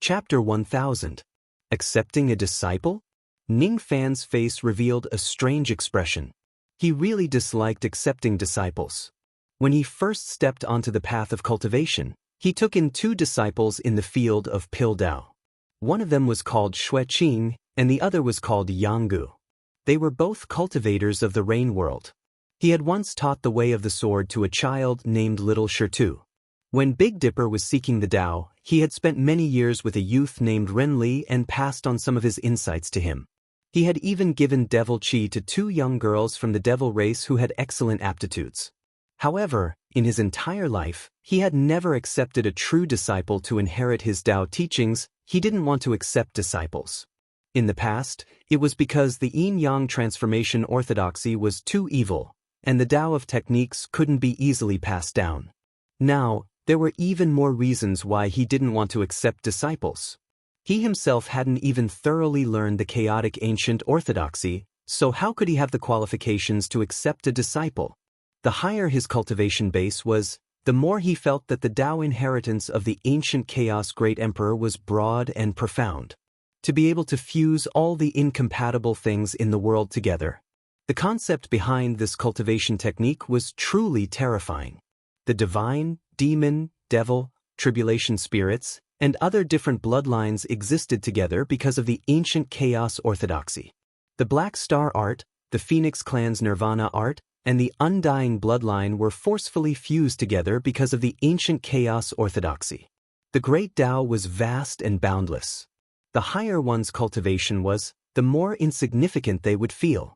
Chapter 1000. Accepting a disciple? Ning Fan's face revealed a strange expression. He really disliked accepting disciples. When he first stepped onto the path of cultivation, he took in 2 disciples in the field of Pil Dao. One of them was called Xue Qing, and the other was called Yanggu. They were both cultivators of the rain world. He had once taught the way of the sword to a child named Little Shirtu. When Big Dipper was seeking the Tao, he had spent many years with a youth named Ren Li and passed on some of his insights to him. He had even given devil chi to 2 young girls from the devil race who had excellent aptitudes. However, in his entire life, he had never accepted a true disciple to inherit his Tao teachings. He didn't want to accept disciples. In the past, it was because the yin-yang transformation orthodoxy was too evil, and the Tao of techniques couldn't be easily passed down. Now, there were even more reasons why he didn't want to accept disciples. He himself hadn't even thoroughly learned the chaotic ancient orthodoxy, so how could he have the qualifications to accept a disciple? The higher his cultivation base was, the more he felt that the Tao inheritance of the ancient chaos great emperor was broad and profound. To be able to fuse all the incompatible things in the world together. The concept behind this cultivation technique was truly terrifying. The divine, demon, devil, tribulation spirits, and other different bloodlines existed together because of the ancient chaos orthodoxy. The Black Star art, the Phoenix clan's Nirvana art, and the Undying bloodline were forcefully fused together because of the ancient chaos orthodoxy. The great Tao was vast and boundless. The higher one's cultivation was, the more insignificant they would feel.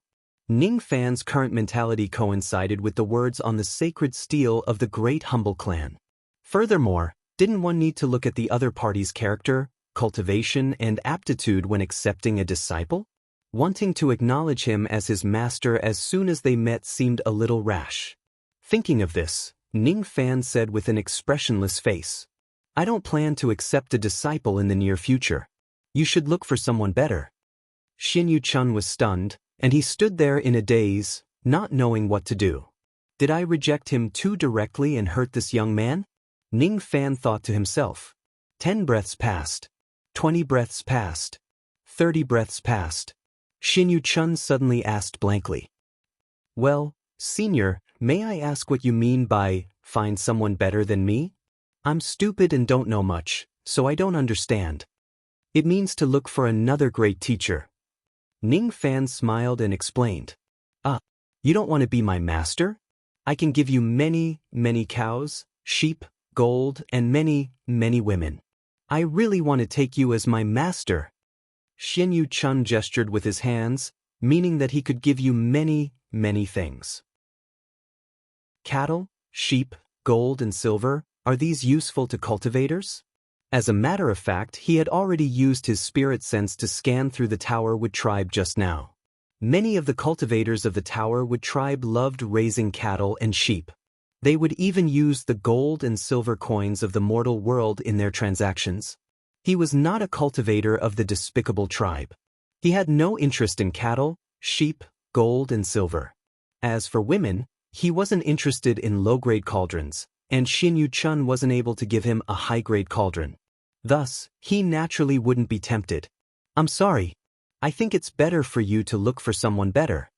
Ning Fan's current mentality coincided with the words on the sacred steel of the Great Humble Clan. Furthermore, didn't one need to look at the other party's character, cultivation, and aptitude when accepting a disciple? Wanting to acknowledge him as his master as soon as they met seemed a little rash. Thinking of this, Ning Fan said with an expressionless face, "I don't plan to accept a disciple in the near future. You should look for someone better." Xin Yuchun was stunned, and he stood there in a daze, not knowing what to do. Did I reject him too directly and hurt this young man? Ning Fan thought to himself. 10 breaths passed. 20 breaths passed. 30 breaths passed. Xin Yuchun suddenly asked blankly. "Well, senior, may I ask what you mean by, find someone better than me? I'm stupid and don't know much, so I don't understand." "It means to look for another great teacher." Ning Fan smiled and explained. You don't want to be my master? I can give you many, many cows, sheep, gold, and many, many women. I really want to take you as my master." Xin Yuchun gestured with his hands, meaning that he could give you many, many things. Cattle, sheep, gold, and silver, are these useful to cultivators? As a matter of fact, he had already used his spirit sense to scan through the Towerwood tribe just now. Many of the cultivators of the Towerwood tribe loved raising cattle and sheep. They would even use the gold and silver coins of the mortal world in their transactions. He was not a cultivator of the despicable tribe. He had no interest in cattle, sheep, gold, and silver. As for women, he wasn't interested in low-grade cauldrons, and Xin Yuchun wasn't able to give him a high-grade cauldron. Thus, he naturally wouldn't be tempted. "I'm sorry. I think it's better for you to look for someone better."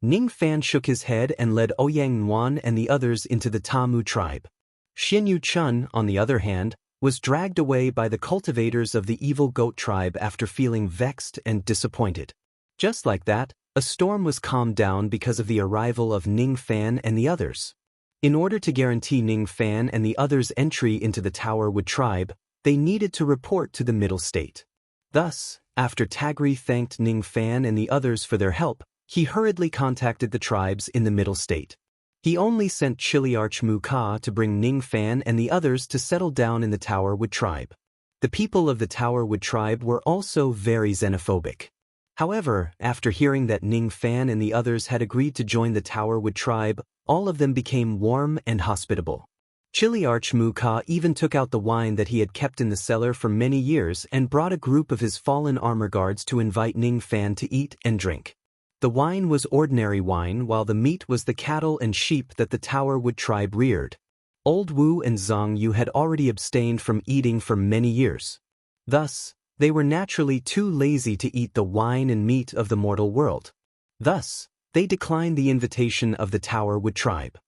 Ning Fan shook his head and led Ouyang Nuan and the others into the Tamu tribe. Xin Yuchun, on the other hand, was dragged away by the cultivators of the evil goat tribe after feeling vexed and disappointed. Just like that, a storm was calmed down because of the arrival of Ning Fan and the others. In order to guarantee Ning Fan and the others' entry into the Towerwood tribe, they needed to report to the Middle State. Thus, after Tagri thanked Ning Fan and the others for their help, he hurriedly contacted the tribes in the Middle State. He only sent Chiliarch Mu Ka to bring Ning Fan and the others to settle down in the Towerwood tribe. The people of the Towerwood tribe were also very xenophobic. However, after hearing that Ning Fan and the others had agreed to join the Towerwood tribe, all of them became warm and hospitable. Chiliarch Mu Ka even took out the wine that he had kept in the cellar for many years and brought a group of his fallen armor guards to invite Ning Fan to eat and drink. The wine was ordinary wine while the meat was the cattle and sheep that the Towerwood tribe reared. Old Wu and Zhang Yu had already abstained from eating for many years. Thus, they were naturally too lazy to eat the wine and meat of the mortal world. Thus, they declined the invitation of the Tower Wood tribe.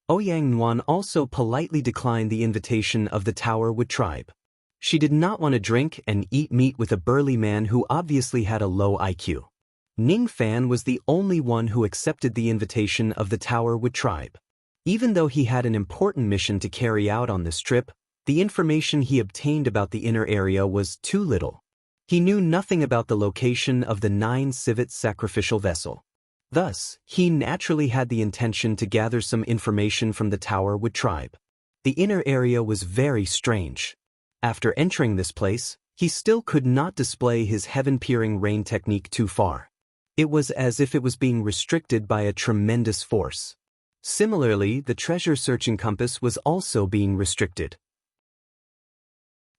Ouyang Nuan also politely declined the invitation of the Tower Wood tribe. She did not want to drink and eat meat with a burly man who obviously had a low IQ. Ning Fan was the only one who accepted the invitation of the Tower Wood tribe. Even though he had an important mission to carry out on this trip, the information he obtained about the inner area was too little. He knew nothing about the location of the 9 civet sacrificial vessel. Thus, he naturally had the intention to gather some information from the Tower Wood tribe. The inner area was very strange. After entering this place, he still could not display his heaven-peering rain technique too far. It was as if it was being restricted by a tremendous force. Similarly, the treasure-searching compass was also being restricted.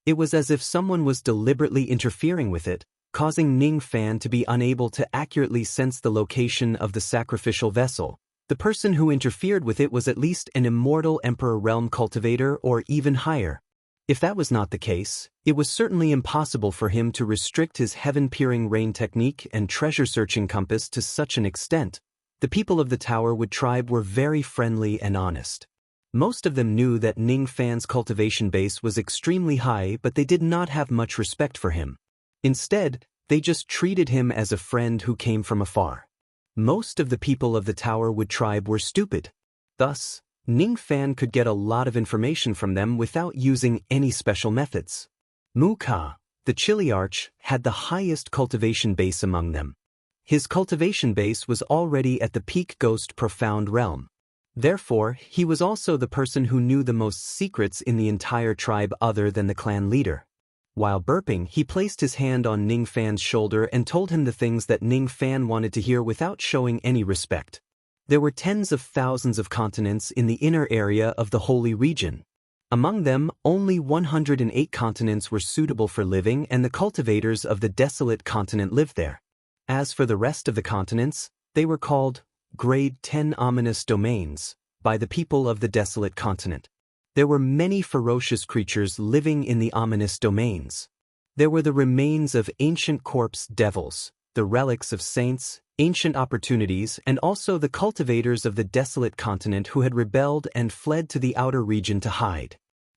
It was as if someone was deliberately interfering with it, causing Ning Fan to be unable to accurately sense the location of the sacrificial vessel. The person who interfered with it was at least an immortal Emperor Realm cultivator or even higher. If that was not the case, it was certainly impossible for him to restrict his heaven-peering rain technique and treasure-searching compass to such an extent. The people of the Tower Wood tribe were very friendly and honest. Most of them knew that Ning Fan's cultivation base was extremely high, but they did not have much respect for him. Instead, they just treated him as a friend who came from afar. Most of the people of the Tower Wood tribe were stupid. Thus, Ning Fan could get a lot of information from them without using any special methods. Mu Ka, the Chiliarch, had the highest cultivation base among them. His cultivation base was already at the peak Ghost Profound realm. Therefore, he was also the person who knew the most secrets in the entire tribe other than the clan leader. While burping, he placed his hand on Ning Fan's shoulder and told him the things that Ning Fan wanted to hear without showing any respect. There were tens of thousands of continents in the inner area of the Holy Region. Among them, only 108 continents were suitable for living, and the cultivators of the desolate continent lived there. As for the rest of the continents, they were called Grade 10 Ominous Domains by the people of the desolate continent. There were many ferocious creatures living in the ominous domains. There were the remains of ancient corpse devils, the relics of saints, ancient opportunities, and also the cultivators of the desolate continent who had rebelled and fled to the outer region to hide.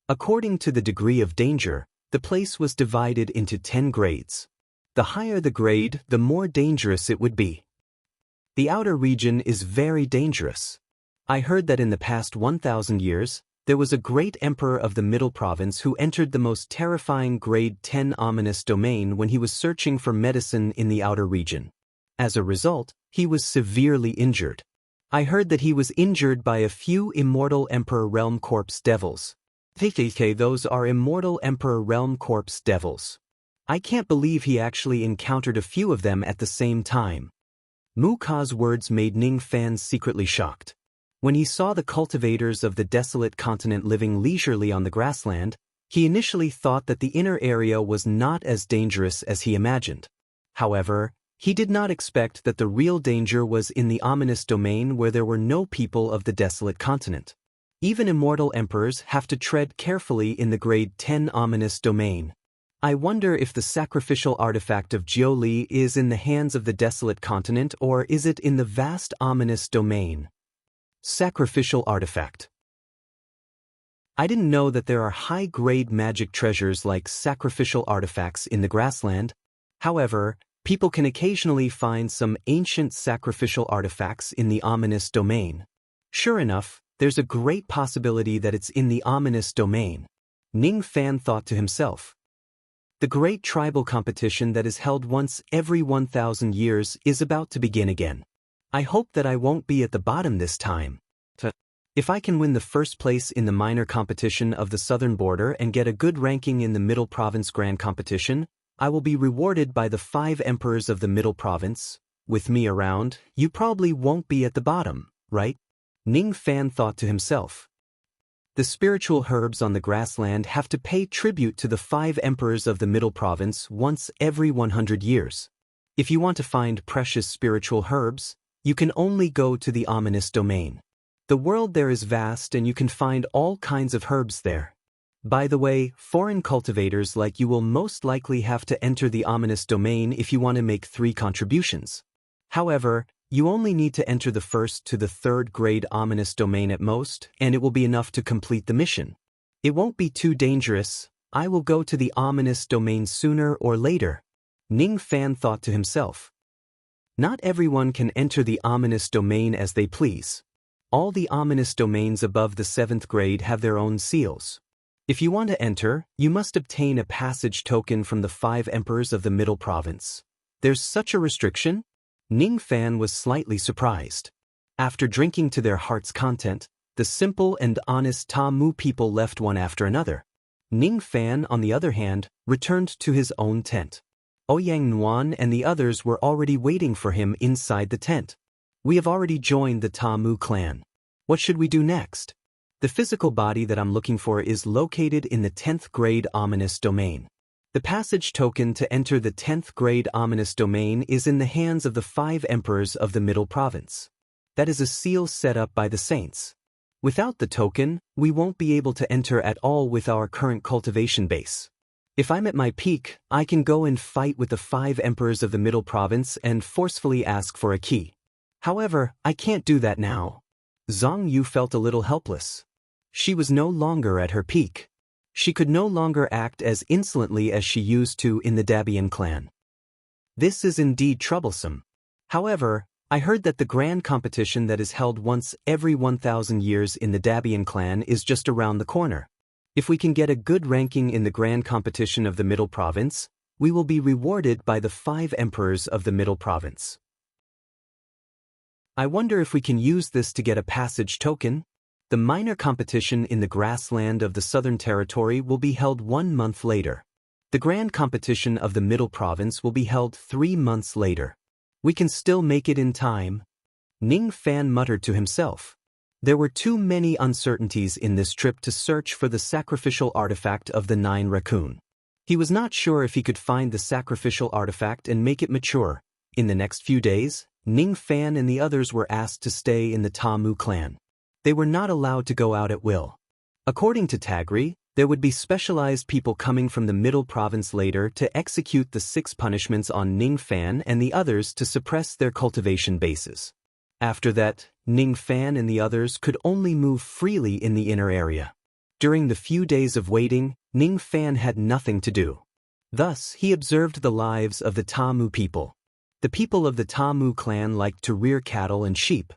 According to the degree of danger, the place was divided into 10 grades. The higher the grade, the more dangerous it would be. The outer region is very dangerous. I heard that in the past 1,000 years, there was a great emperor of the Middle Province who entered the most terrifying Grade 10 ominous domain when he was searching for medicine in the outer region. As a result, he was severely injured. I heard that he was injured by a few immortal Emperor Realm Corpse devils. Those are immortal Emperor Realm Corpse devils. I can't believe he actually encountered a few of them at the same time. Mu Ka's words made Ning Fan secretly shocked. When he saw the cultivators of the desolate continent living leisurely on the grassland, he initially thought that the inner area was not as dangerous as he imagined. However, he did not expect that the real danger was in the ominous domain where there were no people of the desolate continent. Even immortal emperors have to tread carefully in the Grade 10 ominous domain. I wonder if the sacrificial artifact of Jiu Li is in the hands of the desolate continent or is it in the vast ominous domain? Sacrificial artifact. I didn't know that there are high-grade magic treasures like sacrificial artifacts in the grassland. However, people can occasionally find some ancient sacrificial artifacts in the ominous domain. Sure enough, there's a great possibility that it's in the ominous domain. Ning Fan thought to himself. The great tribal competition that is held once every 1,000 years is about to begin again. I hope that I won't be at the bottom this time. If I can win the first place in the minor competition of the southern border and get a good ranking in the Middle Province Grand Competition, I will be rewarded by the 5 emperors of the Middle Province. With me around, you probably won't be at the bottom, right? Ning Fan thought to himself. The spiritual herbs on the grassland have to pay tribute to the 5 emperors of the Middle Province once every 100 years. If you want to find precious spiritual herbs, you can only go to the ominous domain. The world there is vast and you can find all kinds of herbs there. By the way, foreign cultivators like you will most likely have to enter the ominous domain if you want to make 3 contributions. However, you only need to enter the 1st to the 3rd grade ominous domain at most, and it will be enough to complete the mission. It won't be too dangerous. I will go to the ominous domain sooner or later, Ning Fan thought to himself. Not everyone can enter the ominous domain as they please. All the ominous domains above the 7th grade have their own seals. If you want to enter, you must obtain a passage token from the 5 emperors of the Middle Province. There's such a restriction? Ning Fan was slightly surprised. After drinking to their heart's content, the simple and honest Ta Mu people left one after another. Ning Fan, on the other hand, returned to his own tent. Ouyang Nuan and the others were already waiting for him inside the tent. We have already joined the Ta Mu clan. What should we do next? The physical body that I'm looking for is located in the 10th grade ominous domain. The passage token to enter the 10th grade ominous domain is in the hands of the 5 emperors of the Middle Province. That is a seal set up by the saints. Without the token, we won't be able to enter at all with our current cultivation base. If I'm at my peak, I can go and fight with the 5 emperors of the Middle Province and forcefully ask for a key. However, I can't do that now. Zhang Yu felt a little helpless. She was no longer at her peak. She could no longer act as insolently as she used to in the Dabian clan. This is indeed troublesome. However, I heard that the grand competition that is held once every 1,000 years in the Dabian clan is just around the corner. If we can get a good ranking in the grand competition of the Middle Province, we will be rewarded by the 5 emperors of the Middle Province. I wonder if we can use this to get a passage token? The minor competition in the grassland of the Southern Territory will be held 1 month later. The grand competition of the Middle Province will be held 3 months later. We can still make it in time. Ning Fan muttered to himself. There were too many uncertainties in this trip to search for the sacrificial artifact of the 9 raccoon. He was not sure if he could find the sacrificial artifact and make it mature. In the next few days, Ning Fan and the others were asked to stay in the Ta Mu clan. They were not allowed to go out at will. According to Tagri, there would be specialized people coming from the Middle Province later to execute the 6 punishments on Ning Fan and the others to suppress their cultivation bases. After that, Ning Fan and the others could only move freely in the inner area. During the few days of waiting, Ning Fan had nothing to do. Thus, he observed the lives of the Ta Mu people. The people of the Ta Mu clan liked to rear cattle and sheep.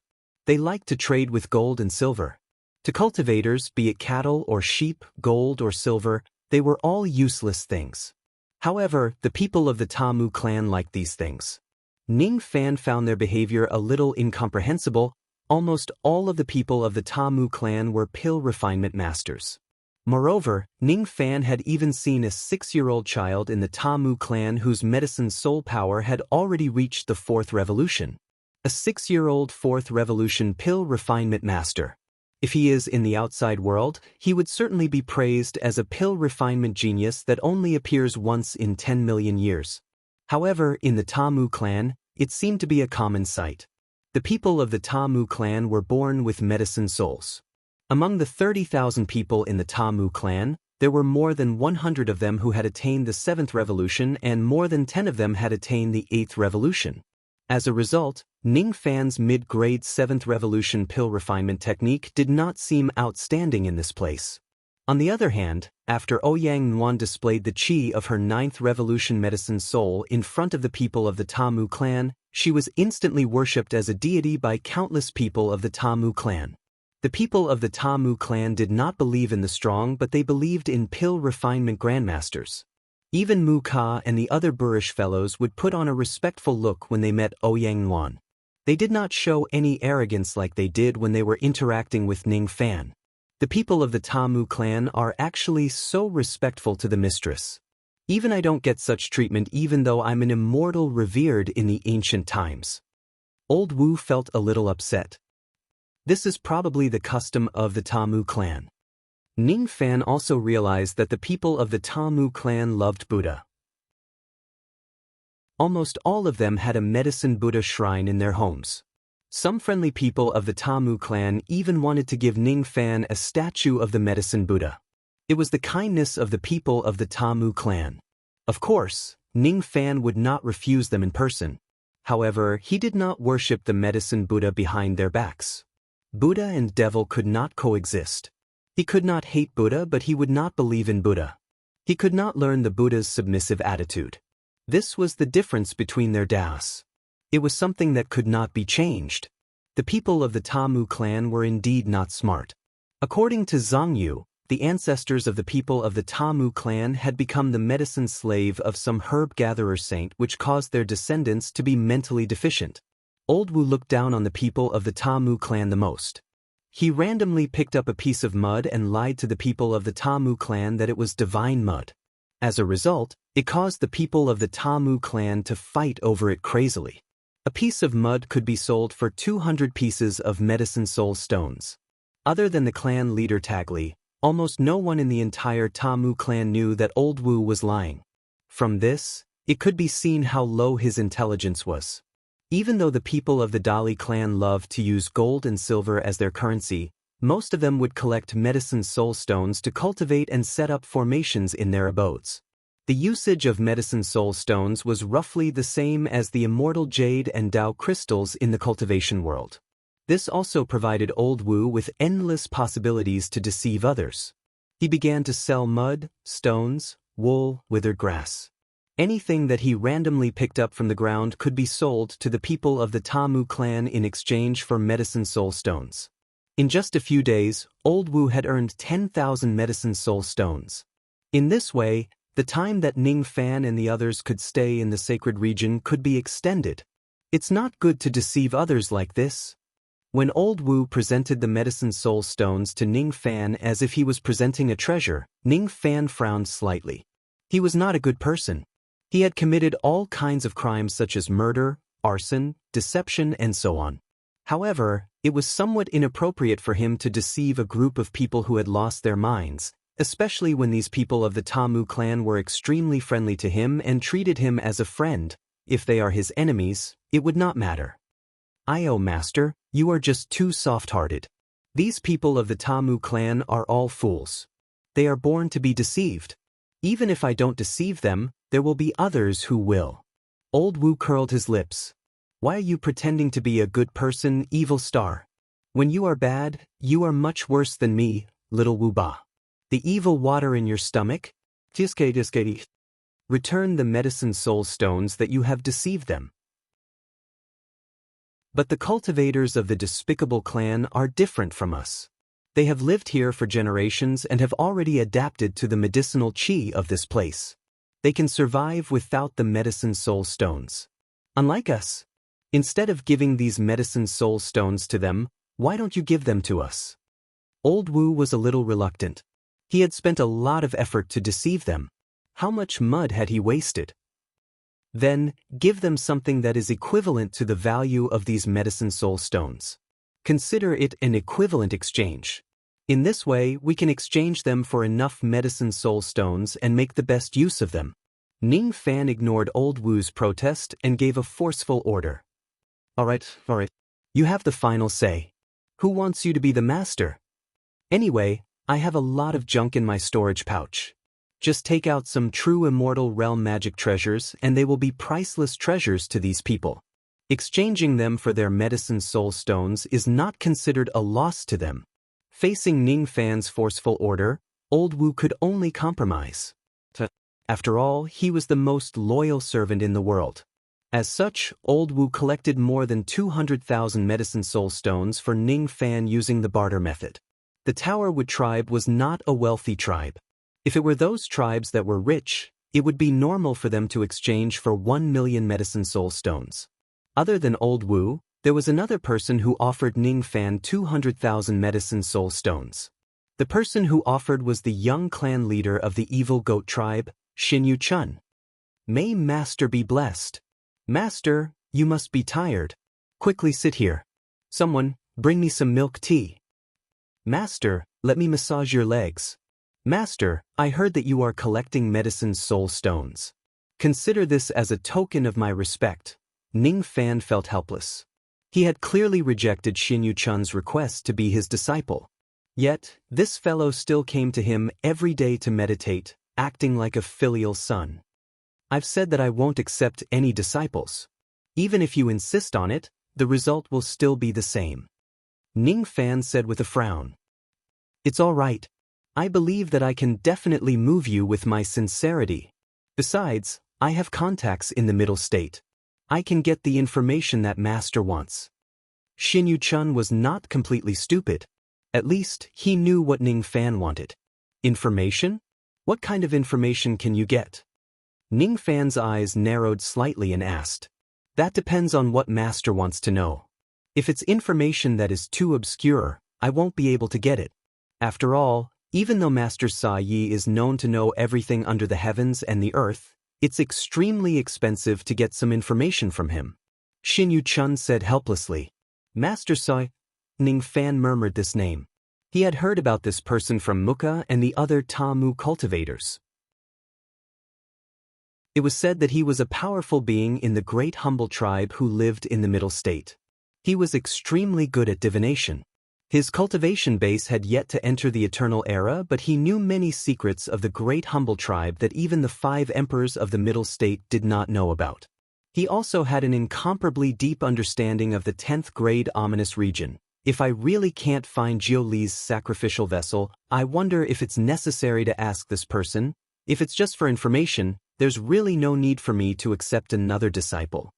They liked to trade with gold and silver. To cultivators, be it cattle or sheep, gold or silver, they were all useless things. However, the people of the Ta Mu clan liked these things. Ning Fan found their behavior a little incomprehensible. Almost all of the people of the Ta Mu clan were pill refinement masters. Moreover, Ning Fan had even seen a 6-year-old child in the Ta Mu clan whose medicine soul power had already reached the 4th revolution. A 6-year-old 4th revolution pill refinement master. If he is in the outside world, he would certainly be praised as a pill refinement genius that only appears once in 10 million years. However, in the Ta Mu clan, it seemed to be a common sight. The people of the Ta Mu clan were born with medicine souls. Among the 30,000 people in the Ta Mu clan, there were more than 100 of them who had attained the 7th revolution and more than 10 of them had attained the 8th revolution. As a result, Ning Fan's mid-grade 7th revolution pill refinement technique did not seem outstanding in this place. On the other hand, after Ouyang Nuan displayed the chi of her 9th revolution medicine soul in front of the people of the Ta Mu clan, she was instantly worshipped as a deity by countless people of the Ta Mu clan. The people of the Ta Mu clan did not believe in the strong, but they believed in pill refinement grandmasters. Even Mu Ka and the other boorish fellows would put on a respectful look when they met Ouyang Nuan. They did not show any arrogance like they did when they were interacting with Ning Fan. The people of the Ta Mu clan are actually so respectful to the mistress. Even I don't get such treatment even though I'm an immortal revered in the ancient times. Old Wu felt a little upset. This is probably the custom of the Ta Mu clan. Ning Fan also realized that the people of the Ta Mu clan loved Buddha. Almost all of them had a medicine Buddha shrine in their homes. Some friendly people of the Ta Mu clan even wanted to give Ning Fan a statue of the medicine Buddha. It was the kindness of the people of the Tamu clan. Of course, Ning Fan would not refuse them in person. However, he did not worship the medicine Buddha behind their backs. Buddha and devil could not coexist. He could not hate Buddha, but he would not believe in Buddha. He could not learn the Buddha's submissive attitude. This was the difference between their Taoists. It was something that could not be changed. The people of the Tamu clan were indeed not smart. According to Zhang Yu, the ancestors of the people of the Tamu clan had become the medicine slave of some herb-gatherer saint, which caused their descendants to be mentally deficient. Old Wu looked down on the people of the Tamu clan the most. He randomly picked up a piece of mud and lied to the people of the Tamu clan that it was divine mud. As a result, it caused the people of the Tamu clan to fight over it crazily. A piece of mud could be sold for 200 pieces of medicine soul stones. Other than the clan leader Tagli, almost no one in the entire Tamu clan knew that Old Wu was lying. From this, it could be seen how low his intelligence was. Even though the people of the Dali clan loved to use gold and silver as their currency, most of them would collect medicine soul stones to cultivate and set up formations in their abodes. The usage of medicine soul stones was roughly the same as the immortal jade and Dao crystals in the cultivation world. This also provided Old Wu with endless possibilities to deceive others. He began to sell mud, stones, wool, withered grass. Anything that he randomly picked up from the ground could be sold to the people of the Tamu clan in exchange for medicine soul stones. In just a few days, Old Wu had earned 10,000 medicine soul stones. In this way, the time that Ning Fan and the others could stay in the sacred region could be extended. It's not good to deceive others like this. When Old Wu presented the medicine soul stones to Ning Fan as if he was presenting a treasure, Ning Fan frowned slightly. He was not a good person. He had committed all kinds of crimes such as murder, arson, deception, and so on. However, it was somewhat inappropriate for him to deceive a group of people who had lost their minds, especially when these people of the Tamu clan were extremely friendly to him and treated him as a friend. If they are his enemies, it would not matter. Master, you are just too soft-hearted. These people of the Tamu clan are all fools. They are born to be deceived. Even if I don't deceive them, there will be others who will. Old Wu curled his lips. Why are you pretending to be a good person, evil star? When you are bad, you are much worse than me, little Wu Ba. The evil water in your stomach? Return the medicine soul stones that you have deceived them. But the cultivators of the despicable clan are different from us. They have lived here for generations and have already adapted to the medicinal qi of this place. They can survive without the medicine soul stones. Unlike us. Instead of giving these medicine soul stones to them, why don't you give them to us? Old Wu was a little reluctant. He had spent a lot of effort to deceive them. How much mud had he wasted? Then, give them something that is equivalent to the value of these medicine soul stones. Consider it an equivalent exchange. In this way, we can exchange them for enough medicine soul stones and make the best use of them. Ning Fan ignored Old Wu's protest and gave a forceful order. All right. You have the final say. Who wants you to be the master? Anyway, I have a lot of junk in my storage pouch. Just take out some true immortal realm magic treasures and they will be priceless treasures to these people. Exchanging them for their medicine soul stones is not considered a loss to them. Facing Ning Fan's forceful order, Old Wu could only compromise. After all, he was the most loyal servant in the world. As such, Old Wu collected more than 200,000 medicine soul stones for Ning Fan using the barter method. The Towerwood tribe was not a wealthy tribe. If it were those tribes that were rich, it would be normal for them to exchange for 1 million medicine soul stones. Other than Old Wu, there was another person who offered Ning Fan 200,000 medicine soul stones. The person who offered was the young clan leader of the evil goat tribe, Xinyu Chun. May Master be blessed. Master, you must be tired. Quickly sit here. Someone, bring me some milk tea. Master, let me massage your legs. Master, I heard that you are collecting medicine soul stones. Consider this as a token of my respect. Ning Fan felt helpless. He had clearly rejected Xinyu Chun's request to be his disciple. Yet, this fellow still came to him every day to meditate, acting like a filial son. I've said that I won't accept any disciples. Even if you insist on it, the result will still be the same. Ning Fan said with a frown. It's all right. I believe that I can definitely move you with my sincerity. Besides, I have contacts in the middle state. I can get the information that master wants. Xin Yuchun was not completely stupid. At least, he knew what Ning Fan wanted. Information? What kind of information can you get? Ning Fan's eyes narrowed slightly and asked. That depends on what master wants to know. If it's information that is too obscure, I won't be able to get it. After all, even though Master Sa Yi is known to know everything under the heavens and the earth, it's extremely expensive to get some information from him. Xin Yuchun said helplessly. Master Sa. Ning Fan murmured this name. He had heard about this person from Muka and the other Ta Mu cultivators. It was said that he was a powerful being in the great humble tribe who lived in the middle state. He was extremely good at divination. His cultivation base had yet to enter the eternal era, but he knew many secrets of the great humble tribe that even the 5 emperors of the middle state did not know about. He also had an incomparably deep understanding of the 10th grade ominous region. If I really can't find Jiu Li's sacrificial vessel, I wonder if it's necessary to ask this person. If it's just for information, there's really no need for me to accept another disciple.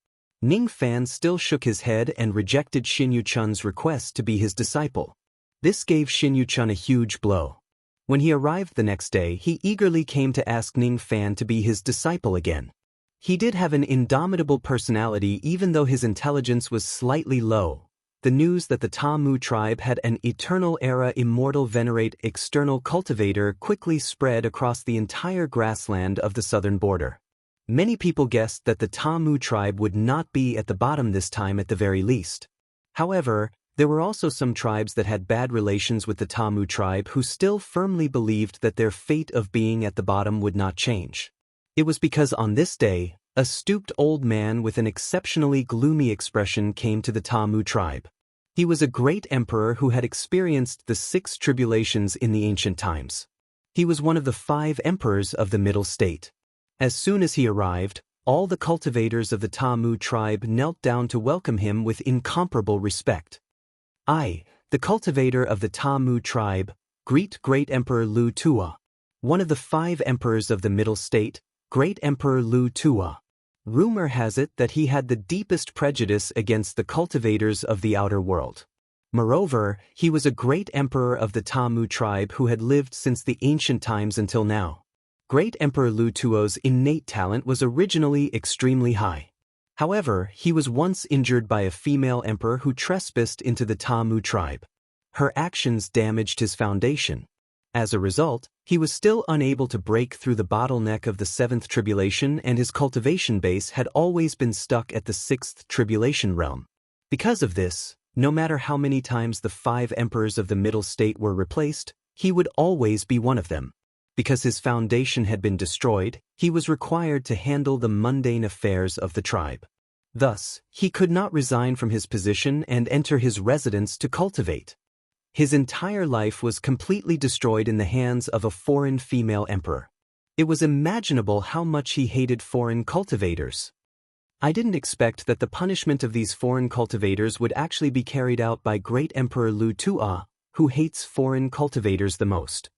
Ning Fan still shook his head and rejected Xin Yuchun's request to be his disciple. This gave Xin Yuchun a huge blow. When he arrived the next day, he eagerly came to ask Ning Fan to be his disciple again. He did have an indomitable personality even though his intelligence was slightly low. The news that the Ta Mu tribe had an eternal era immortal venerate external cultivator quickly spread across the entire grassland of the southern border. Many people guessed that the Ta Mu tribe would not be at the bottom this time at the very least. However, there were also some tribes that had bad relations with the Ta Mu tribe who still firmly believed that their fate of being at the bottom would not change. It was because on this day, a stooped old man with an exceptionally gloomy expression came to the Ta Mu tribe. He was a great emperor who had experienced the 6 tribulations in the ancient times. He was one of the 5 emperors of the middle state. As soon as he arrived, all the cultivators of the Ta Mu tribe knelt down to welcome him with incomparable respect. I, the cultivator of the Ta Mu tribe, greet Great Emperor Lu Tua. One of the 5 emperors of the middle state, Great Emperor Lu Tua. Rumor has it that he had the deepest prejudice against the cultivators of the outer world. Moreover, he was a great emperor of the Ta Mu tribe who had lived since the ancient times until now. Great Emperor Lu Tuo's innate talent was originally extremely high. However, he was once injured by a female emperor who trespassed into the Ta Mu tribe. Her actions damaged his foundation. As a result, he was still unable to break through the bottleneck of the 7th tribulation, and his cultivation base had always been stuck at the 6th tribulation realm. Because of this, no matter how many times the 5 emperors of the middle state were replaced, he would always be one of them. Because his foundation had been destroyed, he was required to handle the mundane affairs of the tribe. Thus, he could not resign from his position and enter his residence to cultivate. His entire life was completely destroyed in the hands of a foreign female emperor. It was imaginable how much he hated foreign cultivators. I didn't expect that the punishment of these foreign cultivators would actually be carried out by Great Emperor Lu Tua, who hates foreign cultivators the most.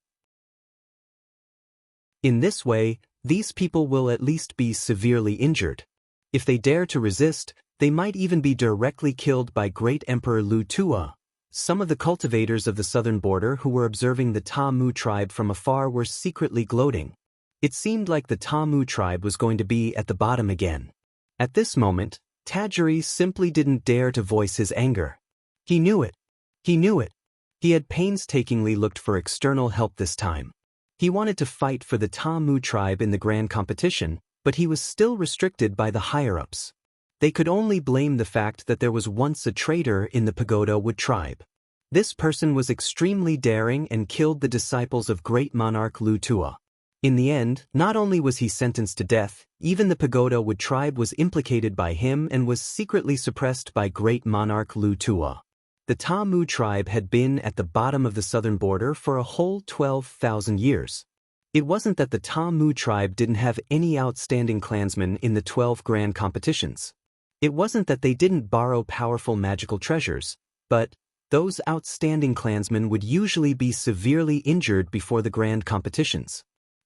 In this way, these people will at least be severely injured. If they dare to resist, they might even be directly killed by Great Emperor Lu Tua. Some of the cultivators of the southern border who were observing the Ta Mu tribe from afar were secretly gloating. It seemed like the Ta Mu tribe was going to be at the bottom again. At this moment, Tajiri simply didn't dare to voice his anger. He knew it. He knew it. He had painstakingly looked for external help this time. He wanted to fight for the Ta Mu tribe in the grand competition, but he was still restricted by the higher-ups. They could only blame the fact that there was once a traitor in the Pagoda Wood tribe. This person was extremely daring and killed the disciples of great monarch Lu Tua. In the end, not only was he sentenced to death, even the Pagoda Wood tribe was implicated by him and was secretly suppressed by great monarch Lu Tua. The Ta-Mu tribe had been at the bottom of the southern border for a whole 12,000 years. It wasn't that the Ta-Mu tribe didn't have any outstanding clansmen in the 12 grand competitions. It wasn't that they didn't borrow powerful magical treasures, but those outstanding clansmen would usually be severely injured before the grand competitions.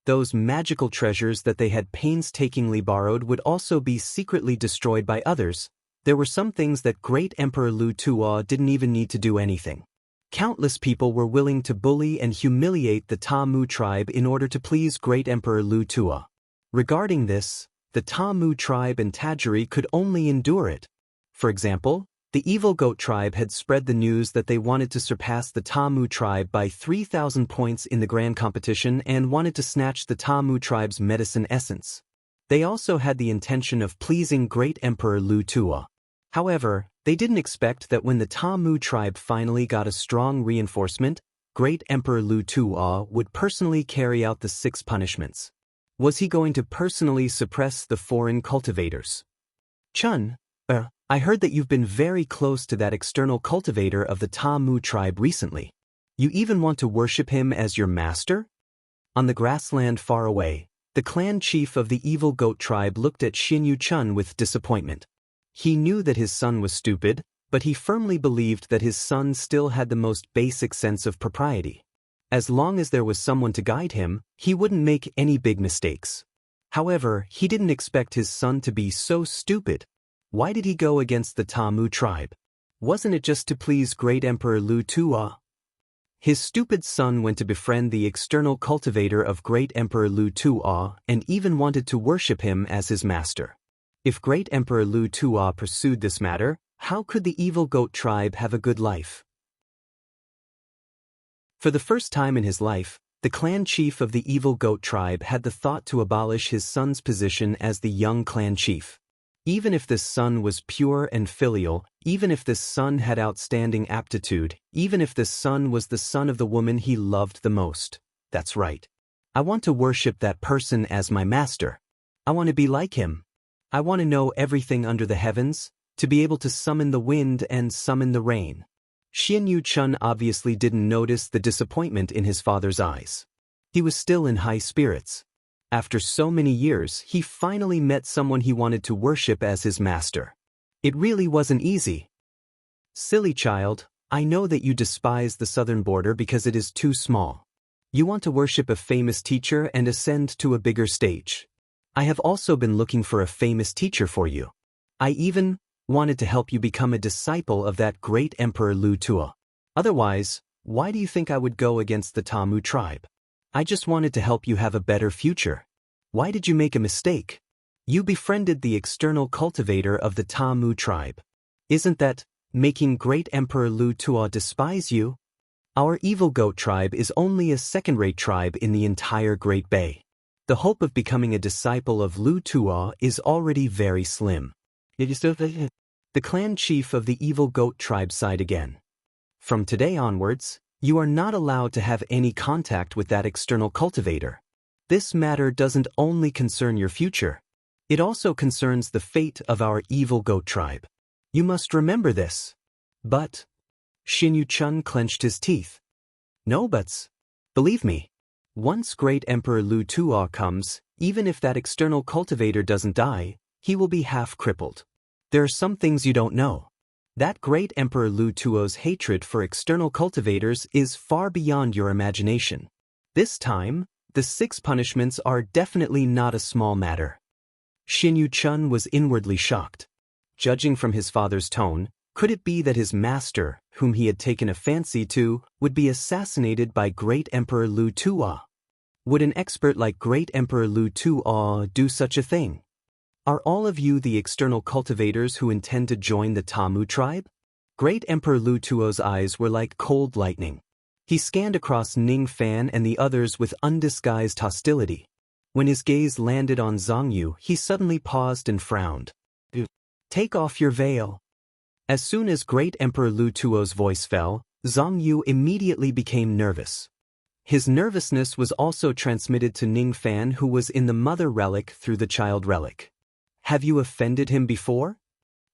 Those magical treasures that they had painstakingly borrowed would also be secretly destroyed by others. There were some things that Great Emperor Lu Tuo didn't even need to do anything. Countless people were willing to bully and humiliate the Ta-Mu tribe in order to please Great Emperor Lu Tuo. Regarding this, the Ta-Mu tribe and Tajiri could only endure it. For example, the Evil Goat tribe had spread the news that they wanted to surpass the Ta-Mu tribe by 3,000 points in the grand competition and wanted to snatch the Ta-Mu tribe's medicine essence. They also had the intention of pleasing Great Emperor Lu Tuo. However, they didn't expect that when the Ta-Mu tribe finally got a strong reinforcement, Great Emperor Lu Tuo would personally carry out the 6 punishments. Was he going to personally suppress the foreign cultivators? Chun, I heard that you've been very close to that external cultivator of the Ta-Mu tribe recently. You even want to worship him as your master? On the grassland far away, the clan chief of the Evil Goat tribe looked at Xinyu Chun with disappointment. He knew that his son was stupid, but he firmly believed that his son still had the most basic sense of propriety. As long as there was someone to guide him, he wouldn't make any big mistakes. However, he didn't expect his son to be so stupid. Why did he go against the Ta-Mu tribe? Wasn't it just to please Great Emperor Lu Tuo? His stupid son went to befriend the external cultivator of Great Emperor Lu Tuo and even wanted to worship him as his master. If Great Emperor Lu Tuo pursued this matter, how could the Evil Goat tribe have a good life? For the first time in his life, the clan chief of the Evil Goat tribe had the thought to abolish his son's position as the young clan chief. Even if this son was pure and filial, even if this son had outstanding aptitude, even if this son was the son of the woman he loved the most. That's right. I want to worship that person as my master. I want to be like him. I want to know everything under the heavens, to be able to summon the wind and summon the rain. Xinyu Chun obviously didn't notice the disappointment in his father's eyes. He was still in high spirits. After so many years, he finally met someone he wanted to worship as his master. It really wasn't easy. Silly child, I know that you despise the southern border because it is too small. You want to worship a famous teacher and ascend to a bigger stage. I have also been looking for a famous teacher for you. I even wanted to help you become a disciple of that great Emperor Lu Tuo. Otherwise, why do you think I would go against the Ta-Mu tribe? I just wanted to help you have a better future. Why did you make a mistake? You befriended the external cultivator of the Ta-Mu tribe. Isn't that making Great Emperor Lu Tuo despise you? Our Evil Goat tribe is only a second-rate tribe in the entire Great Bay. The hope of becoming a disciple of Lu Tuo is already very slim. The clan chief of the Evil Goat tribe sighed again. From today onwards, you are not allowed to have any contact with that external cultivator. This matter doesn't only concern your future. It also concerns the fate of our Evil Goat tribe. You must remember this. But, Xinyu Chun clenched his teeth. No buts. Believe me. Once Great Emperor Lu Tuo comes, even if that external cultivator doesn't die, he will be half crippled. There are some things you don't know. That Great Emperor Lu Tuo's hatred for external cultivators is far beyond your imagination. This time, the 6 punishments are definitely not a small matter. Xinyu Chun was inwardly shocked. Judging from his father's tone, could it be that his master, whom he had taken a fancy to, would be assassinated by Great Emperor Lu Tuo? Would an expert like Great Emperor Lu Tuo do such a thing? Are all of you the external cultivators who intend to join the Ta-Mu tribe? Great Emperor Lu Tuo's eyes were like cold lightning. He scanned across Ning Fan and the others with undisguised hostility. When his gaze landed on Zhongyu, he suddenly paused and frowned. Take off your veil. As soon as Great Emperor Lu Tuo's voice fell, Zhongyu immediately became nervous. His nervousness was also transmitted to Ning Fan, who was in the mother relic through the child relic. Have you offended him before?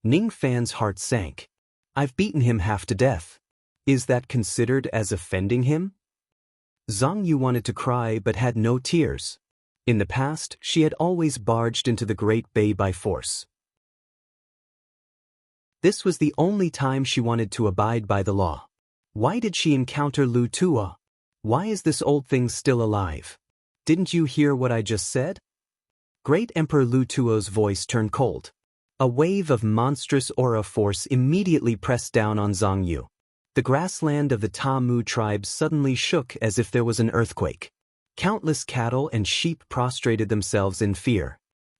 Ning Fan's heart sank. I've beaten him half to death. Is that considered as offending him? Zhang Yu wanted to cry but had no tears. In the past, she had always barged into the Great Bay by force. This was the only time she wanted to abide by the law. Why did she encounter Lu Tuo? Why is this old thing still alive? Didn't you hear what I just said? Great Emperor Lu Tuo's voice turned cold. A wave of monstrous aura force immediately pressed down on Zhang Yu. The grassland of the Ta Mu tribe suddenly shook as if there was an earthquake. Countless cattle and sheep prostrated themselves in fear.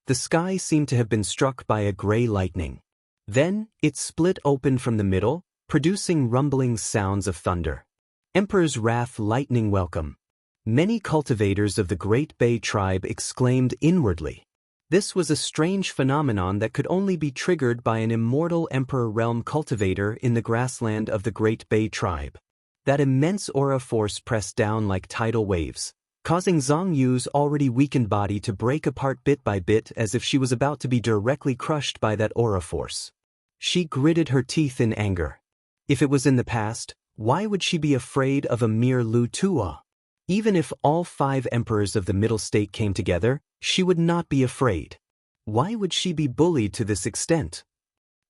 The sky seemed to have been struck by a gray lightning. Then, it split open from the middle, producing rumbling sounds of thunder. Emperor's Wrath Lightning Welcome. Many cultivators of the Great Bay tribe exclaimed inwardly. This was a strange phenomenon that could only be triggered by an immortal Emperor Realm cultivator in the grassland of the Great Bay tribe. That immense aura force pressed down like tidal waves, causing Zhang Yu's already weakened body to break apart bit by bit as if she was about to be directly crushed by that aura force. She gritted her teeth in anger. If it was in the past, why would she be afraid of a mere Lu Tuo? Even if all 5 emperors of the Middle State came together, she would not be afraid. Why would she be bullied to this extent?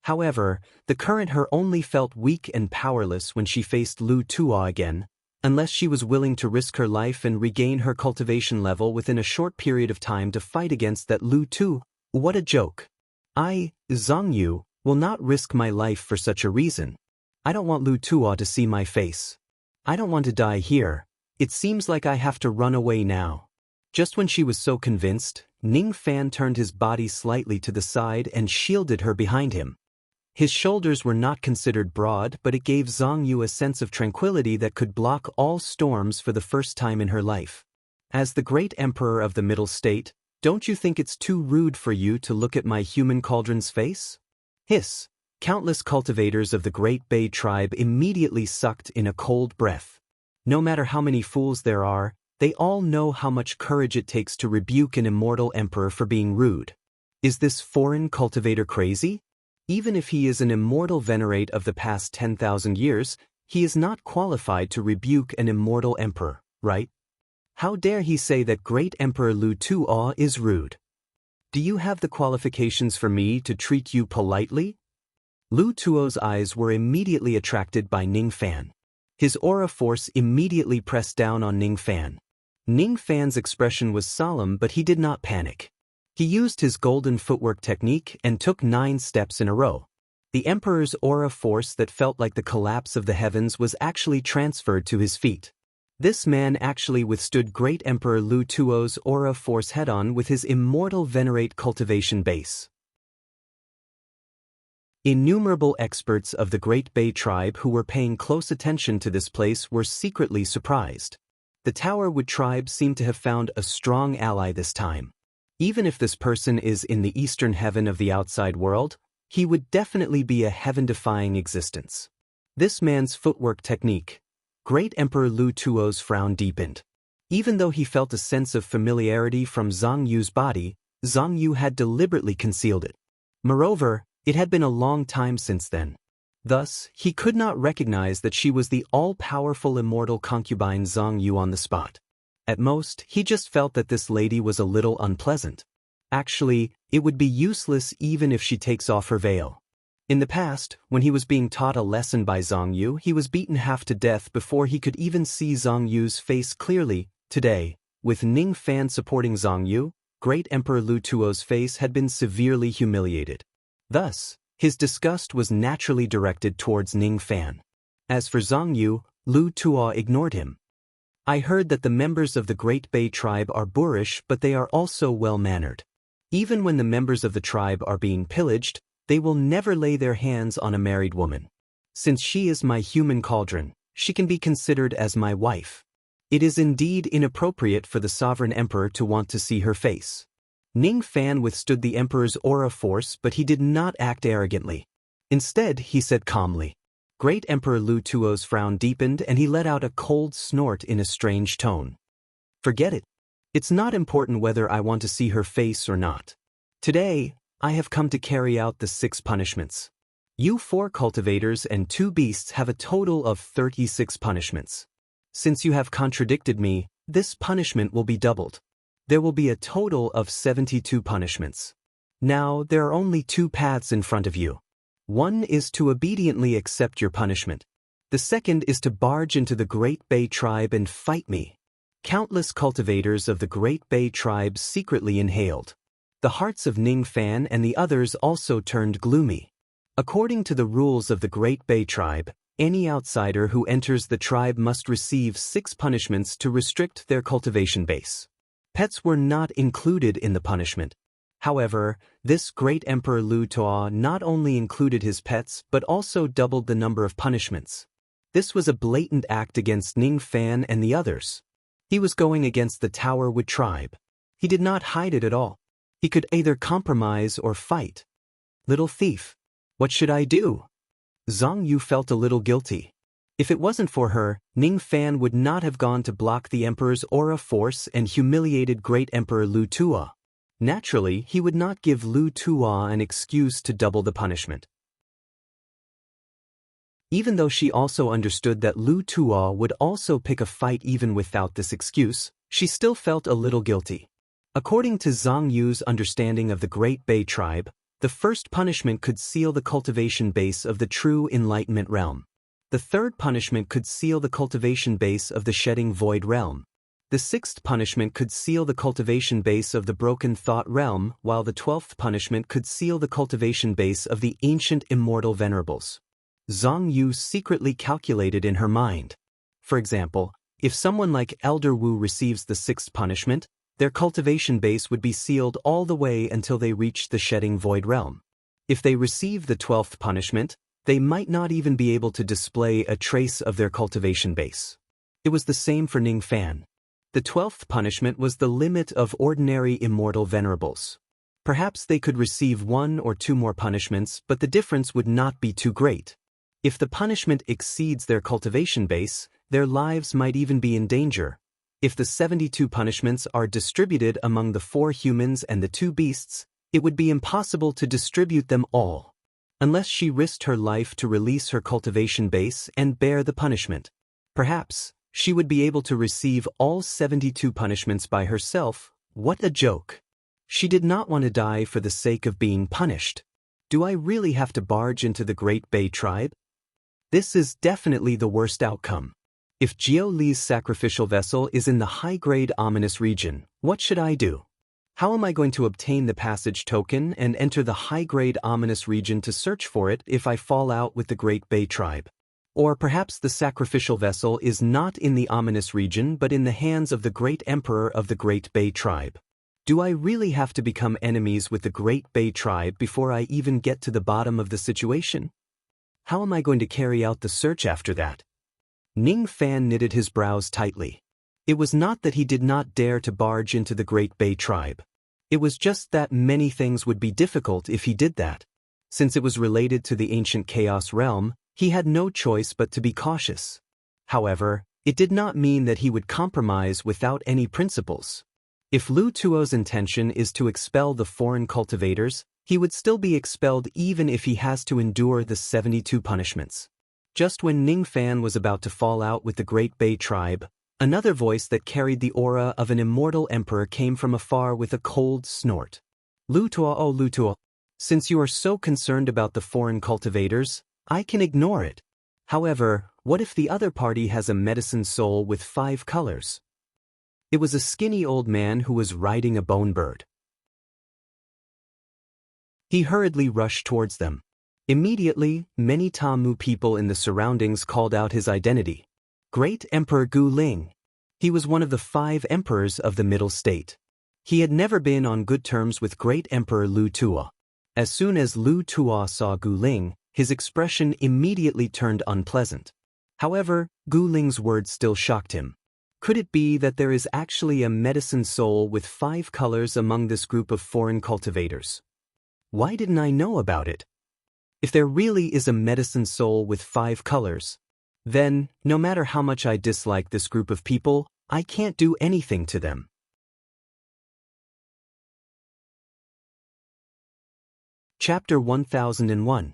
However, the current her only felt weak and powerless when she faced Lu Tuo again, unless she was willing to risk her life and regain her cultivation level within a short period of time to fight against that Lu Tuo. What a joke. I, Zhang Yu, will not risk my life for such a reason. I don't want Lu Tuo to see my face. I don't want to die here. It seems like I have to run away now. Just when she was so convinced, Ning Fan turned his body slightly to the side and shielded her behind him. His shoulders were not considered broad, but it gave Zhang Yu a sense of tranquility that could block all storms for the first time in her life. As the great emperor of the Middle State, don't you think it's too rude for you to look at my human cauldron's face? Hiss! Countless cultivators of the Great Bay tribe immediately sucked in a cold breath. No matter how many fools there are, they all know how much courage it takes to rebuke an immortal emperor for being rude. Is this foreign cultivator crazy? Even if he is an immortal venerate of the past 10,000 years, he is not qualified to rebuke an immortal emperor, right? How dare he say that great Emperor Lu Tuo is rude? Do you have the qualifications for me to treat you politely? Lu Tuo's eyes were immediately attracted by Ning Fan. His aura force immediately pressed down on Ning Fan. Ning Fan's expression was solemn, but he did not panic. He used his golden footwork technique and took 9 steps in a row. The Emperor's aura force that felt like the collapse of the heavens was actually transferred to his feet. This man actually withstood great Emperor Lu Tuo's aura force head-on with his immortal venerate cultivation base. Innumerable experts of the Great Bay tribe who were paying close attention to this place were secretly surprised. The Towerwood tribe seemed to have found a strong ally this time. Even if this person is in the eastern heaven of the outside world, he would definitely be a heaven-defying existence. This man's footwork technique. Great Emperor Lu Tuo's frown deepened. Even though he felt a sense of familiarity from Zhang Yu's body, Zhang Yu had deliberately concealed it. Moreover, it had been a long time since then. Thus, he could not recognize that she was the all-powerful immortal concubine Zhang Yu on the spot. At most, he just felt that this lady was a little unpleasant. Actually, it would be useless even if she takes off her veil. In the past, when he was being taught a lesson by Zhang Yu, he was beaten half to death before he could even see Zhang Yu's face clearly. Today, with Ning Fan supporting Zhang Yu, great Emperor Lu Tuo's face had been severely humiliated. Thus, his disgust was naturally directed towards Ning Fan. As for Zhang Yu, Lu Tuo ignored him. I heard that the members of the Great Bay tribe are boorish, but they are also well-mannered. Even when the members of the tribe are being pillaged, they will never lay their hands on a married woman. Since she is my human cauldron, she can be considered as my wife. It is indeed inappropriate for the sovereign emperor to want to see her face. Ning Fan withstood the emperor's aura force, but he did not act arrogantly. Instead, he said calmly. Great Emperor Lu Tuo's frown deepened and he let out a cold snort in a strange tone. Forget it. It's not important whether I want to see her face or not. Today, I have come to carry out the 6 punishments. You 4 cultivators and 2 beasts have a total of 36 punishments. Since you have contradicted me, this punishment will be doubled. There will be a total of 72 punishments. Now, there are only 2 paths in front of you. One is to obediently accept your punishment. The second is to barge into the Great Bay tribe and fight me. Countless cultivators of the Great Bay tribe secretly inhaled. The hearts of Ning Fan and the others also turned gloomy. According to the rules of the Great Bay tribe, any outsider who enters the tribe must receive 6 punishments to restrict their cultivation base. Pets were not included in the punishment. However, this great Emperor Lu Tuo not only included his pets but also doubled the number of punishments. This was a blatant act against Ning Fan and the others. He was going against the Tower Wood tribe. He did not hide it at all. He could either compromise or fight. Little thief, what should I do? Zhang Yu felt a little guilty. If it wasn't for her, Ning Fan would not have gone to block the Emperor's aura force and humiliated Great Emperor Lu Tuo. Naturally, he would not give Lu Tuo an excuse to double the punishment. Even though she also understood that Lu Tuo would also pick a fight even without this excuse, she still felt a little guilty. According to Zhang Yu's understanding of the Great Bay tribe, the first punishment could seal the cultivation base of the true enlightenment realm. The third punishment could seal the cultivation base of the shedding void realm. The 6th punishment could seal the cultivation base of the broken thought realm, while the 12th punishment could seal the cultivation base of the ancient immortal venerables. Zhang Yu secretly calculated in her mind. For example, if someone like Elder Wu receives the 6th punishment, their cultivation base would be sealed all the way until they reach the shedding void realm. If they receive the 12th punishment, they might not even be able to display a trace of their cultivation base. It was the same for Ning Fan. The 12th punishment was the limit of ordinary immortal venerables. Perhaps they could receive 1 or 2 more punishments, but the difference would not be too great. If the punishment exceeds their cultivation base, their lives might even be in danger. If the 72 punishments are distributed among the 4 humans and the 2 beasts, it would be impossible to distribute them all. Unless she risked her life to release her cultivation base and bear the punishment. Perhaps, she would be able to receive all 72 punishments by herself. What a joke. She did not want to die for the sake of being punished. Do I really have to barge into the Great Bay tribe? This is definitely the worst outcome. If Jiao Li's sacrificial vessel is in the high-grade ominous region, what should I do? How am I going to obtain the passage token and enter the high-grade ominous region to search for it if I fall out with the Great Bay tribe? Or perhaps the sacrificial vessel is not in the ominous region but in the hands of the Great Emperor of the Great Bay tribe. Do I really have to become enemies with the Great Bay tribe before I even get to the bottom of the situation? How am I going to carry out the search after that? Ning Fan knitted his brows tightly. It was not that he did not dare to barge into the Great Bay tribe. It was just that many things would be difficult if he did that. Since it was related to the ancient chaos realm, he had no choice but to be cautious. However, it did not mean that he would compromise without any principles. If Lu Tuo's intention is to expel the foreign cultivators, he would still be expelled even if he has to endure the 72 punishments. Just when Ning Fan was about to fall out with the Great Bay tribe, another voice that carried the aura of an immortal emperor came from afar with a cold snort. Lu Tuo, oh Lu Tuo, since you are so concerned about the foreign cultivators, I can ignore it. However, what if the other party has a medicine soul with 5 colors? It was a skinny old man who was riding a bone bird. He hurriedly rushed towards them. Immediately, many Tamu people in the surroundings called out his identity. Great Emperor Gu Ling. He was one of the 5 emperors of the Middle State. He had never been on good terms with Great Emperor Lu Tuo. As soon as Lu Tuo saw Gu Ling, his expression immediately turned unpleasant. However, Gu Ling's words still shocked him. Could it be that there is actually a medicine soul with 5 colors among this group of foreign cultivators? Why didn't I know about it? If there really is a medicine soul with 5 colors, then, no matter how much I dislike this group of people, I can't do anything to them. Chapter 1001.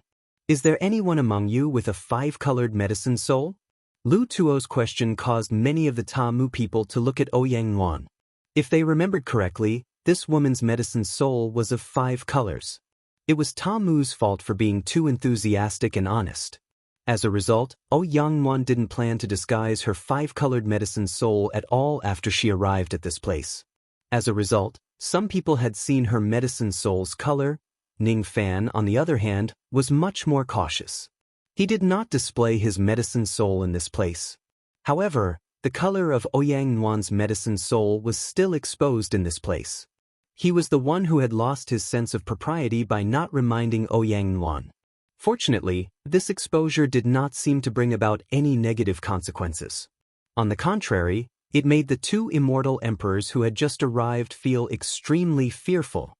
Is there anyone among you with a 5-colored medicine soul? Lu Tuo's question caused many of the Tamu people to look at Ouyang Yuan. If they remembered correctly, this woman's medicine soul was of 5 colors. It was Tamu's fault for being too enthusiastic and honest. As a result, Ouyang Yuan didn't plan to disguise her 5-colored medicine soul at all after she arrived at this place. As a result, some people had seen her medicine soul's color. Ning Fan, on the other hand, was much more cautious. He did not display his medicine soul in this place. However, the color of Ouyang Yuan's medicine soul was still exposed in this place. He was the one who had lost his sense of propriety by not reminding Ouyang Yuan. Fortunately, this exposure did not seem to bring about any negative consequences. On the contrary, it made the 2 immortal emperors who had just arrived feel extremely fearful.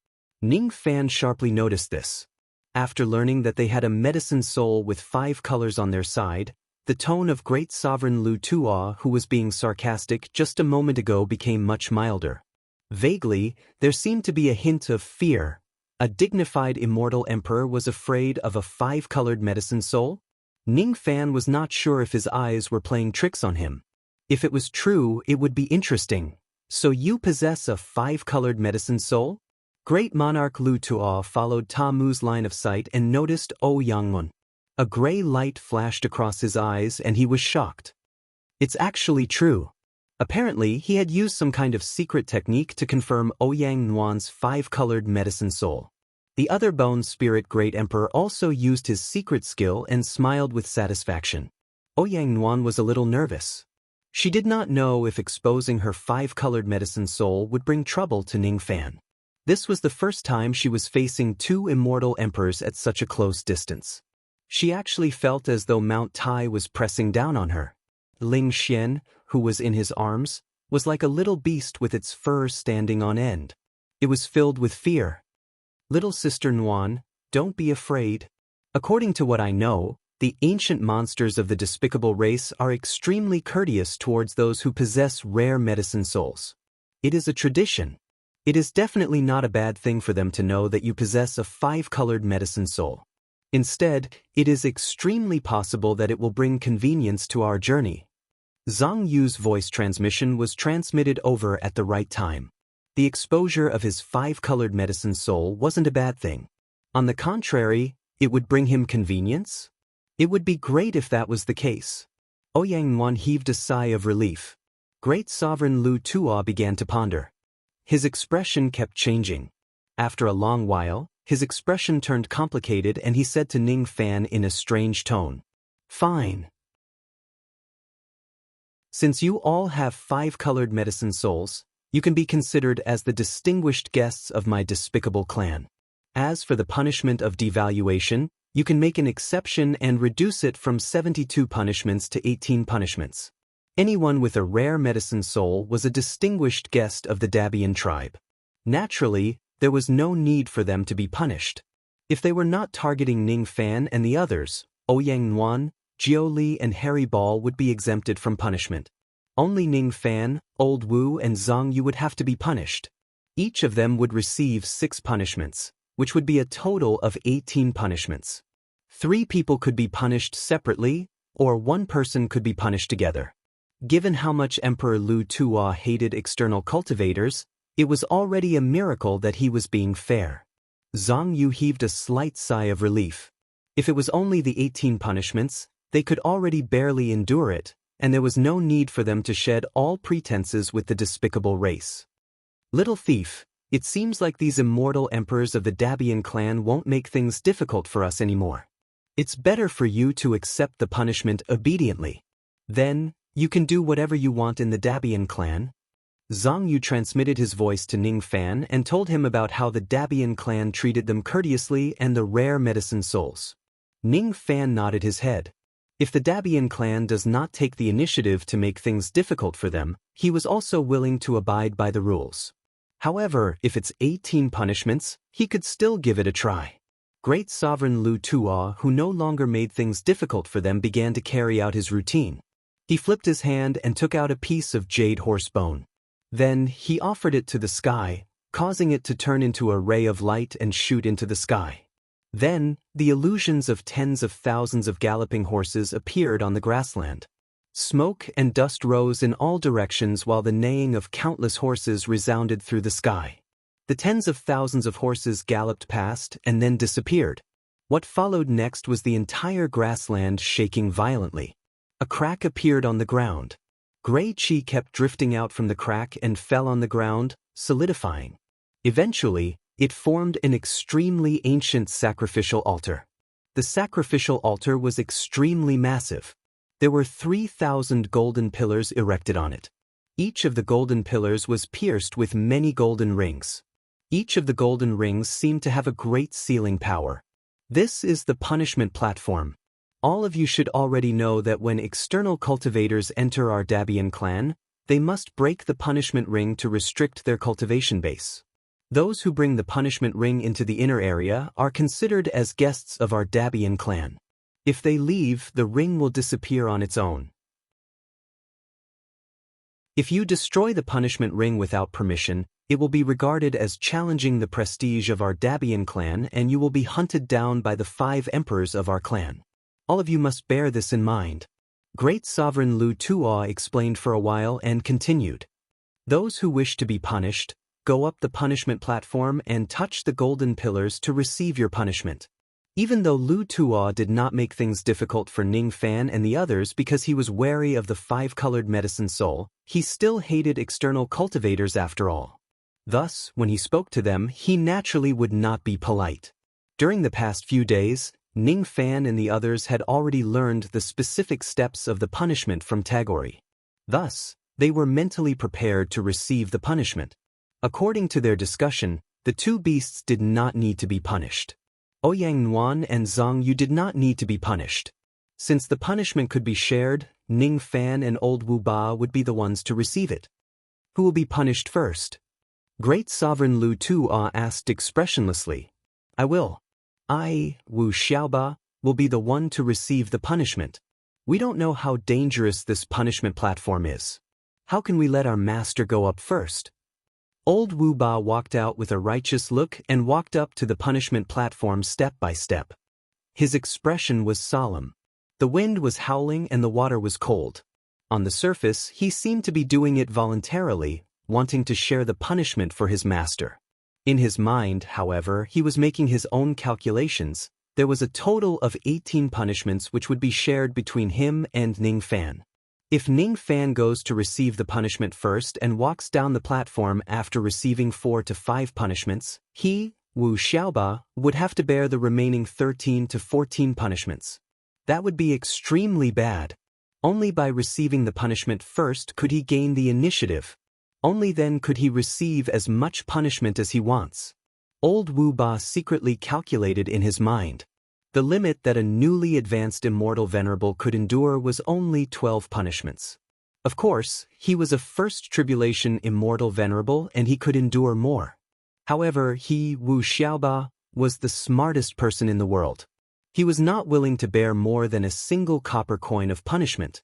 Ning Fan sharply noticed this. After learning that they had a medicine soul with 5 colors on their side, the tone of great sovereign Lu Tuo, who was being sarcastic just a moment ago, became much milder. Vaguely, there seemed to be a hint of fear. A dignified immortal emperor was afraid of a 5-colored medicine soul? Ning Fan was not sure if his eyes were playing tricks on him. If it was true, it would be interesting. So you possess a 5-colored medicine soul? Great monarch Lu Tuo followed Tamu's line of sight and noticed Ouyang Yuan. A gray light flashed across his eyes and he was shocked. It's actually true. Apparently, he had used some kind of secret technique to confirm Ouyang Yuan's 5-colored medicine soul. The other bone spirit great emperor also used his secret skill and smiled with satisfaction. Ouyang Yuan was a little nervous. She did not know if exposing her 5-colored medicine soul would bring trouble to Ning Fan. This was the first time she was facing 2 immortal emperors at such a close distance. She actually felt as though Mount Tai was pressing down on her. Ling Xian, who was in his arms, was like a little beast with its fur standing on end. It was filled with fear. Little sister Nuan, don't be afraid. According to what I know, the ancient monsters of the despicable race are extremely courteous towards those who possess rare medicine souls. It is a tradition. It is definitely not a bad thing for them to know that you possess a 5-colored medicine soul. Instead, it is extremely possible that it will bring convenience to our journey. Zhang Yu's voice transmission was transmitted over at the right time. The exposure of his 5-colored medicine soul wasn't a bad thing. On the contrary, it would bring him convenience? It would be great if that was the case. Ouyang Yuan heaved a sigh of relief. Great sovereign Lu Tuo began to ponder. His expression kept changing. After a long while, his expression turned complicated and he said to Ning Fan in a strange tone, "Fine. Since you all have 5-colored medicine souls, you can be considered as the distinguished guests of my despicable clan. As for the punishment of devaluation, you can make an exception and reduce it from 72 punishments to 18 punishments. Anyone with a rare medicine soul was a distinguished guest of the Dabian tribe. Naturally, there was no need for them to be punished. If they were not targeting Ning Fan and the others, Ouyang Yuan, Jiu Li and Harry Ball would be exempted from punishment. Only Ning Fan, Old Wu and Zhang Yu would have to be punished. Each of them would receive 6 punishments, which would be a total of 18 punishments. 3 people could be punished separately, or 1 person could be punished together. Given how much Emperor Lu Tuo hated external cultivators, it was already a miracle that he was being fair. Zhang Yu heaved a slight sigh of relief. If it was only the 18 punishments, they could already barely endure it, and there was no need for them to shed all pretenses with the despicable race. Little thief, it seems like these immortal emperors of the Dabian clan won't make things difficult for us anymore. It's better for you to accept the punishment obediently. Then, you can do whatever you want in the Dabian clan. Zhang Yu transmitted his voice to Ning Fan and told him about how the Dabian clan treated them courteously and the rare medicine souls. Ning Fan nodded his head. If the Dabian clan does not take the initiative to make things difficult for them, he was also willing to abide by the rules. However, if it's 18 punishments, he could still give it a try. Great sovereign Lu Tuo, who no longer made things difficult for them, began to carry out his routine. He flipped his hand and took out a piece of jade horse bone. Then, he offered it to the sky, causing it to turn into a ray of light and shoot into the sky. Then, the illusions of tens of thousands of galloping horses appeared on the grassland. Smoke and dust rose in all directions while the neighing of countless horses resounded through the sky. The tens of thousands of horses galloped past and then disappeared. What followed next was the entire grassland shaking violently. A crack appeared on the ground. Gray chi kept drifting out from the crack and fell on the ground, solidifying. Eventually, it formed an extremely ancient sacrificial altar. The sacrificial altar was extremely massive. There were 3,000 golden pillars erected on it. Each of the golden pillars was pierced with many golden rings. Each of the golden rings seemed to have a great sealing power. This is the punishment platform. All of you should already know that when external cultivators enter our Dabian clan, they must break the punishment ring to restrict their cultivation base. Those who bring the punishment ring into the inner area are considered as guests of our Dabian clan. If they leave, the ring will disappear on its own. If you destroy the punishment ring without permission, it will be regarded as challenging the prestige of our Dabian clan and you will be hunted down by the 5 emperors of our clan. All of you must bear this in mind. Great Sovereign Lu Tuo explained for a while and continued. Those who wish to be punished, go up the punishment platform and touch the golden pillars to receive your punishment. Even though Lu Tuo did not make things difficult for Ning Fan and the others because he was wary of the 5-colored medicine soul, he still hated external cultivators after all. Thus, when he spoke to them, he naturally would not be polite. During the past few days, Ning Fan and the others had already learned the specific steps of the punishment from Tagore. Thus, they were mentally prepared to receive the punishment. According to their discussion, the 2 beasts did not need to be punished. Ouyang Nuan and Zhang Yu did not need to be punished. Since the punishment could be shared, Ning Fan and Old Wu Ba would be the ones to receive it. Who will be punished first? Great Sovereign Lu Tuo asked expressionlessly. I will. I, Wu Xiaoba, will be the one to receive the punishment. We don't know how dangerous this punishment platform is. How can we let our master go up first? Old Wu Ba walked out with a righteous look and walked up to the punishment platform step by step. His expression was solemn. The wind was howling and the water was cold. On the surface, he seemed to be doing it voluntarily, wanting to share the punishment for his master. In his mind, however, he was making his own calculations. There was a total of 18 punishments which would be shared between him and Ning Fan. If Ning Fan goes to receive the punishment first and walks down the platform after receiving 4 to 5 punishments, he, Wu Xiaoba, would have to bear the remaining 13 to 14 punishments. That would be extremely bad. Only by receiving the punishment first could he gain the initiative. Only then could he receive as much punishment as he wants. Old Wu Ba secretly calculated in his mind. The limit that a newly advanced immortal venerable could endure was only 12 punishments. Of course, he was a first tribulation immortal venerable and he could endure more. However, he, Wu Xiaoba, was the smartest person in the world. He was not willing to bear more than a single copper coin of punishment.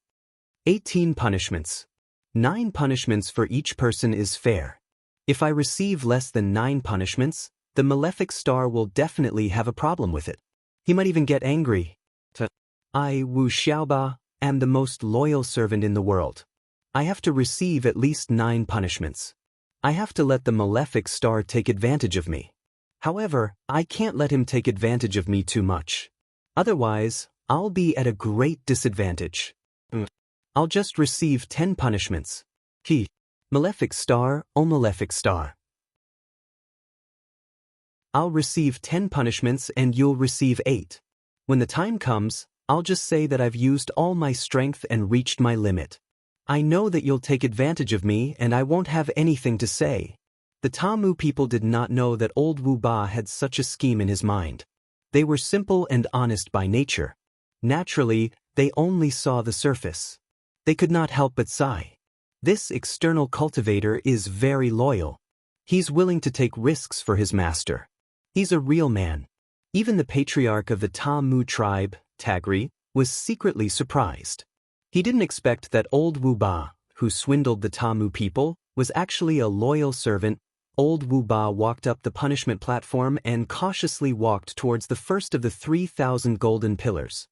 18 punishments. 9 punishments for each person is fair. If I receive less than 9 punishments, the malefic star will definitely have a problem with it. He might even get angry. I, Wu Xiaoba, am the most loyal servant in the world. I have to receive at least 9 punishments. I have to let the malefic star take advantage of me. However, I can't let him take advantage of me too much. Otherwise, I'll be at a great disadvantage. I'll just receive 10 punishments. Malefic star, oh malefic star. I'll receive 10 punishments and you'll receive 8. When the time comes, I'll just say that I've used all my strength and reached my limit. I know that you'll take advantage of me and I won't have anything to say. The Tamu people did not know that old Wu Ba had such a scheme in his mind. They were simple and honest by nature. Naturally, they only saw the surface. They could not help but sigh. This external cultivator is very loyal. He's willing to take risks for his master. He's a real man. Even the patriarch of the Tamu tribe, Tagri, was secretly surprised. He didn't expect that old Wu Ba, who swindled the Tamu people, was actually a loyal servant, Old Wu Ba walked up the punishment platform and cautiously walked towards the first of the 3,000 golden pillars.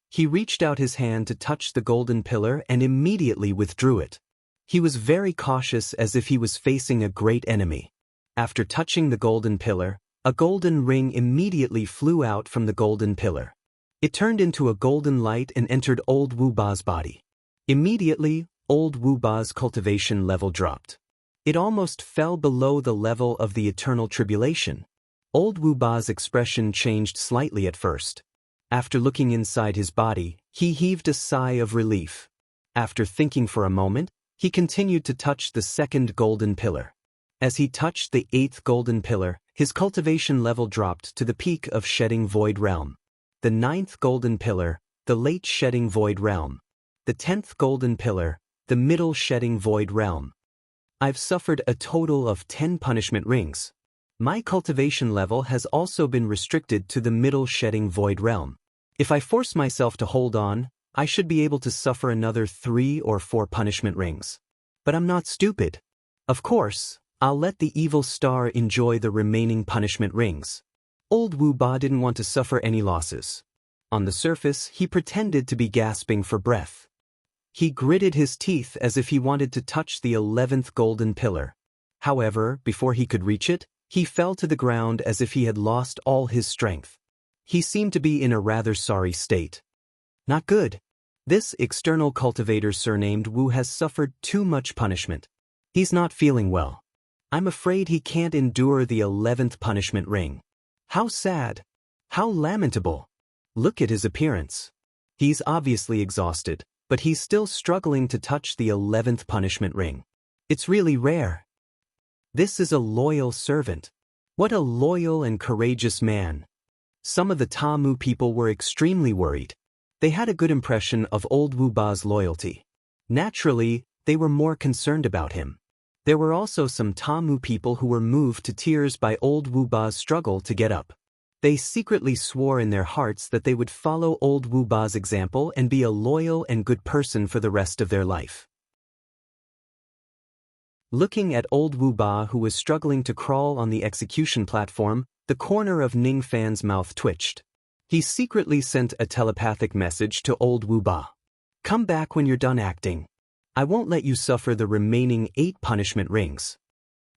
He reached out his hand to touch the golden pillar and immediately withdrew it. He was very cautious, as if he was facing a great enemy. After touching the golden pillar, a golden ring immediately flew out from the golden pillar. It turned into a golden light and entered Old Wu Ba's body. Immediately, Old Wu Ba's cultivation level dropped. It almost fell below the level of the eternal tribulation. Old Wu Ba's expression changed slightly at first. After looking inside his body, he heaved a sigh of relief. After thinking for a moment, he continued to touch the second golden pillar. As he touched the 8th golden pillar, his cultivation level dropped to the peak of Shedding Void Realm. The 9th golden pillar, the late Shedding Void Realm. The 10th golden pillar, the middle Shedding Void Realm. I've suffered a total of 10 punishment rings. My cultivation level has also been restricted to the middle Shedding Void Realm. If I force myself to hold on, I should be able to suffer another 3 or 4 punishment rings. But I'm not stupid. Of course, I'll let the evil star enjoy the remaining punishment rings. Old Wu Ba didn't want to suffer any losses. On the surface, he pretended to be gasping for breath. He gritted his teeth as if he wanted to touch the 11th golden pillar. However, before he could reach it, he fell to the ground as if he had lost all his strength. He seemed to be in a rather sorry state. Not good. This external cultivator surnamed Wu has suffered too much punishment. He's not feeling well. I'm afraid he can't endure the 11th punishment ring. How sad. How lamentable. Look at his appearance. He's obviously exhausted, but he's still struggling to touch the 11th punishment ring. It's really rare. This is a loyal servant. What a loyal and courageous man. Some of the Tamu people were extremely worried. They had a good impression of Old Wu Ba's loyalty. Naturally, they were more concerned about him. There were also some Tamu people who were moved to tears by Old Wu Ba's struggle to get up. They secretly swore in their hearts that they would follow Old Wu Ba's example and be a loyal and good person for the rest of their life. Looking at Old Wu Ba, who was struggling to crawl on the execution platform, the corner of Ning Fan's mouth twitched. He secretly sent a telepathic message to Old Wu Ba. Come back when you're done acting. I won't let you suffer the remaining 8 punishment rings.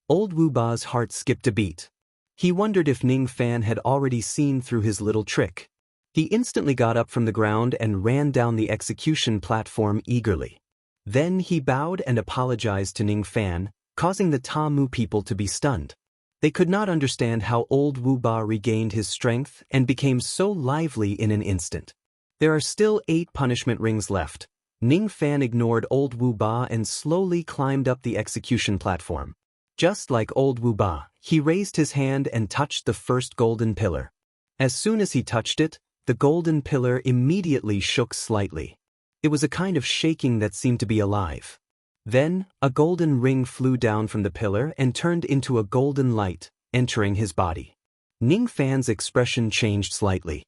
Old Wu Ba's heart skipped a beat. He wondered if Ning Fan had already seen through his little trick. He instantly got up from the ground and ran down the execution platform eagerly. Then he bowed and apologized to Ning Fan, causing the Tamu people to be stunned. They could not understand how Old Wu Ba regained his strength and became so lively in an instant. There are still 8 punishment rings left. Ning Fan ignored Old Wu Ba and slowly climbed up the execution platform. Just like Old Wu Ba, he raised his hand and touched the first golden pillar. As soon as he touched it, the golden pillar immediately shook slightly. It was a kind of shaking that seemed to be alive. Then, a golden ring flew down from the pillar and turned into a golden light, entering his body. Ning Fan's expression changed slightly.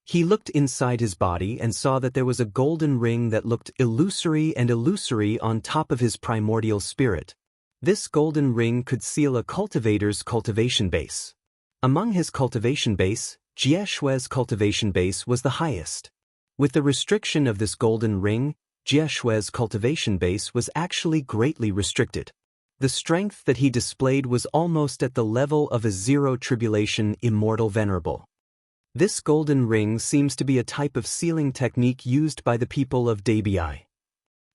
He looked inside his body and saw that there was a golden ring that looked illusory on top of his primordial spirit. This golden ring could seal a cultivator's cultivation base. Among his cultivation base, Jie Shui's cultivation base was the highest. With the restriction of this golden ring, Jie Shui's cultivation base was actually greatly restricted. The strength that he displayed was almost at the level of a zero-tribulation immortal venerable. This golden ring seems to be a type of sealing technique used by the people of Dabi.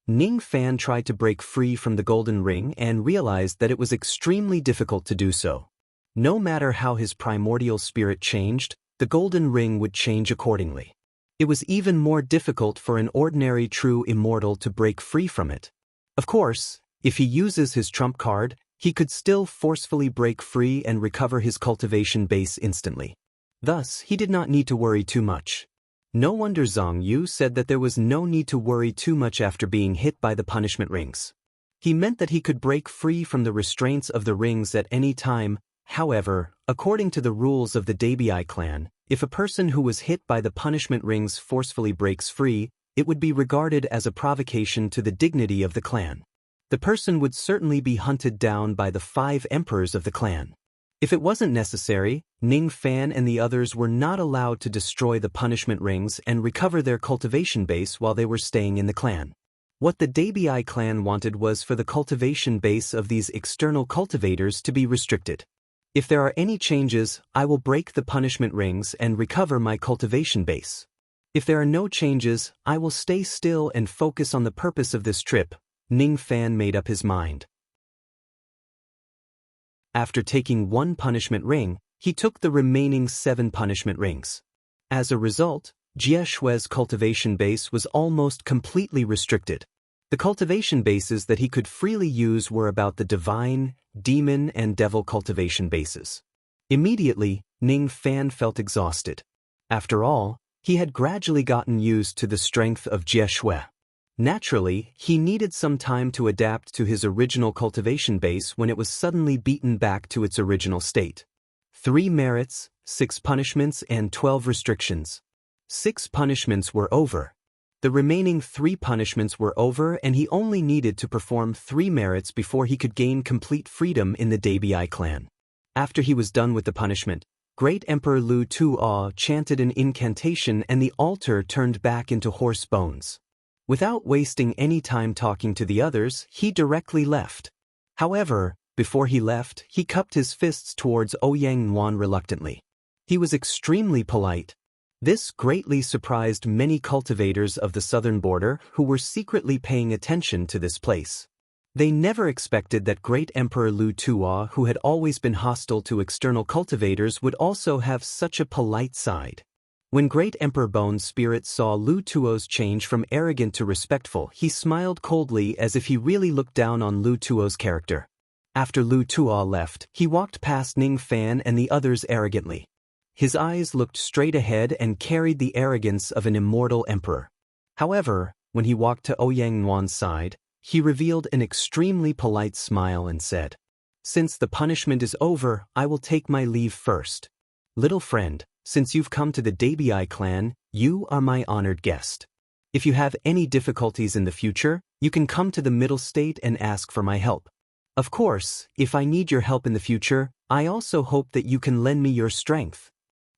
Ning Fan tried to break free from the golden ring and realized that it was extremely difficult to do so. No matter how his primordial spirit changed, the golden ring would change accordingly. It was even more difficult for an ordinary true immortal to break free from it. Of course, if he uses his trump card, he could still forcefully break free and recover his cultivation base instantly. Thus, he did not need to worry too much. No wonder Zhang Yu said that there was no need to worry too much after being hit by the punishment rings. He meant that he could break free from the restraints of the rings at any time. However, according to the rules of the Dabi clan, if a person who was hit by the punishment rings forcefully breaks free, it would be regarded as a provocation to the dignity of the clan. the person would certainly be hunted down by the 5 emperors of the clan. If it wasn't necessary, Ning Fan and the others were not allowed to destroy the punishment rings and recover their cultivation base while they were staying in the clan. What the Dabi clan wanted was for the cultivation base of these external cultivators to be restricted. If there are any changes, I will break the punishment rings and recover my cultivation base. If there are no changes, I will stay still and focus on the purpose of this trip. Ning Fan made up his mind. After taking 1 punishment ring, he took the remaining 7 punishment rings. As a result, Jie Shui's cultivation base was almost completely restricted. The cultivation bases that he could freely use were about the divine, demon, and devil cultivation bases. Immediately, Ning Fan felt exhausted. After all, he had gradually gotten used to the strength of Jie Shui. Naturally, he needed some time to adapt to his original cultivation base when it was suddenly beaten back to its original state. 3 merits, 6 punishments, and 12 restrictions. 6 punishments were over. The remaining 3 punishments were over, and he only needed to perform 3 merits before he could gain complete freedom in the Dabi clan. After he was done with the punishment, Great Emperor Lu Tuo chanted an incantation and the altar turned back into horse bones. Without wasting any time talking to the others, he directly left. However, before he left, he cupped his fists towards Ouyang Nuan reluctantly. He was extremely polite. This greatly surprised many cultivators of the southern border who were secretly paying attention to this place. They never expected that Great Emperor Lu Tuo, who had always been hostile to external cultivators, would also have such a polite side. When Great Emperor Bone Spirit saw Lu Tuo's change from arrogant to respectful, he smiled coldly as if he really looked down on Lu Tuo's character. After Lu Tuo left, he walked past Ning Fan and the others arrogantly. His eyes looked straight ahead and carried the arrogance of an immortal emperor. However, when he walked to Ouyang Nuan's side, he revealed an extremely polite smile and said, "Since the punishment is over, I will take my leave first. Little friend, since you've come to the Dabi clan, you are my honored guest. If you have any difficulties in the future, you can come to the middle state and ask for my help. Of course, if I need your help in the future, I also hope that you can lend me your strength."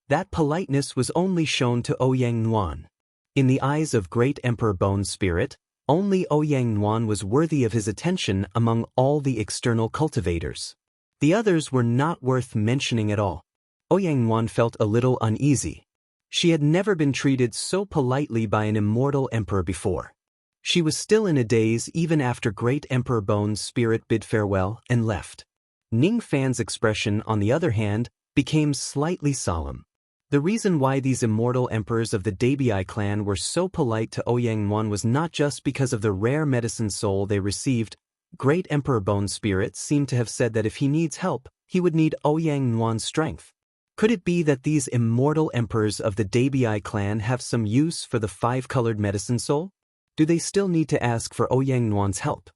That politeness was only shown to Ouyang Nuan. In the eyes of Great Emperor Bone Spirit, only Ouyang Nuan was worthy of his attention among all the external cultivators. The others were not worth mentioning at all. Ouyang Nuan felt a little uneasy. She had never been treated so politely by an immortal emperor before. She was still in a daze even after Great Emperor Bone's spirit bid farewell and left. Ning Fan's expression, on the other hand, became slightly solemn. The reason why these immortal emperors of the Dabi clan were so polite to Ouyang Nuan was not just because of the rare medicine soul they received. Great Emperor Bone Spirit seemed to have said that if he needs help, he would need Ouyang Nuan's strength. Could it be that these immortal emperors of the Dabi clan have some use for the 5-colored medicine soul? Do they still need to ask for Ouyang Nuan's help?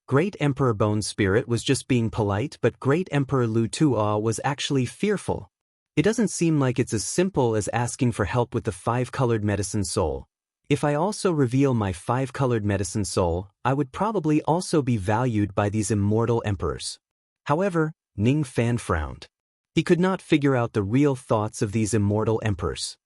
Great Emperor Bone Spirit was just being polite, but Great Emperor Lu Tuo was actually fearful. It doesn't seem like it's as simple as asking for help with the 5-colored medicine soul. If I also reveal my 5-colored medicine soul, I would probably also be valued by these immortal emperors. However, Ning Fan frowned. He could not figure out the real thoughts of these immortal emperors.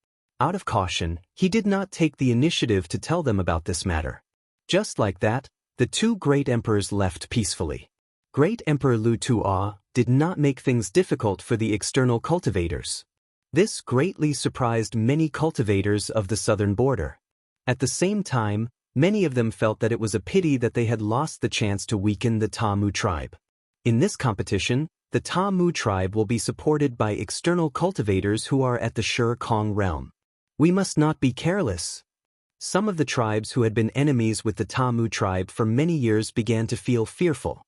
Out of caution, he did not take the initiative to tell them about this matter. Just like that, the 2 great emperors left peacefully. Great Emperor Lu Tuo did not make things difficult for the external cultivators. This greatly surprised many cultivators of the southern border. At the same time, many of them felt that it was a pity that they had lost the chance to weaken the Tamu tribe. In this competition, the Tamu tribe will be supported by external cultivators who are at the Shur Kong realm. We must not be careless. Some of the tribes who had been enemies with the Tamu tribe for many years began to feel fearful.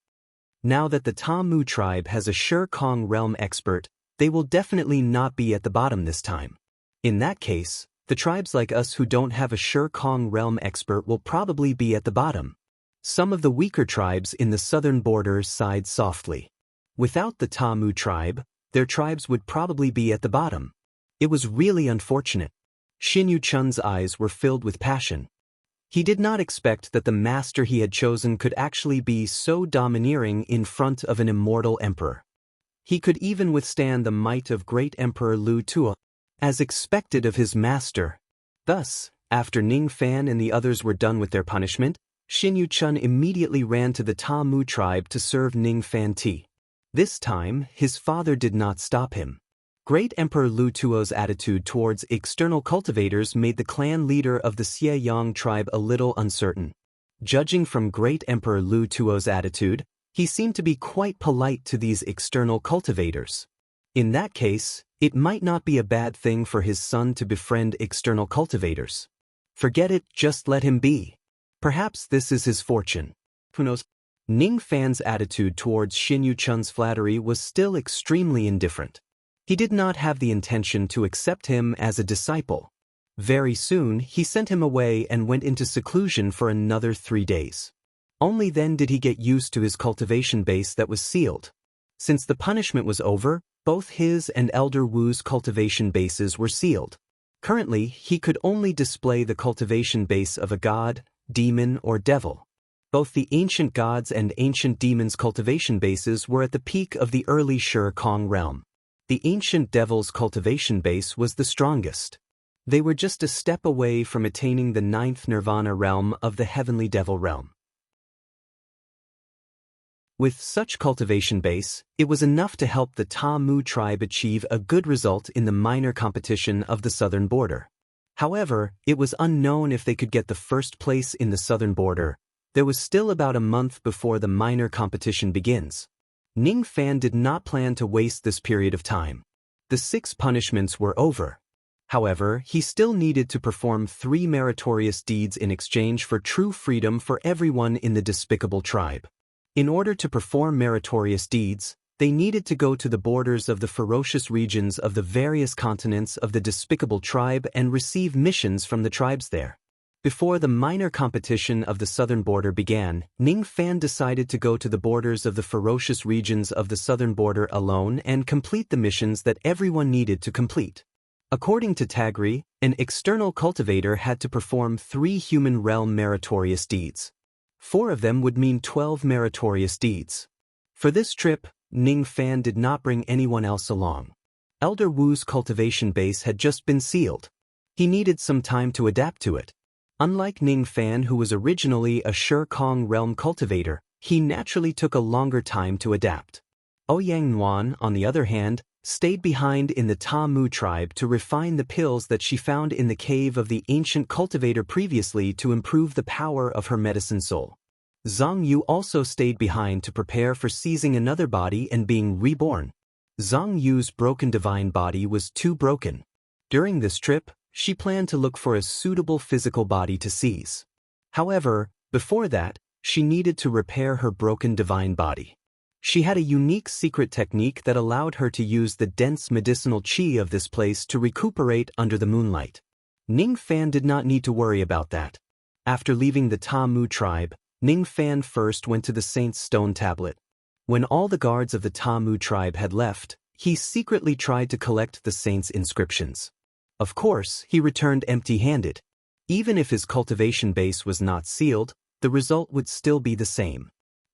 Now that the Tamu tribe has a Shur Kong realm expert, they will definitely not be at the bottom this time. In that case, the tribes like us who don't have a Shur Kong realm expert will probably be at the bottom. Some of the weaker tribes in the southern border sighed softly. Without the Tamu tribe, their tribes would probably be at the bottom. It was really unfortunate. Xin Yuchun's eyes were filled with passion. He did not expect that the master he had chosen could actually be so domineering in front of an immortal emperor. He could even withstand the might of great Emperor Lu Tuo, as expected of his master. Thus, after Ning Fan and the others were done with their punishment, Xin Yuchun immediately ran to the Ta Mu tribe to serve Ning Fan tea. This time, his father did not stop him. Great Emperor Lu Tuo's attitude towards external cultivators made the clan leader of the Xie tribe a little uncertain. Judging from Great Emperor Lu Tuo's attitude, he seemed to be quite polite to these external cultivators. In that case, it might not be a bad thing for his son to befriend external cultivators. Forget it, just let him be. Perhaps this is his fortune. Who knows? Ning Fan's attitude towards Xin Yuchun's flattery was still extremely indifferent. He did not have the intention to accept him as a disciple. Very soon, he sent him away and went into seclusion for another 3 days. Only then did he get used to his cultivation base that was sealed. Since the punishment was over, both his and Elder Wu's cultivation bases were sealed. Currently, he could only display the cultivation base of a god, demon, or devil. Both the ancient gods and ancient demons' cultivation bases were at the peak of the early Shi Kong realm. The ancient devil's cultivation base was the strongest. They were just a step away from attaining the 9th nirvana realm of the heavenly devil realm. With such cultivation base, it was enough to help the Ta Mu tribe achieve a good result in the minor competition of the southern border. However, it was unknown if they could get the first place in the southern border. There was still about a month before the minor competition begins. Ning Fan did not plan to waste this period of time. The 6 punishments were over. However, he still needed to perform 3 meritorious deeds in exchange for true freedom for everyone in the despicable tribe. In order to perform meritorious deeds, they needed to go to the borders of the ferocious regions of the various continents of the despicable tribe and receive missions from the tribes there. Before the minor competition of the southern border began, Ning Fan decided to go to the borders of the ferocious regions of the southern border alone and complete the missions that everyone needed to complete. According to Tagri, an external cultivator had to perform 3 human realm meritorious deeds. 4 of them would mean 12 meritorious deeds. For this trip, Ning Fan did not bring anyone else along. Elder Wu's cultivation base had just been sealed. He needed some time to adapt to it. Unlike Ning Fan, who was originally a Shi Kong realm cultivator, he naturally took a longer time to adapt. Ouyang Nuan, on the other hand, stayed behind in the Ta Mu tribe to refine the pills that she found in the cave of the ancient cultivator previously to improve the power of her medicine soul. Zhang Yu also stayed behind to prepare for seizing another body and being reborn. Zhang Yu's broken divine body was too broken. During this trip, she planned to look for a suitable physical body to seize. However, before that, she needed to repair her broken divine body. She had a unique secret technique that allowed her to use the dense medicinal qi of this place to recuperate under the moonlight. Ning Fan did not need to worry about that. After leaving the Ta Mu tribe, Ning Fan first went to the Saint's Stone Tablet. When all the guards of the Ta Mu tribe had left, he secretly tried to collect the saint's inscriptions. Of course, he returned empty-handed. Even if his cultivation base was not sealed, the result would still be the same.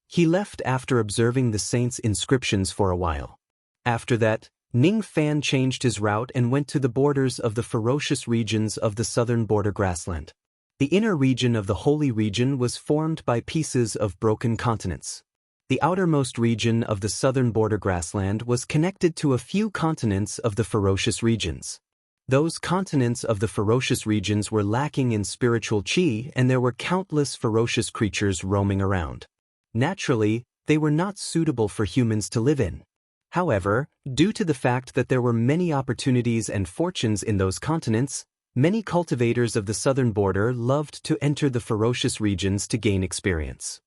He left after observing the saint's inscriptions for a while. After that, Ning Fan changed his route and went to the borders of the ferocious regions of the southern border grassland. The inner region of the holy region was formed by pieces of broken continents. The outermost region of the southern border grassland was connected to a few continents of the ferocious regions. Those continents of the ferocious regions were lacking in spiritual qi, and there were countless ferocious creatures roaming around. Naturally, they were not suitable for humans to live in. However, due to the fact that there were many opportunities and fortunes in those continents, many cultivators of the southern border loved to enter the ferocious regions to gain experience.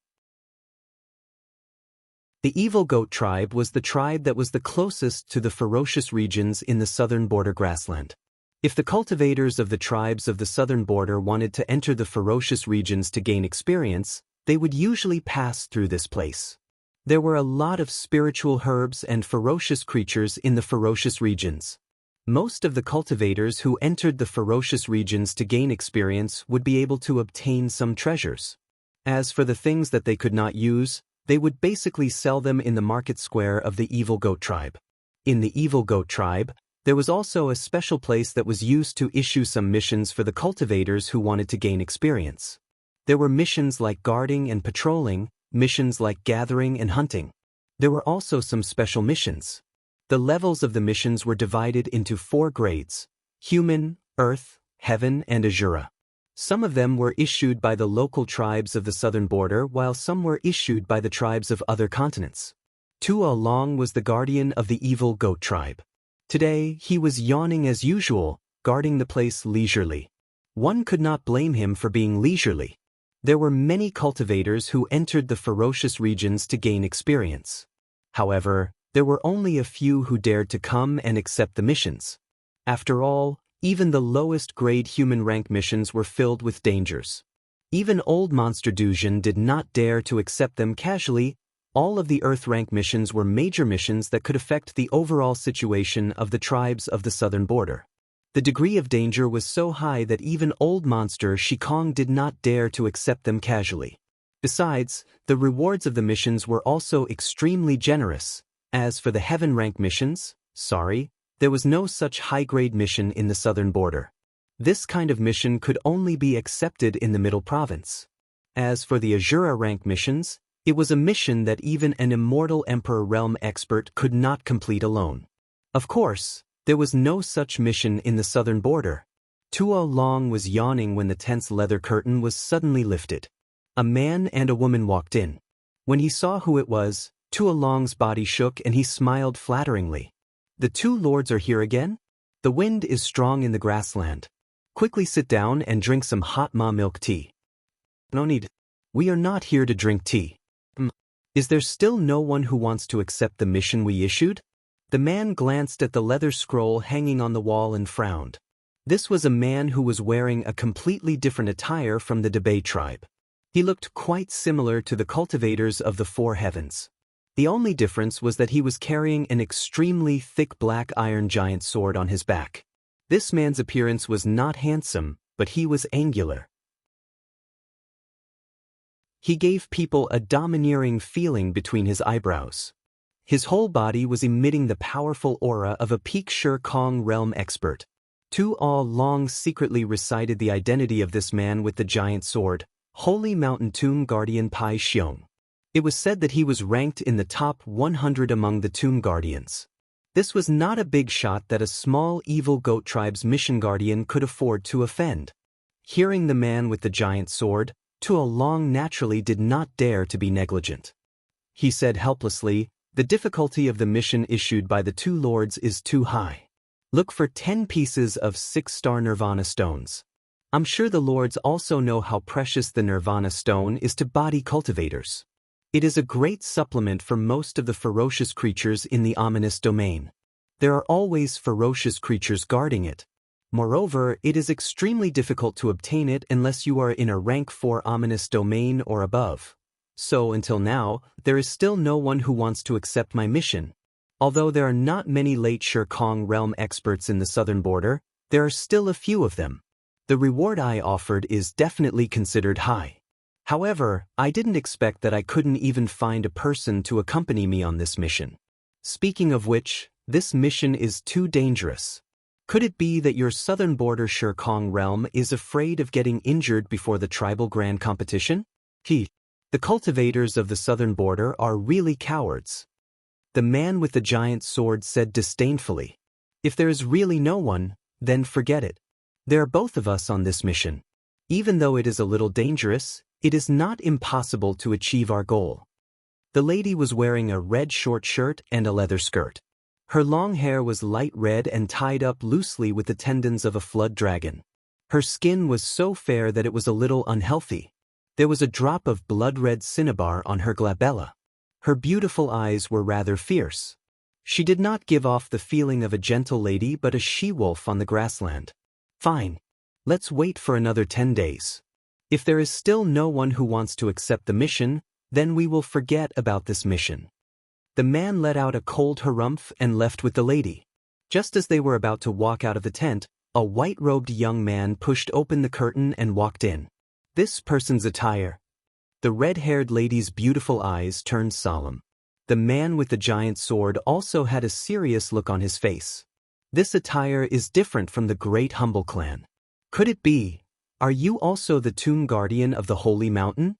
The Evil Goat tribe was the tribe that was the closest to the ferocious regions in the southern border grassland. If the cultivators of the tribes of the southern border wanted to enter the ferocious regions to gain experience, they would usually pass through this place. There were a lot of spiritual herbs and ferocious creatures in the ferocious regions. Most of the cultivators who entered the ferocious regions to gain experience would be able to obtain some treasures. As for the things that they could not use, they would basically sell them in the market square of the Evil Goat tribe. In the Evil Goat tribe, there was also a special place that was used to issue some missions for the cultivators who wanted to gain experience. There were missions like guarding and patrolling, missions like gathering and hunting. There were also some special missions. The levels of the missions were divided into 4 grades: human, earth, heaven, and Azura. Some of them were issued by the local tribes of the southern border, while some were issued by the tribes of other continents. Tua Long was the guardian of the Evil Goat tribe. Today, he was yawning as usual, guarding the place leisurely. One could not blame him for being leisurely. There were many cultivators who entered the ferocious regions to gain experience. However, there were only a few who dared to come and accept the missions. After all, even the lowest grade human rank missions were filled with dangers. Even old Monster Dujin did not dare to accept them casually. All of the Earth rank missions were major missions that could affect the overall situation of the tribes of the southern border. The degree of danger was so high that even old Monster Shikong did not dare to accept them casually. Besides, the rewards of the missions were also extremely generous. As for the heaven rank missions, there was no such high-grade mission in the southern border. This kind of mission could only be accepted in the middle province. As for the Azura rank missions, it was a mission that even an immortal Emperor Realm expert could not complete alone. Of course, there was no such mission in the southern border. Tua Long was yawning when the tense leather curtain was suddenly lifted. A man and a woman walked in. When he saw who it was, Tua Long's body shook and he smiled flatteringly. The 2 lords are here again? The wind is strong in the grassland. Quickly sit down and drink some hot ma milk tea. No need. We are not here to drink tea. Is there still no one who wants to accept the mission we issued? The man glanced at the leather scroll hanging on the wall and frowned. This was a man who was wearing a completely different attire from the Debay tribe. He looked quite similar to the cultivators of the 4 heavens. The only difference was that he was carrying an extremely thick black iron giant sword on his back. This man's appearance was not handsome, but he was angular. He gave people a domineering feeling between his eyebrows. His whole body was emitting the powerful aura of a peak Shur Kong realm expert. Tua Long secretly recited the identity of this man with the giant sword: Holy Mountain Tomb Guardian Pai Xiong. It was said that he was ranked in the top 100 among the Tomb Guardians. This was not a big shot that a small Evil Goat tribe's mission guardian could afford to offend. Hearing the man with the giant sword, Tua Long naturally did not dare to be negligent. He said helplessly, "The difficulty of the mission issued by the 2 lords is too high. Look for 10 pieces of 6-star Nirvana stones. I'm sure the lords also know how precious the Nirvana stone is to body cultivators. It is a great supplement for most of the ferocious creatures in the ominous domain. There are always ferocious creatures guarding it. Moreover, it is extremely difficult to obtain it unless you are in a rank 4 ominous domain or above. So until now, there is still no one who wants to accept my mission. Although there are not many late Shur Kong realm experts in the southern border, there are still a few of them. The reward I offered is definitely considered high. However, I didn't expect that I couldn't even find a person to accompany me on this mission. Speaking of which, this mission is too dangerous. Could it be that your southern border Shur Kong realm is afraid of getting injured before the tribal grand competition? The cultivators of the southern border are really cowards." The man with the giant sword said disdainfully. "If there is really no one, then forget it. There are both of us on this mission. Even though it is a little dangerous, it is not impossible to achieve our goal." The lady was wearing a red short shirt and a leather skirt. Her long hair was light red and tied up loosely with the tendons of a flood dragon. Her skin was so fair that it was a little unhealthy. There was a drop of blood-red cinnabar on her glabella. Her beautiful eyes were rather fierce. She did not give off the feeling of a gentle lady but a she-wolf on the grassland. Fine. Let's wait for another 10 days. If there is still no one who wants to accept the mission, then we will forget about this mission. The man let out a cold harumph and left with the lady. Just as they were about to walk out of the tent, a white-robed young man pushed open the curtain and walked in. This person's attire. The red-haired lady's beautiful eyes turned solemn. The man with the giant sword also had a serious look on his face. This attire is different from the Great Humble clan. Could it be? Are you also the tomb guardian of the Holy Mountain?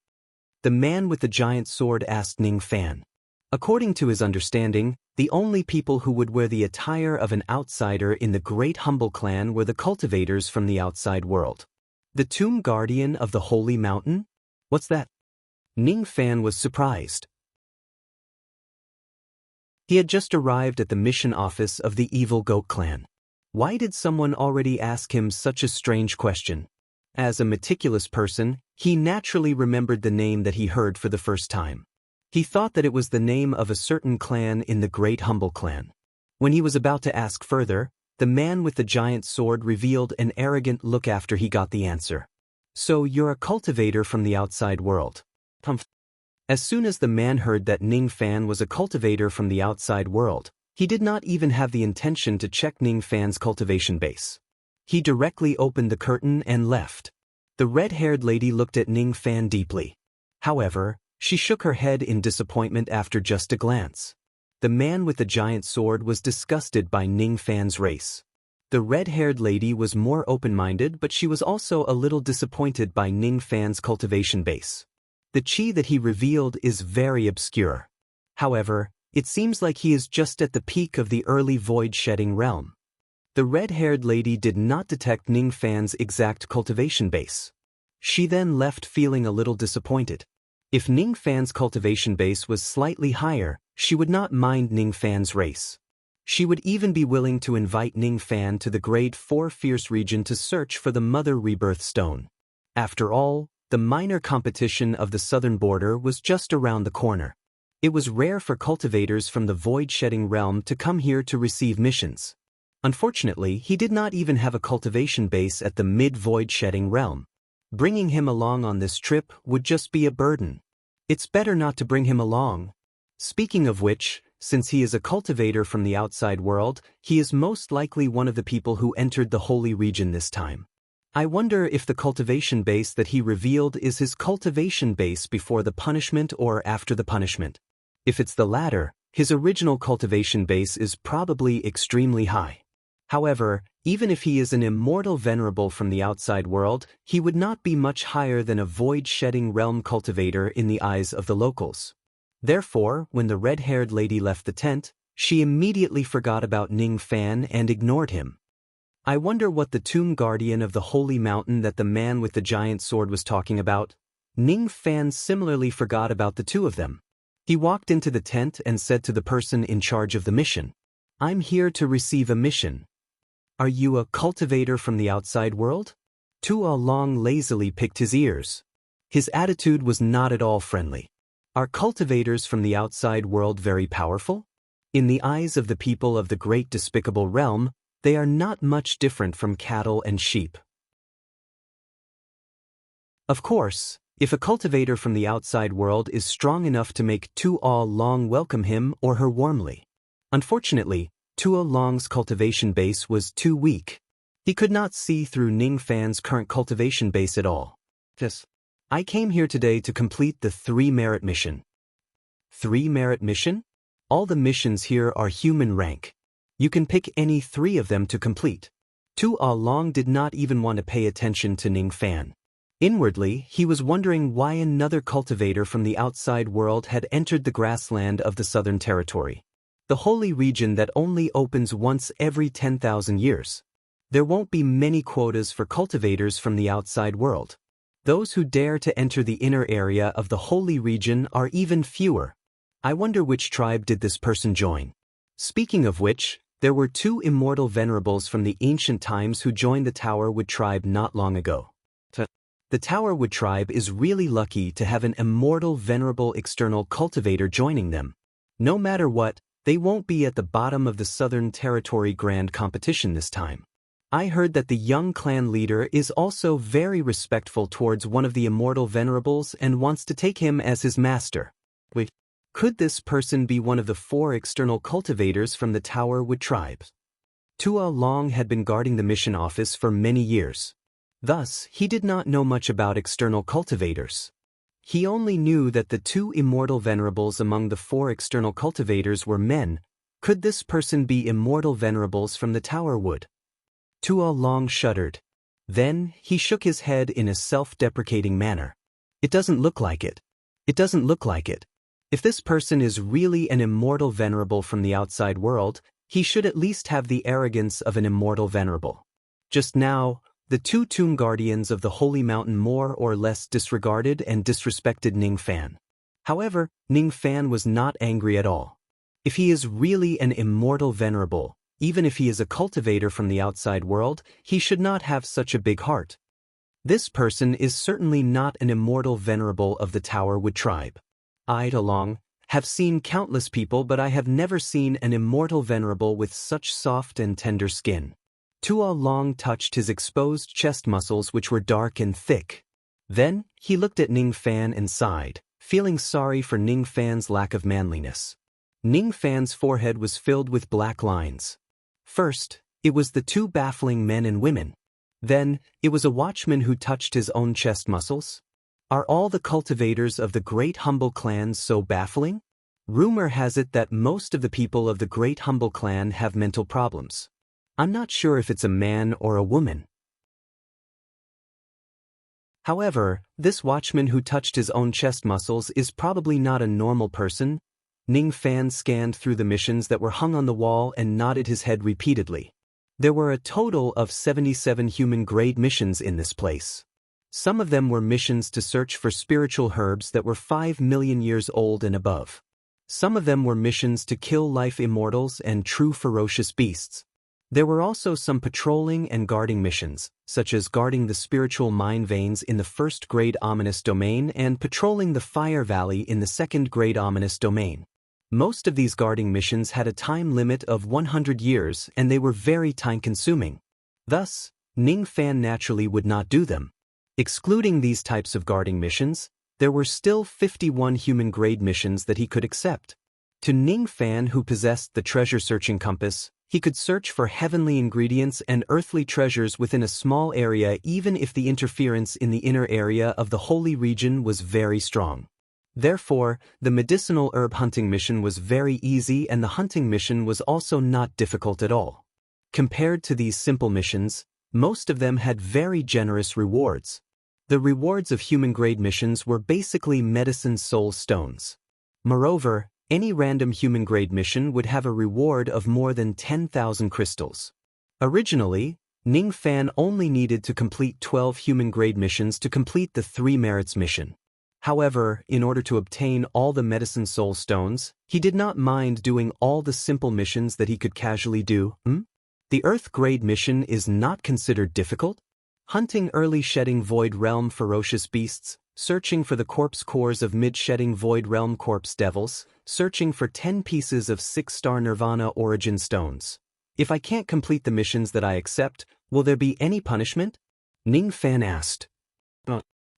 The man with the giant sword asked Ning Fan. According to his understanding, the only people who would wear the attire of an outsider in the Great Humble clan were the cultivators from the outside world. The tomb guardian of the Holy Mountain? What's that? Ning Fan was surprised. He had just arrived at the mission office of the Evil Goat clan. Why did someone already ask him such a strange question? As a meticulous person, he naturally remembered the name that he heard for the first time. He thought that it was the name of a certain clan in the Great Humble clan. When he was about to ask further, the man with the giant sword revealed an arrogant look after he got the answer. So you're a cultivator from the outside world. As soon as the man heard that Ning Fan was a cultivator from the outside world, he did not even have the intention to check Ning Fan's cultivation base. He directly opened the curtain and left. The red-haired lady looked at Ning Fan deeply. However, she shook her head in disappointment after just a glance. The man with the giant sword was disgusted by Ning Fan's race. The red-haired lady was more open-minded, but she was also a little disappointed by Ning Fan's cultivation base. The chi that he revealed is very obscure. However, it seems like he is just at the peak of the early void-shedding realm. The red-haired lady did not detect Ning Fan's exact cultivation base. She then left feeling a little disappointed. If Ning Fan's cultivation base was slightly higher, she would not mind Ning Fan's race. She would even be willing to invite Ning Fan to the Grade 4 Fierce region to search for the Mother Rebirth Stone. After all, the minor competition of the southern border was just around the corner. It was rare for cultivators from the void-shedding realm to come here to receive missions. Unfortunately, he did not even have a cultivation base at the mid-void-shedding realm. Bringing him along on this trip would just be a burden. It's better not to bring him along. Speaking of which, since he is a cultivator from the outside world, he is most likely one of the people who entered the holy region this time. I wonder if the cultivation base that he revealed is his cultivation base before the punishment or after the punishment. If it's the latter, his original cultivation base is probably extremely high. However, even if he is an immortal venerable from the outside world, he would not be much higher than a void-shedding realm cultivator in the eyes of the locals. Therefore, when the red-haired lady left the tent, she immediately forgot about Ning Fan and ignored him. I wonder what the tomb guardian of the holy mountain that the man with the giant sword was talking about. Ning Fan similarly forgot about the two of them. He walked into the tent and said to the person in charge of the mission, "I'm here to receive a mission. Are you a cultivator from the outside world?" Tua Long lazily picked his ears. His attitude was not at all friendly. Are cultivators from the outside world very powerful? In the eyes of the people of the great despicable realm, they are not much different from cattle and sheep. Of course, if a cultivator from the outside world is strong enough to make Tua Long welcome him or her warmly. Unfortunately, Tua Long's cultivation base was too weak. He could not see through Ning Fan's current cultivation base at all. I came here today to complete the 3-merit mission. 3-merit mission? All the missions here are human rank. You can pick any 3 of them to complete. Tua Long did not even want to pay attention to Ning Fan. Inwardly, he was wondering why another cultivator from the outside world had entered the grassland of the Southern Territory, the holy region that only opens once every 10,000 years. There won't be many quotas for cultivators from the outside world. Those who dare to enter the inner area of the holy region are even fewer. I wonder which tribe did this person join. Speaking of which, there were 2 immortal venerables from the ancient times who joined the Towerwood tribe not long ago. The Towerwood tribe is really lucky to have an immortal venerable external cultivator joining them. No matter what, they won't be at the bottom of the Southern Territory Grand Competition this time. I heard that the young clan leader is also very respectful towards one of the immortal venerables and wants to take him as his master. Wait, could this person be one of the 4 external cultivators from the Towerwood tribe? Tua Long had been guarding the mission office for many years. Thus, he did not know much about external cultivators. He only knew that the two immortal venerables among the 4 external cultivators were men. Could this person be immortal venerables from the Tower Wood? Tua Long shuddered. Then, he shook his head in a self-deprecating manner. It doesn't look like it. It doesn't look like it. If this person is really an immortal venerable from the outside world, he should at least have the arrogance of an immortal venerable. Just now, the 2 tomb guardians of the Holy Mountain more or less disregarded and disrespected Ning Fan. However, Ning Fan was not angry at all. If he is really an immortal venerable, even if he is a cultivator from the outside world, he should not have such a big heart. This person is certainly not an immortal venerable of the Tower Wood tribe. I, Along, have seen countless people, but I have never seen an immortal venerable with such soft and tender skin. Tua Long touched his exposed chest muscles, which were dark and thick. Then, he looked at Ning Fan and sighed, feeling sorry for Ning Fan's lack of manliness. Ning Fan's forehead was filled with black lines. First, it was the 2 baffling men and women. Then, it was a watchman who touched his own chest muscles. Are all the cultivators of the Great Humble Clan so baffling? Rumor has it that most of the people of the Great Humble Clan have mental problems. I'm not sure if it's a man or a woman. However, this watchman who touched his own chest muscles is probably not a normal person. Ning Fan scanned through the missions that were hung on the wall and nodded his head repeatedly. There were a total of 77 human-grade missions in this place. Some of them were missions to search for spiritual herbs that were 5 million years old and above. Some of them were missions to kill life immortals and true ferocious beasts. There were also some patrolling and guarding missions, such as guarding the spiritual mine veins in the 1st-grade ominous domain and patrolling the Fire Valley in the 2nd-grade ominous domain. Most of these guarding missions had a time limit of 100 years and they were very time-consuming. Thus, Ning Fan naturally would not do them. Excluding these types of guarding missions, there were still 51 human-grade missions that he could accept. To Ning Fan, who possessed the treasure-searching compass, he could search for heavenly ingredients and earthly treasures within a small area even if the interference in the inner area of the holy region was very strong. Therefore, the medicinal herb hunting mission was very easy and the hunting mission was also not difficult at all. Compared to these simple missions, most of them had very generous rewards. The rewards of human-grade missions were basically medicine soul stones. Moreover, any random human-grade mission would have a reward of more than 10,000 crystals. Originally, Ning Fan only needed to complete 12 human-grade missions to complete the 3 merits mission. However, in order to obtain all the medicine soul stones, he did not mind doing all the simple missions that he could casually do. The Earth-grade mission is not considered difficult. Hunting early shedding void realm ferocious beasts, searching for the corpse cores of mid-shedding void realm corpse devils, searching for 10 pieces of 6-star nirvana origin stones. If I can't complete the missions that I accept, will there be any punishment? Ning Fan asked.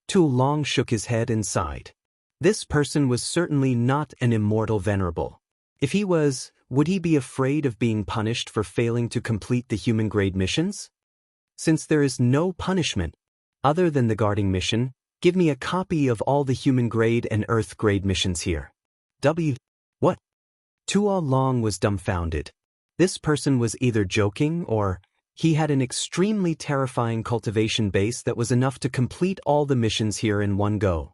Tu Long shook his head and sighed. This person was certainly not an immortal venerable. If he was, would he be afraid of being punished for failing to complete the human-grade missions? Since there is no punishment, other than the guarding mission, give me a copy of all the human-grade and earth-grade missions here. What? Tua Long was dumbfounded. This person was either joking or he had an extremely terrifying cultivation base that was enough to complete all the missions here in one go.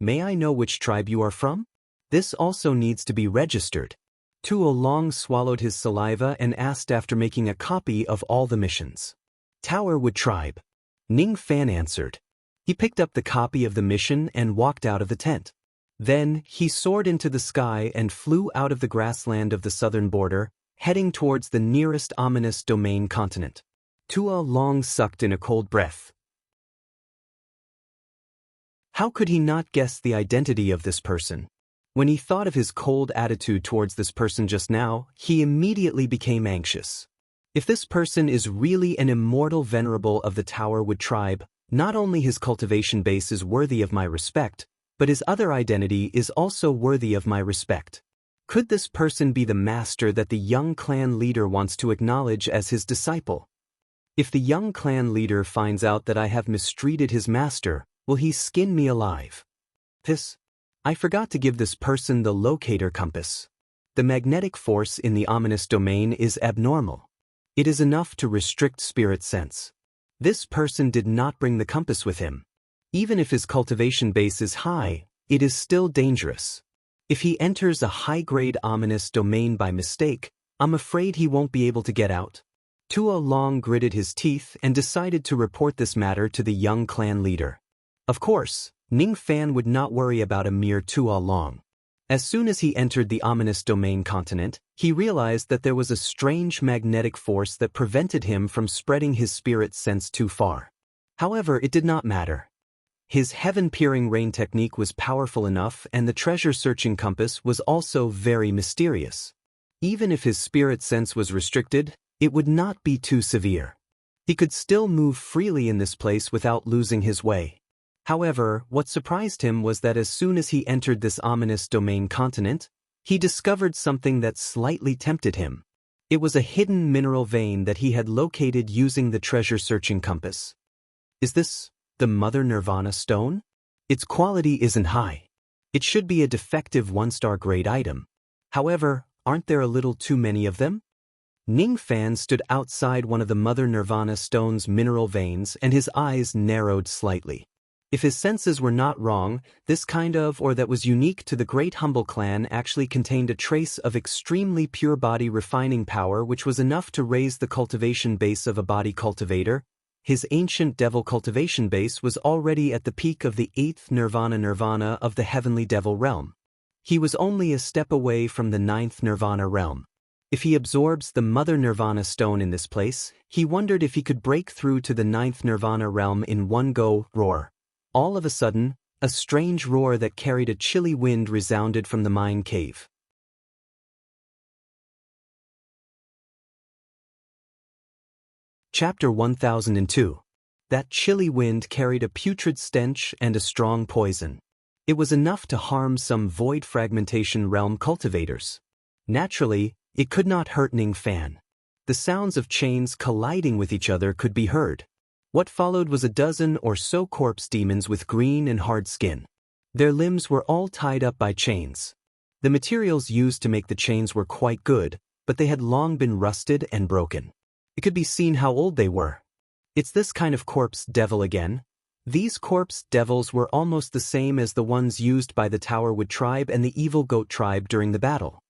May I know which tribe you are from? This also needs to be registered. Tua Long swallowed his saliva and asked after making a copy of all the missions. Tower Wood tribe. Ning Fan answered. He picked up the copy of the mission and walked out of the tent. Then, he soared into the sky and flew out of the grassland of the southern border, heading towards the nearest ominous domain continent. Tua Long sucked in a cold breath. How could he not guess the identity of this person? When he thought of his cold attitude towards this person just now, he immediately became anxious. If this person is really an immortal venerable of the Tower Wood tribe, not only his cultivation base is worthy of my respect, but his other identity is also worthy of my respect. Could this person be the master that the young clan leader wants to acknowledge as his disciple? If the young clan leader finds out that I have mistreated his master, will he skin me alive? I forgot to give this person the locator compass. The magnetic force in the ominous domain is abnormal. It is enough to restrict spirit sense. This person did not bring the compass with him. Even if his cultivation base is high, it is still dangerous. If he enters a high-grade ominous domain by mistake, I'm afraid he won't be able to get out. Tua Long gritted his teeth and decided to report this matter to the young clan leader. Of course, Ning Fan would not worry about a mere Tua Long. As soon as he entered the ominous domain continent, he realized that there was a strange magnetic force that prevented him from spreading his spirit sense too far. However, it did not matter. His heaven-peering rain technique was powerful enough, and the treasure-searching compass was also very mysterious. Even if his spirit sense was restricted, it would not be too severe. He could still move freely in this place without losing his way. However, what surprised him was that as soon as he entered this ominous domain continent, he discovered something that slightly tempted him. It was a hidden mineral vein that he had located using the treasure-searching compass. Is this the Mother Nirvana stone? Its quality isn't high. It should be a defective 1-star grade item. However, aren't there a little too many of them? Ning Fan stood outside one of the Mother Nirvana stone's mineral veins, and his eyes narrowed slightly. If his senses were not wrong, this kind of, or that was unique to the Great Humble Clan, actually contained a trace of extremely pure body refining power which was enough to raise the cultivation base of a body cultivator. His ancient devil cultivation base was already at the peak of the 8th nirvana of the heavenly devil realm. He was only a step away from the 9th nirvana realm. If he absorbs the Mother Nirvana stone in this place, he wondered if he could break through to the 9th nirvana realm in one go. Roar. All of a sudden, a strange roar that carried a chilly wind resounded from the mine cave. Chapter 1002. That chilly wind carried a putrid stench and a strong poison. It was enough to harm some void fragmentation realm cultivators. Naturally, it could not hurt Ning Fan. The sounds of chains colliding with each other could be heard. What followed was a dozen or so corpse demons with green and hard skin. Their limbs were all tied up by chains. The materials used to make the chains were quite good, but they had long been rusted and broken. It could be seen how old they were. It's this kind of corpse devil again. These corpse devils were almost the same as the ones used by the Towerwood tribe and the Evil Goat tribe during the battle.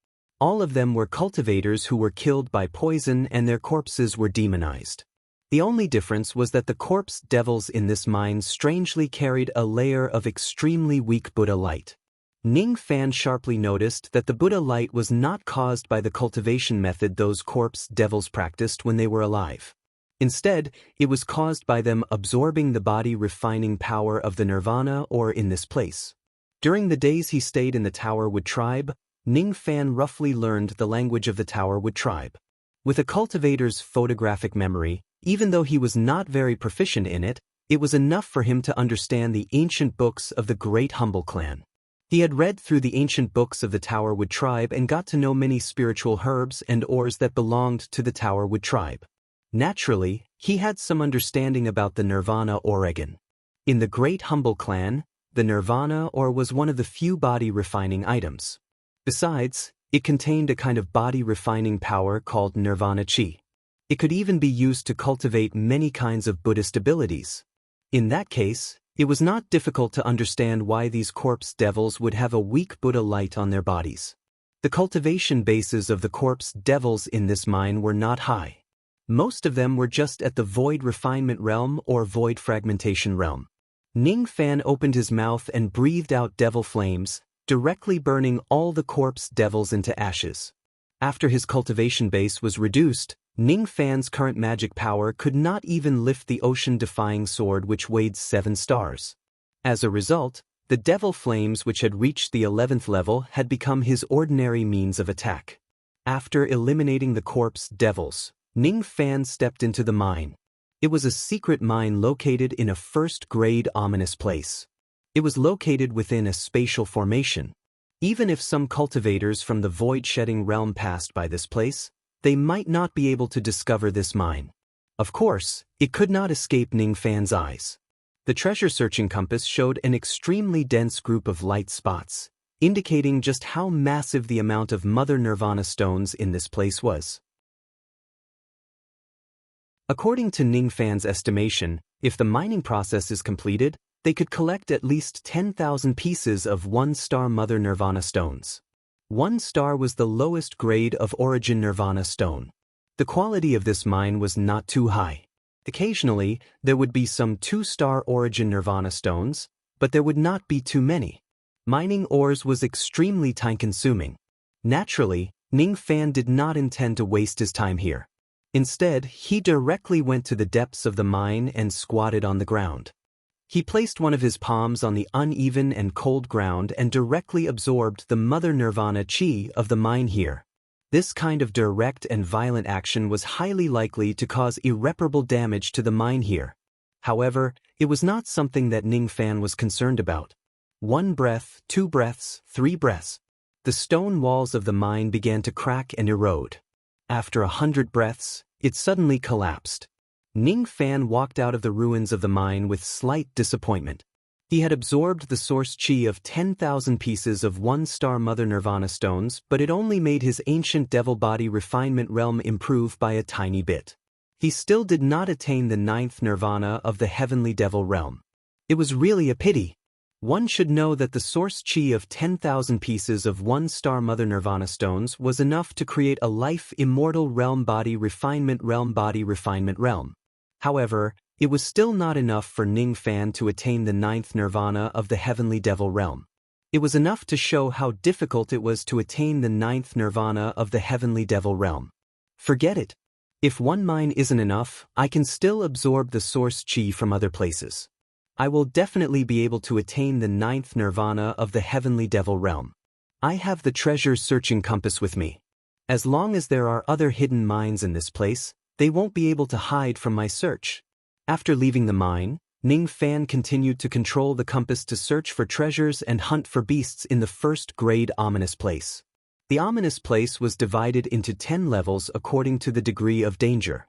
All of them were cultivators who were killed by poison, and their corpses were demonized. The only difference was that the corpse devils in this mine strangely carried a layer of extremely weak Buddha light. Ning Fan sharply noticed that the Buddha light was not caused by the cultivation method those corpse devils practiced when they were alive. Instead, it was caused by them absorbing the body refining power of the Nirvana, or in this place. During the days he stayed in the Towerwood tribe, Ning Fan roughly learned the language of the Towerwood tribe. With a cultivator's photographic memory, even though he was not very proficient in it, it was enough for him to understand the ancient books of the Great Humble Clan. He had read through the ancient books of the Towerwood tribe and got to know many spiritual herbs and ores that belonged to the Towerwood tribe. Naturally, he had some understanding about the Nirvana Oregon. In the Great Humble Clan, the Nirvana ore was one of the few body refining items. Besides, it contained a kind of body refining power called Nirvana Chi. It could even be used to cultivate many kinds of Buddhist abilities. In that case, it was not difficult to understand why these corpse devils would have a weak Buddha light on their bodies. The cultivation bases of the corpse devils in this mine were not high. Most of them were just at the void refinement realm or void fragmentation realm. Ning Fan opened his mouth and breathed out devil flames, directly burning all the corpse devils into ashes. After his cultivation base was reduced, Ning Fan's current magic power could not even lift the ocean-defying sword which weighed 7 stars. As a result, the devil flames which had reached the 11th level had become his ordinary means of attack. After eliminating the corpse devils, Ning Fan stepped into the mine. It was a secret mine located in a first-grade ominous place. It was located within a spatial formation. Even if some cultivators from the void-shedding realm passed by this place, they might not be able to discover this mine. Of course, it could not escape Ningfan's eyes. The treasure-searching compass showed an extremely dense group of light spots, indicating just how massive the amount of Mother Nirvana stones in this place was. According to Ningfan's estimation, if the mining process is completed, they could collect at least 10,000 pieces of 1-star Mother Nirvana stones. 1 star was the lowest grade of origin Nirvana stone. The quality of this mine was not too high. Occasionally, there would be some 2-star origin Nirvana stones, but there would not be too many. Mining ores was extremely time-consuming. Naturally, Ningfan did not intend to waste his time here. Instead, he directly went to the depths of the mine and squatted on the ground. He placed one of his palms on the uneven and cold ground and directly absorbed the Mother Nirvana chi of the mine here. This kind of direct and violent action was highly likely to cause irreparable damage to the mine here. However, it was not something that Ningfan was concerned about. 1 breath, 2 breaths, 3 breaths. The stone walls of the mine began to crack and erode. After 100 breaths, it suddenly collapsed. Ningfan walked out of the ruins of the mine with slight disappointment. He had absorbed the source chi of 10,000 pieces of 1-star Mother Nirvana stones, but it only made his ancient devil body refinement realm improve by a tiny bit. He still did not attain the 9th Nirvana of the heavenly devil realm. It was really a pity. One should know that the source chi of 10,000 pieces of 1-star Mother Nirvana stones was enough to create a life immortal realm body refinement realm. However, it was still not enough for Ningfan to attain the 9th Nirvana of the heavenly devil realm. It was enough to show how difficult it was to attain the 9th Nirvana of the heavenly devil realm. Forget it. If one mine isn't enough, I can still absorb the source chi from other places. I will definitely be able to attain the 9th Nirvana of the heavenly devil realm. I have the treasure-searching compass with me. As long as there are other hidden mines in this place, they won't be able to hide from my search. After leaving the mine, Ningfan continued to control the compass to search for treasures and hunt for beasts in the first-grade ominous place. The ominous place was divided into 10 levels according to the degree of danger.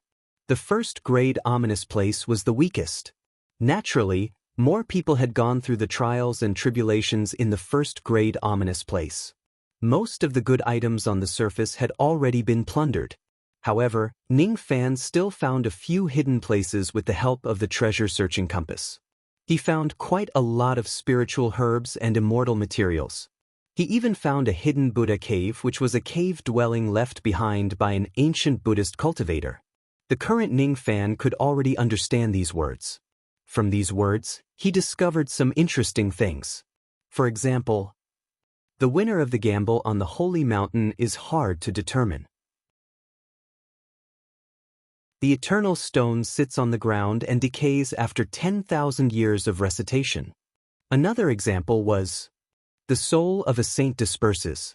The first-grade ominous place was the weakest. Naturally, more people had gone through the trials and tribulations in the first-grade ominous place. Most of the good items on the surface had already been plundered. However, Ningfan still found a few hidden places with the help of the treasure-searching compass. He found quite a lot of spiritual herbs and immortal materials. He even found a hidden Buddha cave, which was a cave dwelling left behind by an ancient Buddhist cultivator. The current Ningfan could already understand these words. From these words, he discovered some interesting things. For example, the winner of the gamble on the Holy Mountain is hard to determine. The eternal stone sits on the ground and decays after 10,000 years of recitation. Another example was, the soul of a saint disperses.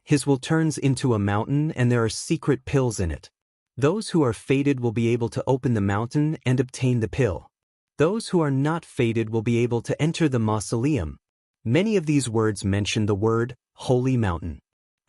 His will turns into a mountain and there are secret pills in it. Those who are fated will be able to open the mountain and obtain the pill. Those who are not fated will be able to enter the mausoleum. Many of these words mention the word, Holy Mountain.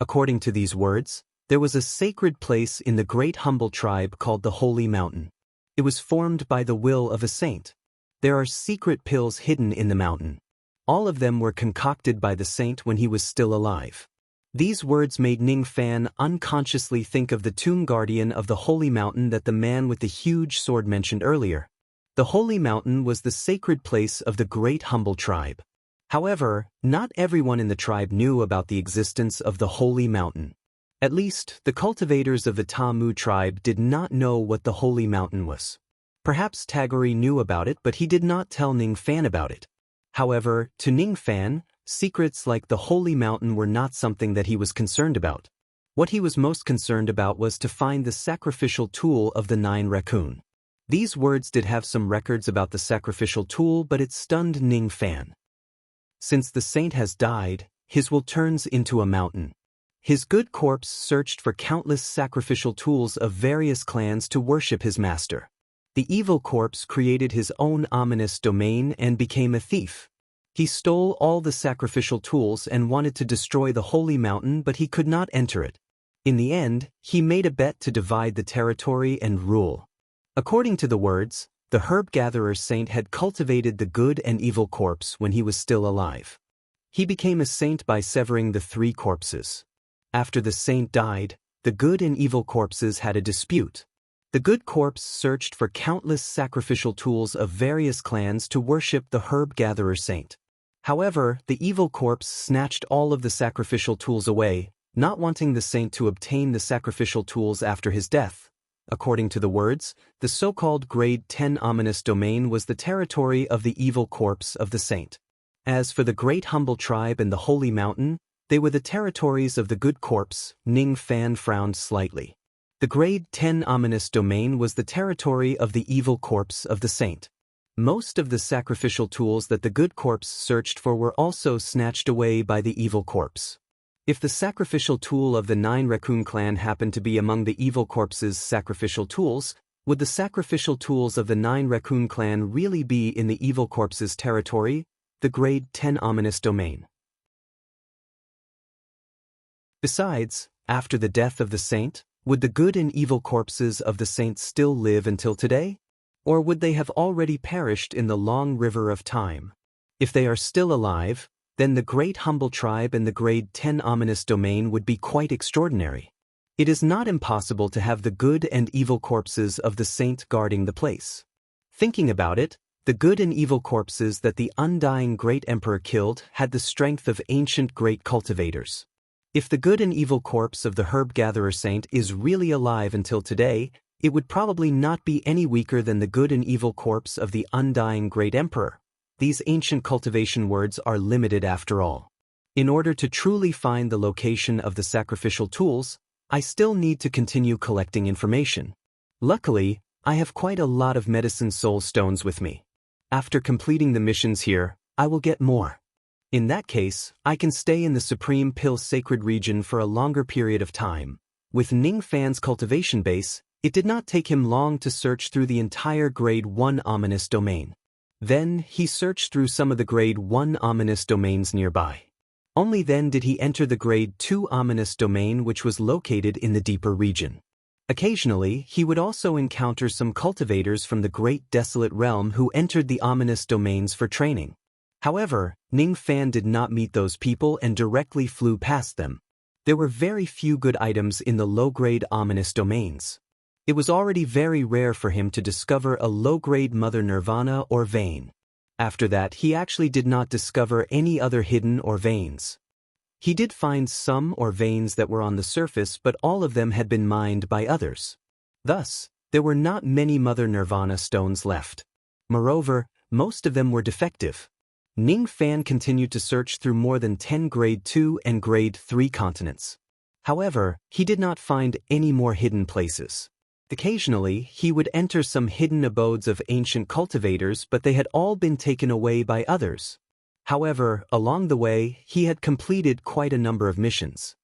According to these words, there was a sacred place in the great humble tribe called the Holy Mountain. It was formed by the will of a saint. There are secret pills hidden in the mountain. All of them were concocted by the saint when he was still alive. These words made Ningfan unconsciously think of the tomb guardian of the Holy Mountain that the man with the huge sword mentioned earlier. The Holy Mountain was the sacred place of the great humble tribe. However, not everyone in the tribe knew about the existence of the Holy Mountain. At least, the cultivators of the Tamu tribe did not know what the Holy Mountain was. Perhaps Tagore knew about it, but he did not tell Ningfan about it. However, to Ningfan, secrets like the Holy Mountain were not something that he was concerned about. What he was most concerned about was to find the sacrificial tool of the 9 raccoon. These words did have some records about the sacrificial tool, but it stunned Ningfan. Since the saint has died, his will turns into a mountain. His good corpse searched for countless sacrificial tools of various clans to worship his master. The evil corpse created his own ominous domain and became a thief. He stole all the sacrificial tools and wanted to destroy the holy mountain, but he could not enter it. In the end, he made a bet to divide the territory and rule. According to the words, the herb-gatherer saint had cultivated the good and evil corpse when he was still alive. He became a saint by severing the three corpses. After the saint died, the good and evil corpses had a dispute. The good corpse searched for countless sacrificial tools of various clans to worship the herb-gatherer saint. However, the evil corpse snatched all of the sacrificial tools away, not wanting the saint to obtain the sacrificial tools after his death. According to the words, the so-called Grade 10 ominous domain was the territory of the evil corpse of the saint. As for the great humble tribe and the holy mountain, they were the territories of the good corpse. Ning Fan frowned slightly. The Grade 10 ominous domain was the territory of the evil corpse of the saint. Most of the sacrificial tools that the good corpse searched for were also snatched away by the evil corpse. If the sacrificial tool of the 9 Raccoon clan happened to be among the evil corpse's sacrificial tools, would the sacrificial tools of the 9 Raccoon clan really be in the evil corpse's territory, the Grade 10 ominous domain? Besides, after the death of the saint, would the good and evil corpses of the saints still live until today? Or would they have already perished in the long river of time? If they are still alive, then the great humble tribe and the Grade 10 ominous domain would be quite extraordinary. It is not impossible to have the good and evil corpses of the saint guarding the place. Thinking about it, the good and evil corpses that the undying great emperor killed had the strength of ancient great cultivators. If the good and evil corpse of the herb-gatherer saint is really alive until today, it would probably not be any weaker than the good and evil corpse of the undying great emperor. These ancient cultivation words are limited after all. In order to truly find the location of the sacrificial tools, I still need to continue collecting information. Luckily, I have quite a lot of medicine soul stones with me. After completing the missions here, I will get more. In that case, I can stay in the Supreme Pill Sacred region for a longer period of time. With Ning Fan's cultivation base, it did not take him long to search through the entire Grade 1 ominous domain. Then, he searched through some of the Grade 1 ominous domains nearby. Only then did he enter the Grade 2 ominous domain, which was located in the deeper region. Occasionally, he would also encounter some cultivators from the Great Desolate Realm who entered the ominous domains for training. However, Ning Fan did not meet those people and directly flew past them. There were very few good items in the low-grade ominous domains. It was already very rare for him to discover a low-grade Mother Nirvana or vein. After that, he actually did not discover any other hidden or veins. He did find some or veins that were on the surface, but all of them had been mined by others. Thus, there were not many Mother Nirvana stones left. Moreover, most of them were defective. Ning Fan continued to search through more than 10 Grade 2 and Grade 3 continents. However, he did not find any more hidden places. Occasionally, he would enter some hidden abodes of ancient cultivators, but they had all been taken away by others. However, along the way, he had completed quite a number of missions.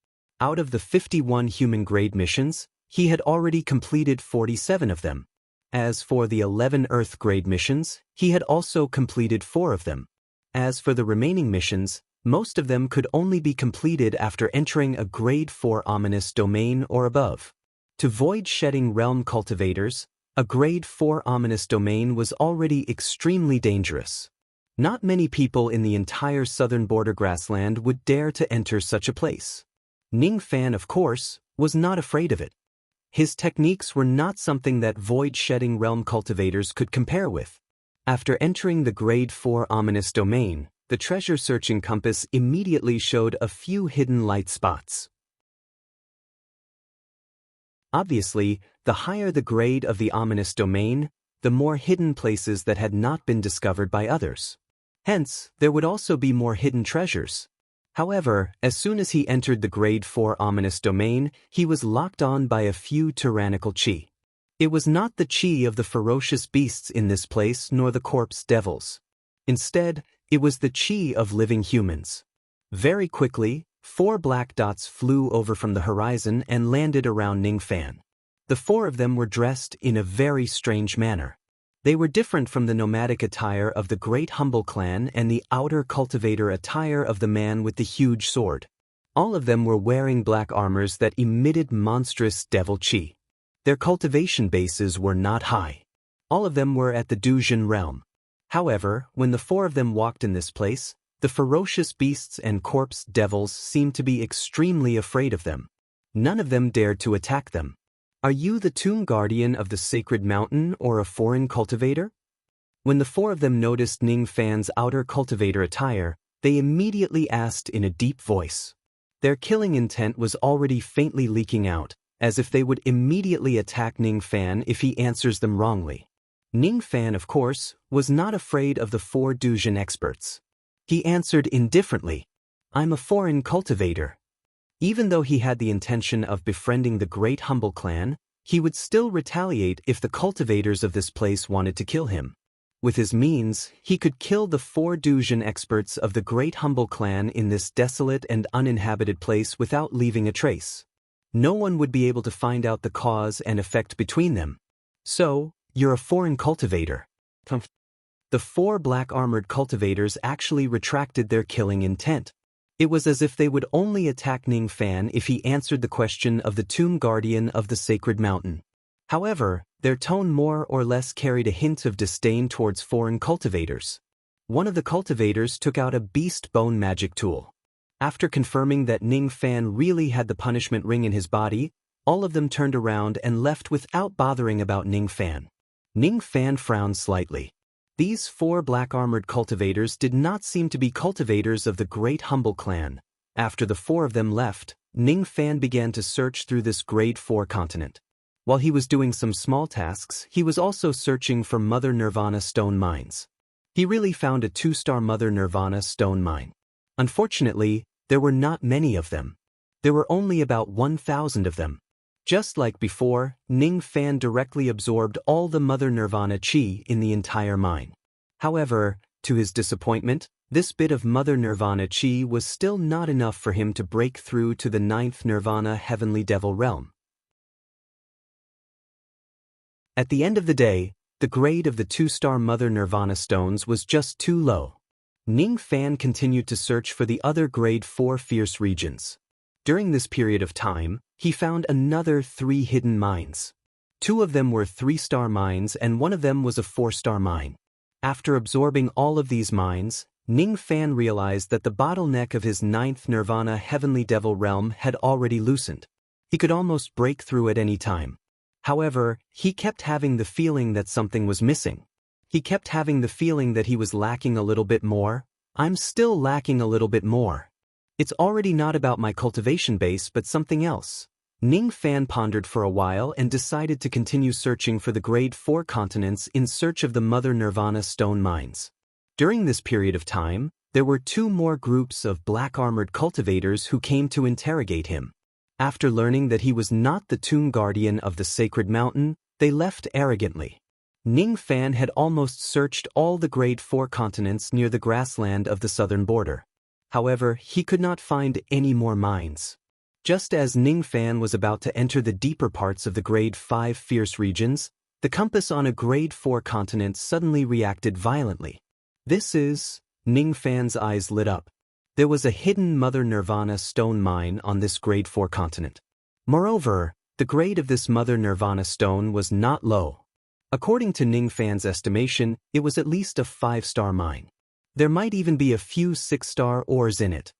Out of the 51 human-grade missions, he had already completed 47 of them. As for the 11 Earth-grade missions, he had also completed 4 of them. As for the remaining missions, most of them could only be completed after entering a Grade 4 ominous domain or above. To void-shedding realm cultivators, a Grade 4 ominous domain was already extremely dangerous. Not many people in the entire southern border grassland would dare to enter such a place. Ning Fan, of course, was not afraid of it. His techniques were not something that void-shedding realm cultivators could compare with. After entering the Grade 4 ominous domain, the treasure-searching compass immediately showed a few hidden light spots. Obviously, the higher the grade of the ominous domain, the more hidden places that had not been discovered by others. Hence, there would also be more hidden treasures. However, as soon as he entered the Grade 4 ominous domain, he was locked on by a few tyrannical chi. It was not the chi of the ferocious beasts in this place nor the corpse devils. Instead, it was the chi of living humans. Very quickly, 4 black dots flew over from the horizon and landed around Ning Fan. The 4 of them were dressed in a very strange manner. They were different from the nomadic attire of the Great Humble Clan and the outer cultivator attire of the man with the huge sword. All of them were wearing black armors that emitted monstrous devil chi. Their cultivation bases were not high. All of them were at the Dujin realm. However, when the four of them walked in this place, the ferocious beasts and corpse devils seemed to be extremely afraid of them. None of them dared to attack them. Are you the tomb guardian of the sacred mountain or a foreign cultivator? When the four of them noticed Ning Fan's outer cultivator attire, they immediately asked in a deep voice. Their killing intent was already faintly leaking out, as if they would immediately attack Ning Fan if he answers them wrongly. Ning Fan, of course, was not afraid of the four Dujin experts. He answered indifferently, "I'm a foreign cultivator." Even though he had the intention of befriending the Great Humble Clan, he would still retaliate if the cultivators of this place wanted to kill him. With his means, he could kill the four Dujin experts of the Great Humble Clan in this desolate and uninhabited place without leaving a trace. No one would be able to find out the cause and effect between them. "So, you're a foreign cultivator." The four black-armored cultivators actually retracted their killing intent. It was as if they would only attack Ning Fan if he answered the question of the tomb guardian of the sacred mountain. However, their tone more or less carried a hint of disdain towards foreign cultivators. One of the cultivators took out a beast bone magic tool. After confirming that Ning Fan really had the punishment ring in his body, all of them turned around and left without bothering about Ning Fan. Ning Fan frowned slightly. These four black-armored cultivators did not seem to be cultivators of the Great Humble Clan. After the four of them left, Ning Fan began to search through this Grade 4 continent. While he was doing some small tasks, he was also searching for Mother Nirvana stone mines. He really found a 2-star Mother Nirvana stone mine. Unfortunately, there were not many of them. There were only about 1,000 of them. Just like before, Ning Fan directly absorbed all the Mother Nirvana chi in the entire mine. However, to his disappointment, this bit of Mother Nirvana chi was still not enough for him to break through to the 9th Nirvana Heavenly Devil realm. At the end of the day, the grade of the 2-star Mother Nirvana stones was just too low. Ning Fan continued to search for the other Grade 4 fierce regions. During this period of time, he found another 3 hidden mines. 2 of them were 3-star mines and 1 of them was a 4-star mine. After absorbing all of these mines, Ning Fan realized that the bottleneck of his 9th Nirvana Heavenly Devil realm had already loosened. He could almost break through at any time. However, he kept having the feeling that something was missing. He kept having the feeling that he was lacking a little bit more. "I'm still lacking a little bit more. It's already not about my cultivation base but something else." Ning Fan pondered for a while and decided to continue searching for the Grade 4 continents in search of the Mother Nirvana stone mines. During this period of time, there were 2 more groups of black-armored cultivators who came to interrogate him. After learning that he was not the tomb guardian of the sacred mountain, they left arrogantly. Ning Fan had almost searched all the Grade 4 continents near the grassland of the southern border. However, he could not find any more mines. Just as Ning Fan was about to enter the deeper parts of the Grade 5 fierce regions, the compass on a Grade 4 continent suddenly reacted violently. Ning Fan's eyes lit up. There was a hidden Mother Nirvana stone mine on this Grade 4 continent. Moreover, the grade of this Mother Nirvana stone was not low. According to Ning Fan's estimation, it was at least a 5-star mine. There might even be a few 6-star ores in it.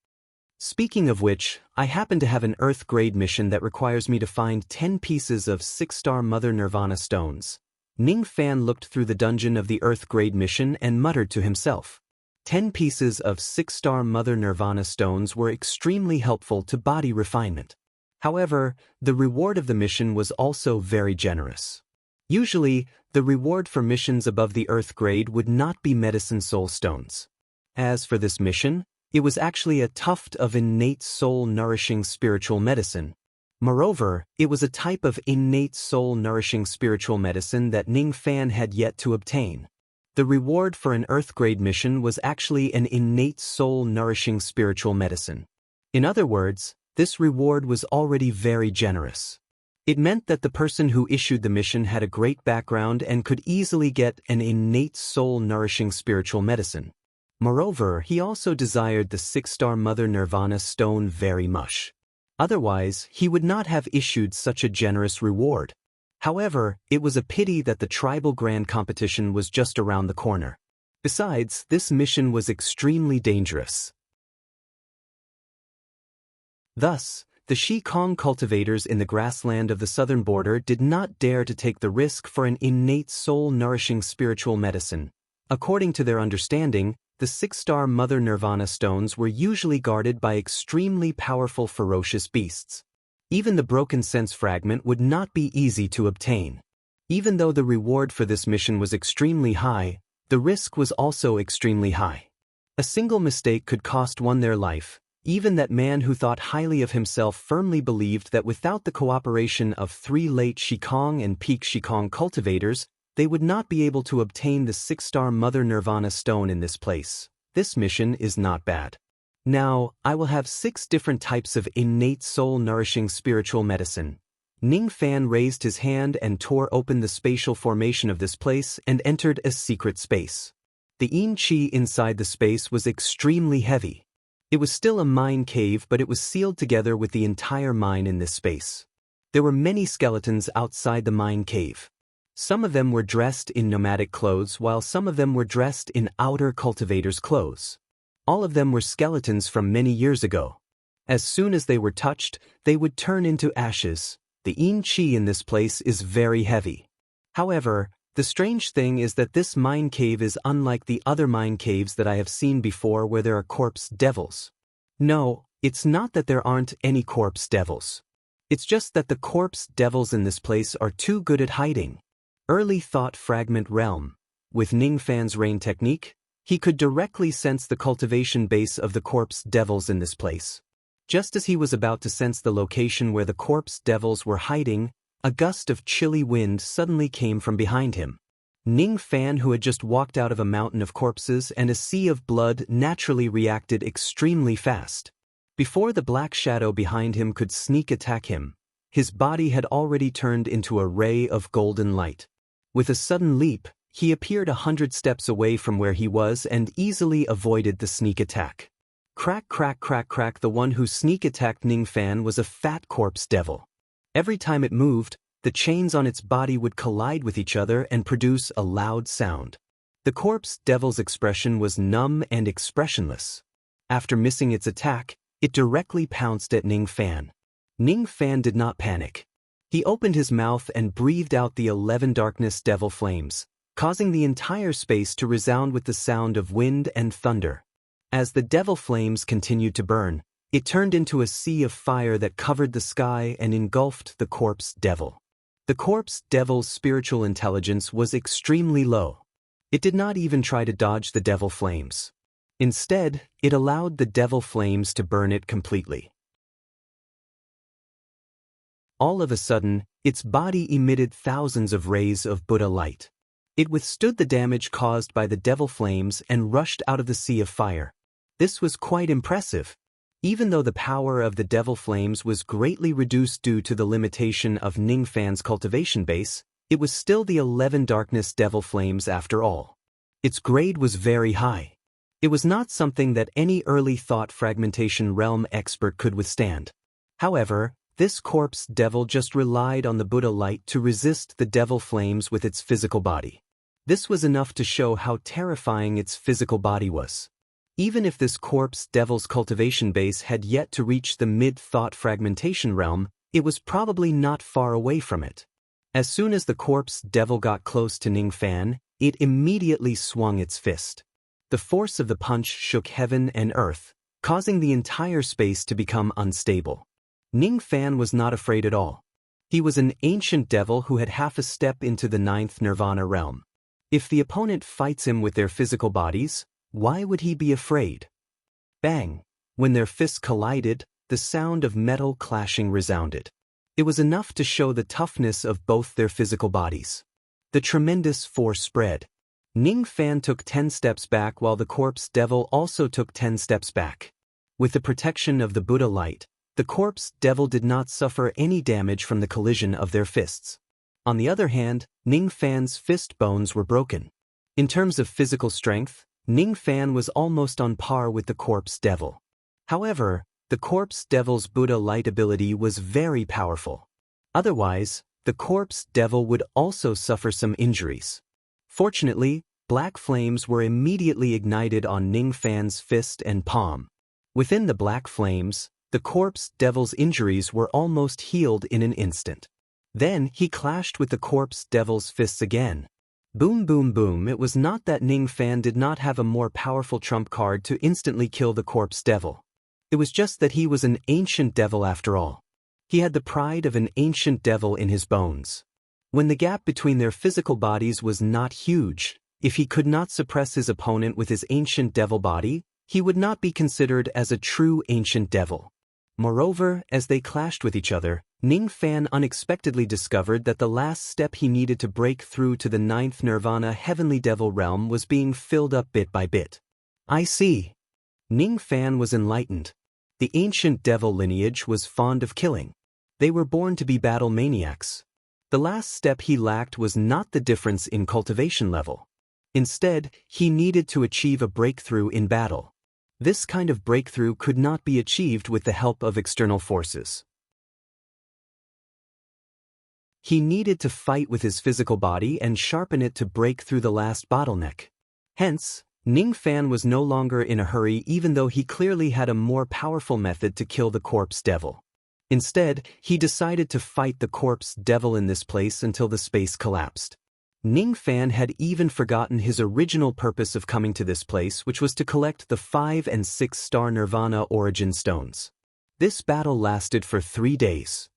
Speaking of which, I happen to have an Earth grade mission that requires me to find 10 pieces of 6-star Mother Nirvana stones. Ning Fan looked through the dungeon of the Earth grade mission and muttered to himself. 10 pieces of 6-star Mother Nirvana stones were extremely helpful to body refinement. However, the reward of the mission was also very generous. Usually, the reward for missions above the Earth grade would not be medicine soul stones. As for this mission, it was actually a tuft of innate soul-nourishing spiritual medicine. Moreover, it was a type of innate soul-nourishing spiritual medicine that Ning Fan had yet to obtain. The reward for an Earth grade mission was actually an innate soul-nourishing spiritual medicine. In other words, this reward was already very generous. It meant that the person who issued the mission had a great background and could easily get an innate soul-nourishing spiritual medicine. Moreover, he also desired the 6-star Mother Nirvana stone very much. Otherwise, he would not have issued such a generous reward. However, it was a pity that the tribal grand competition was just around the corner. Besides, this mission was extremely dangerous. Thus, the Shikong cultivators in the grassland of the southern border did not dare to take the risk for an innate soul-nourishing spiritual medicine. According to their understanding, the 6-star Mother Nirvana stones were usually guarded by extremely powerful ferocious beasts. Even the broken sense fragment would not be easy to obtain. Even though the reward for this mission was extremely high, the risk was also extremely high. A single mistake could cost one their life. Even that man who thought highly of himself firmly believed that without the cooperation of 3 late Shikong and peak Shikong cultivators, they would not be able to obtain the 6-star Mother Nirvana stone in this place. This mission is not bad. Now, I will have 6 different types of innate soul-nourishing spiritual medicine. Ning Fan raised his hand and tore open the spatial formation of this place and entered a secret space. The yin qi inside the space was extremely heavy. It was still a mine cave, but it was sealed together with the entire mine in this space. There were many skeletons outside the mine cave. Some of them were dressed in nomadic clothes, while some of them were dressed in outer cultivators' clothes. All of them were skeletons from many years ago. As soon as they were touched, they would turn into ashes. The yin qi in this place is very heavy. However, the strange thing is that this mine cave is unlike the other mine caves that I have seen before where there are corpse devils. No, it's not that there aren't any corpse devils. It's just that the corpse devils in this place are too good at hiding. Early thought fragment realm. With Ning Fan's rain technique, he could directly sense the cultivation base of the corpse devils in this place. Just as he was about to sense the location where the corpse devils were hiding, a gust of chilly wind suddenly came from behind him. Ning Fan, who had just walked out of a mountain of corpses and a sea of blood, naturally reacted extremely fast. Before the black shadow behind him could sneak attack him, his body had already turned into a ray of golden light. With a sudden leap, he appeared 100 steps away from where he was and easily avoided the sneak attack. Crack, crack, crack, crack. The one who sneak attacked Ning Fan was a fat corpse devil. Every time it moved, the chains on its body would collide with each other and produce a loud sound. The corpse devil's expression was numb and expressionless. After missing its attack, it directly pounced at Ning Fan. Ning Fan did not panic. He opened his mouth and breathed out the 11 darkness devil flames, causing the entire space to resound with the sound of wind and thunder. As the devil flames continued to burn, it turned into a sea of fire that covered the sky and engulfed the corpse devil. The corpse devil's spiritual intelligence was extremely low. It did not even try to dodge the devil flames. Instead, it allowed the devil flames to burn it completely. All of a sudden, its body emitted thousands of rays of Buddha light. It withstood the damage caused by the devil flames and rushed out of the sea of fire. This was quite impressive. Even though the power of the devil flames was greatly reduced due to the limitation of Ning Fan's cultivation base, it was still the 11 darkness devil flames after all. Its grade was very high. It was not something that any early thought fragmentation realm expert could withstand. However, this corpse devil just relied on the Buddha light to resist the devil flames with its physical body. This was enough to show how terrifying its physical body was. Even if this corpse devil's cultivation base had yet to reach the mid-thought fragmentation realm, it was probably not far away from it. As soon as the corpse devil got close to Ning Fan, it immediately swung its fist. The force of the punch shook heaven and earth, causing the entire space to become unstable. Ning Fan was not afraid at all. He was an ancient devil who had half a step into the 9th nirvana realm. If the opponent fights him with their physical bodies, why would he be afraid? Bang! When their fists collided, the sound of metal clashing resounded. It was enough to show the toughness of both their physical bodies. The tremendous force spread. Ning Fan took 10 steps back while the corpse devil also took 10 steps back. With the protection of the Buddha light, The corpse devil did not suffer any damage from the collision of their fists. On the other hand, Ning Fan's fist bones were broken. In terms of physical strength, Ning Fan was almost on par with the corpse devil. However, the corpse devil's Buddha light ability was very powerful. Otherwise, the corpse devil would also suffer some injuries. Fortunately, black flames were immediately ignited on Ning Fan's fist and palm. Within the black flames, the corpse devil's injuries were almost healed in an instant. Then he clashed with the corpse devil's fists again. Boom boom boom. It was not that Ning Fan did not have a more powerful trump card to instantly kill the corpse devil. It was just that he was an ancient devil after all. He had the pride of an ancient devil in his bones. When the gap between their physical bodies was not huge, if he could not suppress his opponent with his ancient devil body, he would not be considered as a true ancient devil. Moreover, as they clashed with each other, Ning Fan unexpectedly discovered that the last step he needed to break through to the 9th Nirvana Heavenly Devil realm was being filled up bit by bit. I see. Ning Fan was enlightened. The ancient devil lineage was fond of killing. They were born to be battle maniacs. The last step he lacked was not the difference in cultivation level. Instead, he needed to achieve a breakthrough in battle. This kind of breakthrough could not be achieved with the help of external forces. He needed to fight with his physical body and sharpen it to break through the last bottleneck. Hence, Ning Fan was no longer in a hurry even though he clearly had a more powerful method to kill the corpse devil. Instead, he decided to fight the corpse devil in this place until the space collapsed. Ning Fan had even forgotten his original purpose of coming to this place, which was to collect the 5 and 6-star Nirvana origin stones. This battle lasted for 3 days.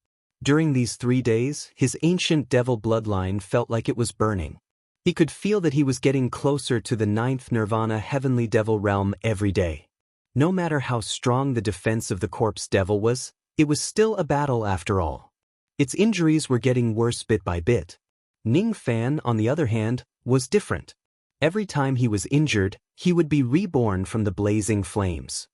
During these 3 days, his ancient devil bloodline felt like it was burning. He could feel that he was getting closer to the 9th Nirvana Heavenly Devil realm every day. No matter how strong the defense of the corpse devil was, it was still a battle after all. Its injuries were getting worse bit by bit. Ning Fan, on the other hand, was different. Every time he was injured, he would be reborn from the blazing flames.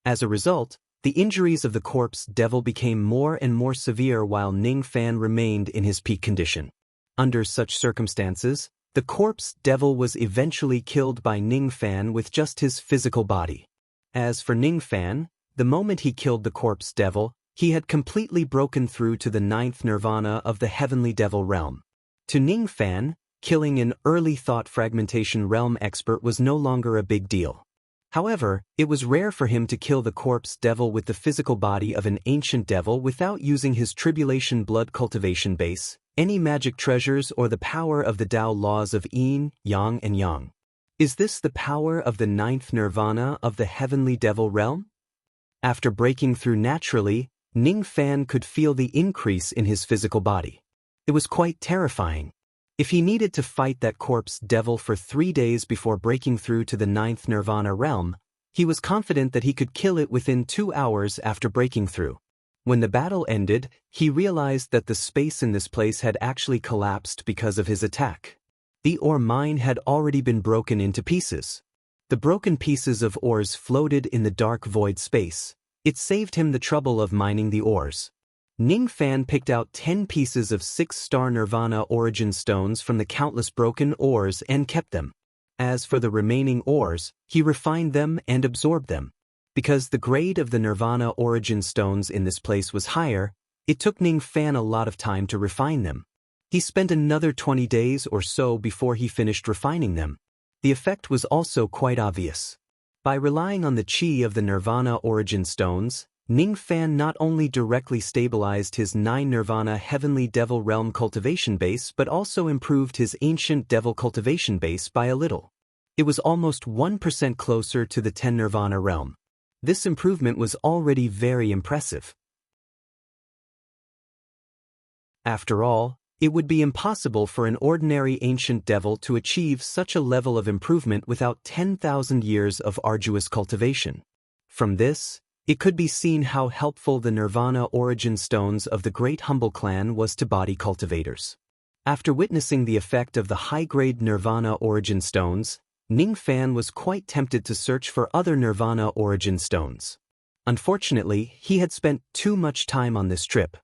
As a result, the injuries of the corpse devil became more and more severe while Ning Fan remained in his peak condition. Under such circumstances, the corpse devil was eventually killed by Ning Fan with just his physical body. As for Ning Fan, the moment he killed the corpse devil, he had completely broken through to the 9th Nirvana of the Heavenly Devil realm. To Ning Fan, killing an early thought fragmentation realm expert was no longer a big deal. However, it was rare for him to kill the corpse devil with the physical body of an ancient devil without using his tribulation blood cultivation base, any magic treasures, or the power of the Tao laws of Yin, Yang and Yang. Is this the power of the 9th Nirvana of the Heavenly Devil realm? After breaking through naturally, Ning Fan could feel the increase in his physical body. It was quite terrifying. If he needed to fight that corpse devil for 3 days before breaking through to the 9th Nirvana realm, he was confident that he could kill it within 2 hours after breaking through. When the battle ended, he realized that the space in this place had actually collapsed because of his attack. The ore mine had already been broken into pieces. The broken pieces of ores floated in the dark void space. It saved him the trouble of mining the ores. Ning Fan picked out 10 pieces of 6-star Nirvana origin stones from the countless broken ores and kept them. As for the remaining ores, he refined them and absorbed them. Because the grade of the Nirvana origin stones in this place was higher, it took Ning Fan a lot of time to refine them. He spent another 20 days or so before he finished refining them. The effect was also quite obvious. By relying on the chi of the Nirvana origin stones, Ning Fan not only directly stabilized his 9 Nirvana Heavenly Devil realm cultivation base but also improved his ancient devil cultivation base by a little. It was almost 1% closer to the 10 Nirvana realm. This improvement was already very impressive. After all, it would be impossible for an ordinary ancient devil to achieve such a level of improvement without 10,000 years of arduous cultivation. From this, it could be seen how helpful the Nirvana origin stones of the Great Humble Clan was to body cultivators. After witnessing the effect of the high-grade Nirvana origin stones, Ning Fan was quite tempted to search for other Nirvana origin stones. Unfortunately, he had spent too much time on this trip.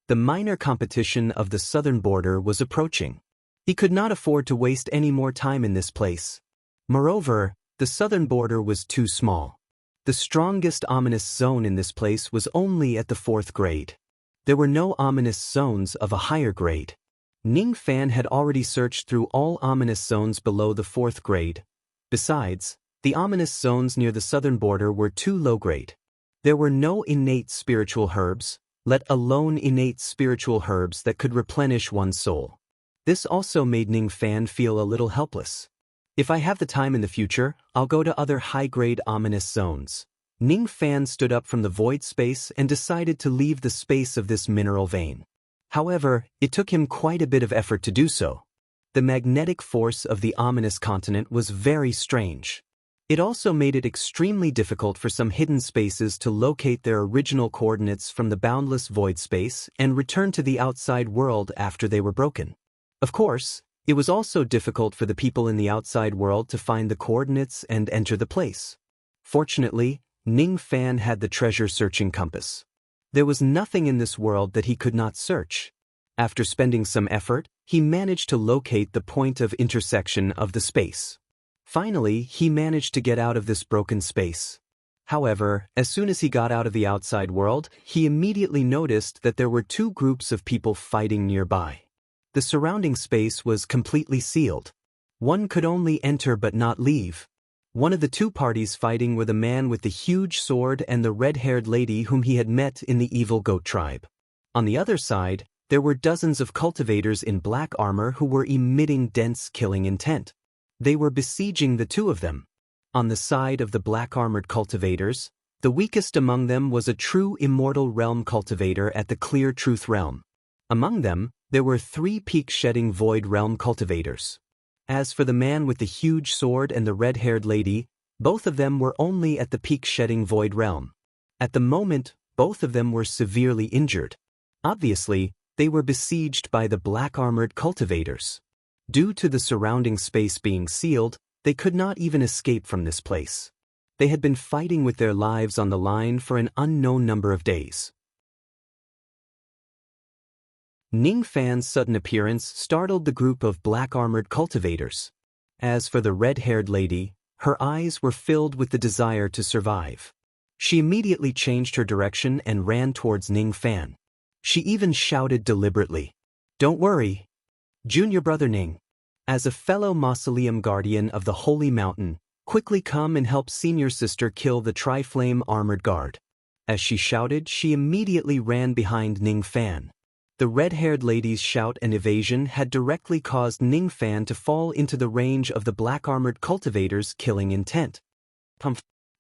The minor competition of the southern border was approaching. He could not afford to waste any more time in this place. Moreover, the southern border was too small. The strongest ominous zone in this place was only at the 4th grade. There were no ominous zones of a higher grade. Ning Fan had already searched through all ominous zones below the 4th grade. Besides, the ominous zones near the southern border were too low grade. There were no innate spiritual herbs, let alone innate spiritual herbs that could replenish one's soul. This also made Ning Fan feel a little helpless. If I have the time in the future, I'll go to other high-grade ominous zones. Ning Fan stood up from the void space and decided to leave the space of this mineral vein. However, it took him quite a bit of effort to do so. The magnetic force of the ominous continent was very strange. It also made it extremely difficult for some hidden spaces to locate their original coordinates from the boundless void space and return to the outside world after they were broken. Of course, it was also difficult for the people in the outside world to find the coordinates and enter the place. Fortunately, Ning Fan had the treasure-searching compass. There was nothing in this world that he could not search. After spending some effort, he managed to locate the point of intersection of the space. Finally, he managed to get out of this broken space. However, as soon as he got out of the outside world, he immediately noticed that there were two groups of people fighting nearby. The surrounding space was completely sealed. One could only enter but not leave. One of the two parties fighting were the man with the huge sword and the red-haired lady whom he had met in the evil goat tribe. On the other side, there were dozens of cultivators in black armor who were emitting dense killing intent. They were besieging the two of them. On the side of the black-armored cultivators, the weakest among them was a true immortal realm cultivator at the Clear Truth realm. Among them, there were 3 peak-shedding void realm cultivators. As for the man with the huge sword and the red-haired lady, both of them were only at the peak-shedding void realm. At the moment, both of them were severely injured. Obviously, they were besieged by the black-armored cultivators. Due to the surrounding space being sealed, they could not even escape from this place. They had been fighting with their lives on the line for an unknown number of days. Ning Fan's sudden appearance startled the group of black-armored cultivators. As for the red-haired lady, her eyes were filled with the desire to survive. She immediately changed her direction and ran towards Ning Fan. She even shouted deliberately, "Don't worry, Junior Brother Ning. As a fellow mausoleum guardian of the Holy Mountain, quickly come and help senior sister kill the Tri-Flame armored guard." As she shouted, she immediately ran behind Ning Fan. The red-haired lady's shout and evasion had directly caused Ning Fan to fall into the range of the black-armored cultivators' killing intent.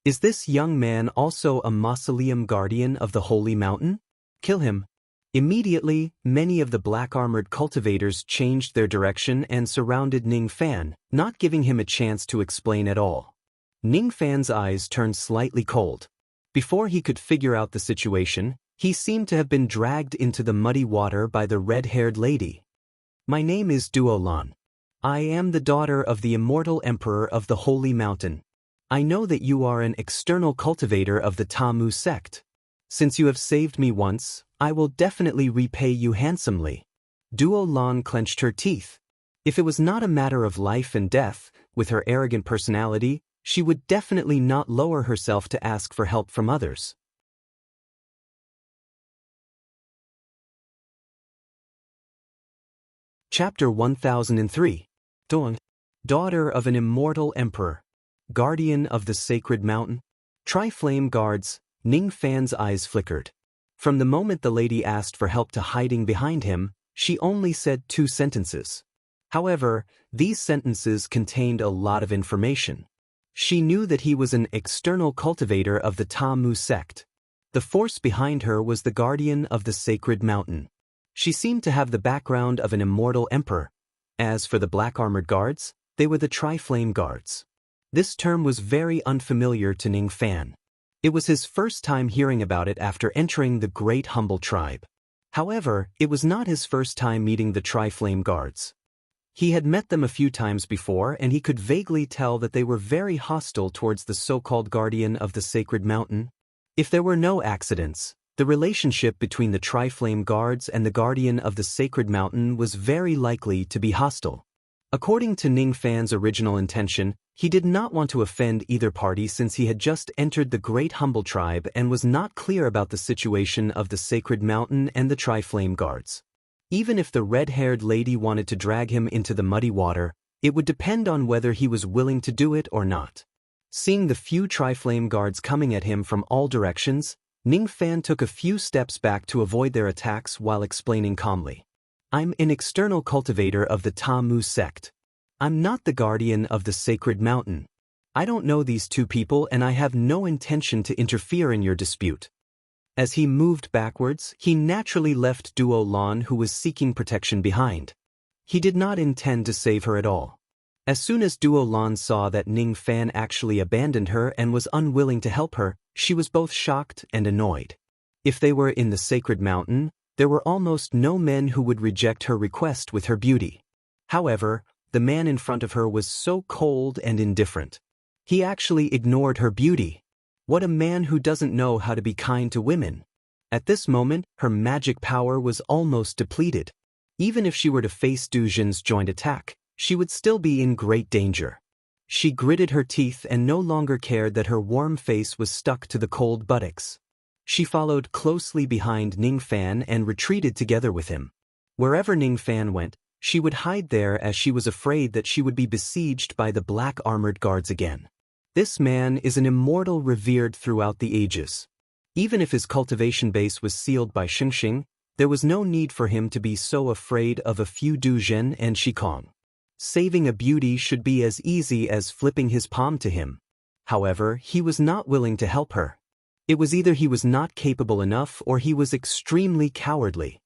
Is this young man also a mausoleum guardian of the Holy Mountain? Kill him. Immediately, many of the black-armored cultivators changed their direction and surrounded Ning Fan, not giving him a chance to explain at all. Ning Fan's eyes turned slightly cold. Before he could figure out the situation, he seemed to have been dragged into the muddy water by the red-haired lady. "My name is Duo Lan. I am the daughter of the immortal emperor of the Holy Mountain. I know that you are an external cultivator of the Tamu sect. Since you have saved me once, I will definitely repay you handsomely." Duo Lan clenched her teeth. If it was not a matter of life and death, with her arrogant personality, she would definitely not lower herself to ask for help from others. Chapter 1003. Dawn. Daughter of an immortal emperor. Guardian of the sacred mountain. Tri-Flame guards. Ning Fan's eyes flickered. From the moment the lady asked for help to hiding behind him, she only said 2 sentences. However, these sentences contained a lot of information. She knew that he was an external cultivator of the Tamu sect. The force behind her was the guardian of the sacred mountain. She seemed to have the background of an immortal emperor. As for the black-armored guards, they were the Tri-Flame guards. This term was very unfamiliar to Ning Fan. It was his first time hearing about it after entering the Great Humble Tribe. However, it was not his first time meeting the Tri-Flame guards. He had met them a few times before, and he could vaguely tell that they were very hostile towards the so-called guardian of the sacred mountain. If there were no accidents, the relationship between the Tri-Flame Guards and the Guardian of the Sacred Mountain was very likely to be hostile. According to Ning Fan's original intention, he did not want to offend either party since he had just entered the Great Humble Tribe and was not clear about the situation of the Sacred Mountain and the Tri-Flame Guards. Even if the red-haired lady wanted to drag him into the muddy water, it would depend on whether he was willing to do it or not. Seeing the few Tri-Flame Guards coming at him from all directions, Ning Fan took a few steps back to avoid their attacks while explaining calmly. I'm an external cultivator of the Tamu sect. I'm not the guardian of the Sacred Mountain. I don't know these two people and I have no intention to interfere in your dispute. As he moved backwards, he naturally left Duo Lan, who was seeking protection, behind. He did not intend to save her at all. As soon as Duo Lan saw that Ning Fan actually abandoned her and was unwilling to help her, she was both shocked and annoyed. If they were in the Sacred Mountain, there were almost no men who would reject her request with her beauty. However, the man in front of her was so cold and indifferent. He actually ignored her beauty. What a man who doesn't know how to be kind to women. At this moment, her magic power was almost depleted. Even if she were to face Du Jin's joint attack, she would still be in great danger. She gritted her teeth and no longer cared that her warm face was stuck to the cold buttocks. She followed closely behind Ning Fan and retreated together with him. Wherever Ning Fan went, she would hide there as she was afraid that she would be besieged by the black armored guards again. This man is an immortal revered throughout the ages. Even if his cultivation base was sealed by Xingxing, there was no need for him to be so afraid of a few Du Jin and Shikong. Saving a beauty should be as easy as flipping his palm to him. However, he was not willing to help her. It was either he was not capable enough or he was extremely cowardly.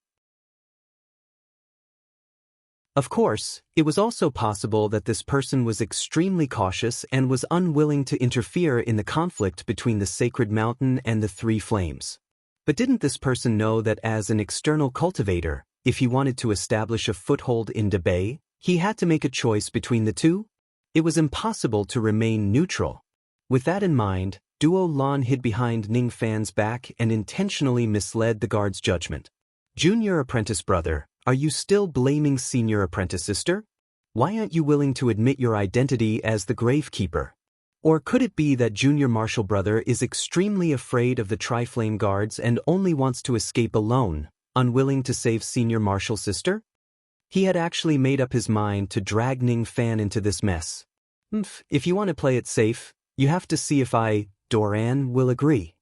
Of course, it was also possible that this person was extremely cautious and was unwilling to interfere in the conflict between the Sacred Mountain and the Three Flames. But didn't this person know that as an external cultivator, if he wanted to establish a foothold in Debay, he had to make a choice between the two? It was impossible to remain neutral. With that in mind, Duo Lan hid behind Ning Fan's back and intentionally misled the guard's judgment. Junior apprentice brother, are you still blaming senior apprentice sister? Why aren't you willing to admit your identity as the Gravekeeper? Or could it be that junior martial brother is extremely afraid of the Tri-Flame Guards and only wants to escape alone, unwilling to save senior martial sister? He had actually made up his mind to drag Ning Fan into this mess. If you want to play it safe, you have to see if Doran, will agree.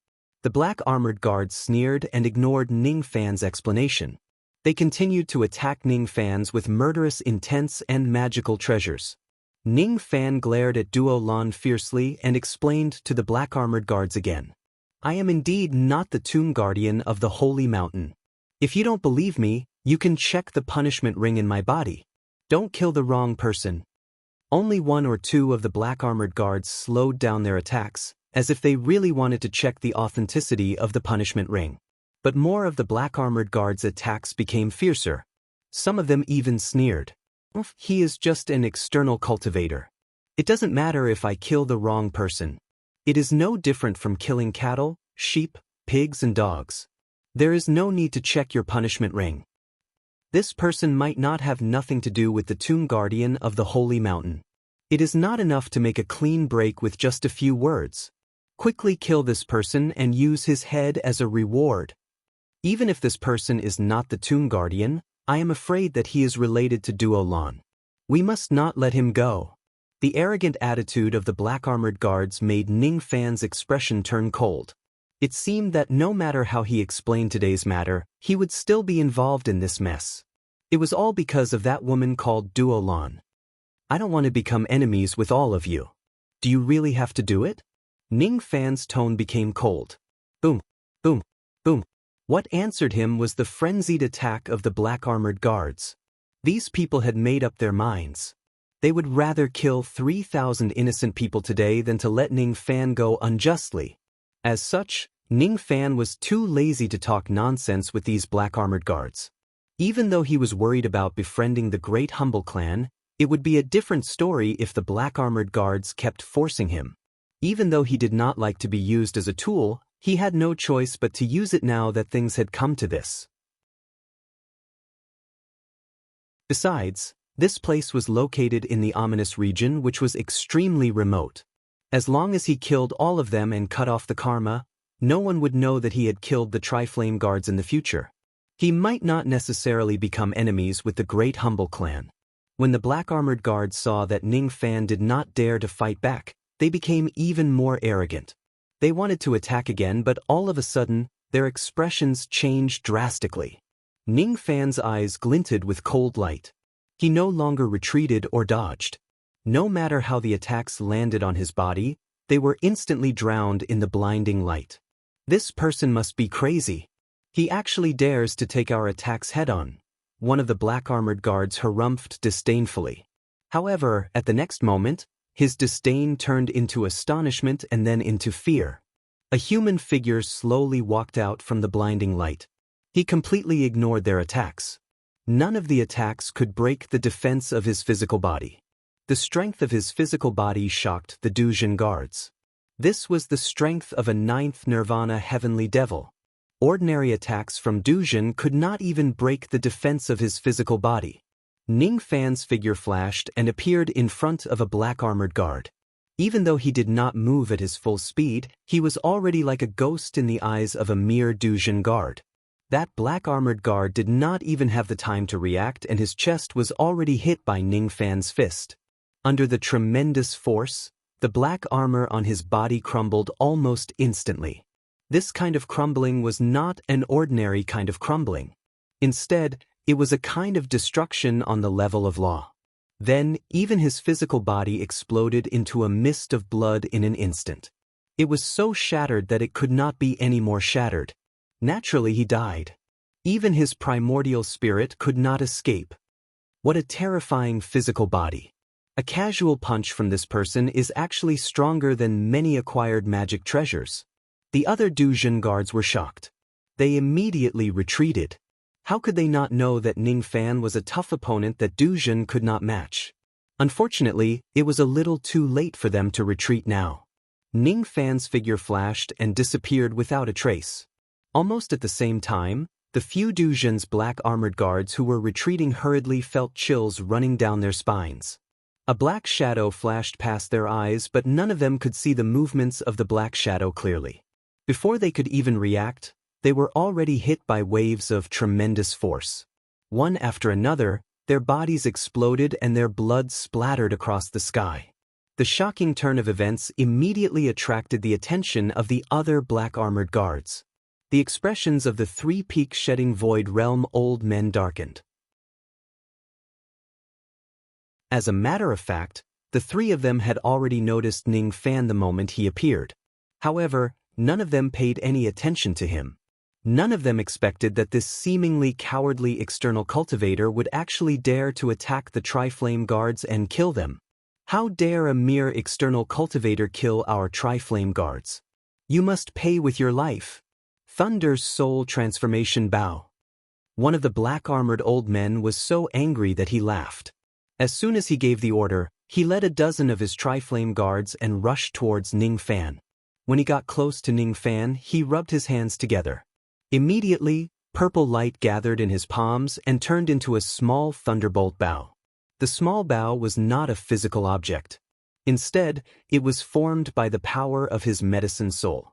The black armored guards sneered and ignored Ning Fan's explanation. They continued to attack Ning Fan's with murderous intents and magical treasures. Ning Fan glared at Duo Lan fiercely and explained to the black armored guards again. I am indeed not the tomb guardian of the Holy Mountain. If you don't believe me, you can check the punishment ring in my body. Don't kill the wrong person. Only one or two of the black armored guards slowed down their attacks, as if they really wanted to check the authenticity of the punishment ring. But more of the black armored guards' attacks became fiercer. Some of them even sneered. He is just an external cultivator. It doesn't matter if I kill the wrong person. It is no different from killing cattle, sheep, pigs and dogs. There is no need to check your punishment ring. This person might not have nothing to do with the tomb guardian of the Holy Mountain. It is not enough to make a clean break with just a few words. Quickly kill this person and use his head as a reward. Even if this person is not the tomb guardian, I am afraid that he is related to Duo Lan. We must not let him go. The arrogant attitude of the black armored guards made Ning Fan's expression turn cold. It seemed that no matter how he explained today's matter, he would still be involved in this mess. It was all because of that woman called Duo Lan. I don't want to become enemies with all of you. Do you really have to do it? Ning Fan's tone became cold. Boom, boom, boom. What answered him was the frenzied attack of the black armored guards. These people had made up their minds. They would rather kill 3,000 innocent people today than to let Ning Fan go unjustly. As such, Ning Fan was too lazy to talk nonsense with these black armored guards. Even though he was worried about befriending the Great Humble Clan, it would be a different story if the black armored guards kept forcing him. Even though he did not like to be used as a tool, He had no choice but to use it now that things had come to this. Besides, this place was located in the ominous region, which was extremely remote. As long as he killed all of them and cut off the karma, no one would know that he had killed the Tri-Flame guards in the future. He might not necessarily become enemies with the Great Humble clan. When the black-armored guards saw that Ning Fan did not dare to fight back, they became even more arrogant. They wanted to attack again, but all of a sudden, their expressions changed drastically. Ning Fan's eyes glinted with cold light. He no longer retreated or dodged. No matter how the attacks landed on his body, they were instantly drowned in the blinding light. This person must be crazy. He actually dares to take our attacks head-on. One of the black-armored guards harumphed disdainfully. However, at the next moment, his disdain turned into astonishment and then into fear. A human figure slowly walked out from the blinding light. He completely ignored their attacks. None of the attacks could break the defense of his physical body. The strength of his physical body shocked the Dujin guards. This was the strength of a ninth Nirvana heavenly devil. Ordinary attacks from Dujin could not even break the defense of his physical body. Ning Fan's figure flashed and appeared in front of a black-armored guard. Even though he did not move at his full speed, he was already like a ghost in the eyes of a mere Dujin guard. That black-armored guard did not even have the time to react, and his chest was already hit by Ning Fan's fist. Under the tremendous force, the black armor on his body crumbled almost instantly. This kind of crumbling was not an ordinary kind of crumbling. Instead, it was a kind of destruction on the level of law. Then, even his physical body exploded into a mist of blood in an instant. It was so shattered that it could not be any more shattered. Naturally, he died. Even his primordial spirit could not escape. What a terrifying physical body. A casual punch from this person is actually stronger than many acquired magic treasures. The other Dujin guards were shocked. They immediately retreated. How could they not know that Ning Fan was a tough opponent that Dujin could not match? Unfortunately, it was a little too late for them to retreat now. Ning Fan's figure flashed and disappeared without a trace. Almost at the same time, the few Dujin's black-armored guards who were retreating hurriedly felt chills running down their spines. A black shadow flashed past their eyes, but none of them could see the movements of the black shadow clearly. Before they could even react, they were already hit by waves of tremendous force. One after another, their bodies exploded and their blood splattered across the sky. The shocking turn of events immediately attracted the attention of the other black-armored guards. The expressions of the three peak-shedding void realm old men darkened. As a matter of fact, the three of them had already noticed Ning Fan the moment he appeared. However, none of them paid any attention to him. None of them expected that this seemingly cowardly external cultivator would actually dare to attack the Tri-Flame guards and kill them. How dare a mere external cultivator kill our Tri-Flame guards? You must pay with your life. Thunder's soul transformation bow. One of the black-armored old men was so angry that he laughed. As soon as he gave the order, he led a dozen of his Tri-Flame guards and rushed towards Ning Fan. When he got close to Ning Fan, he rubbed his hands together. Immediately, purple light gathered in his palms and turned into a small thunderbolt bow. The small bow was not a physical object. Instead, it was formed by the power of his medicine soul.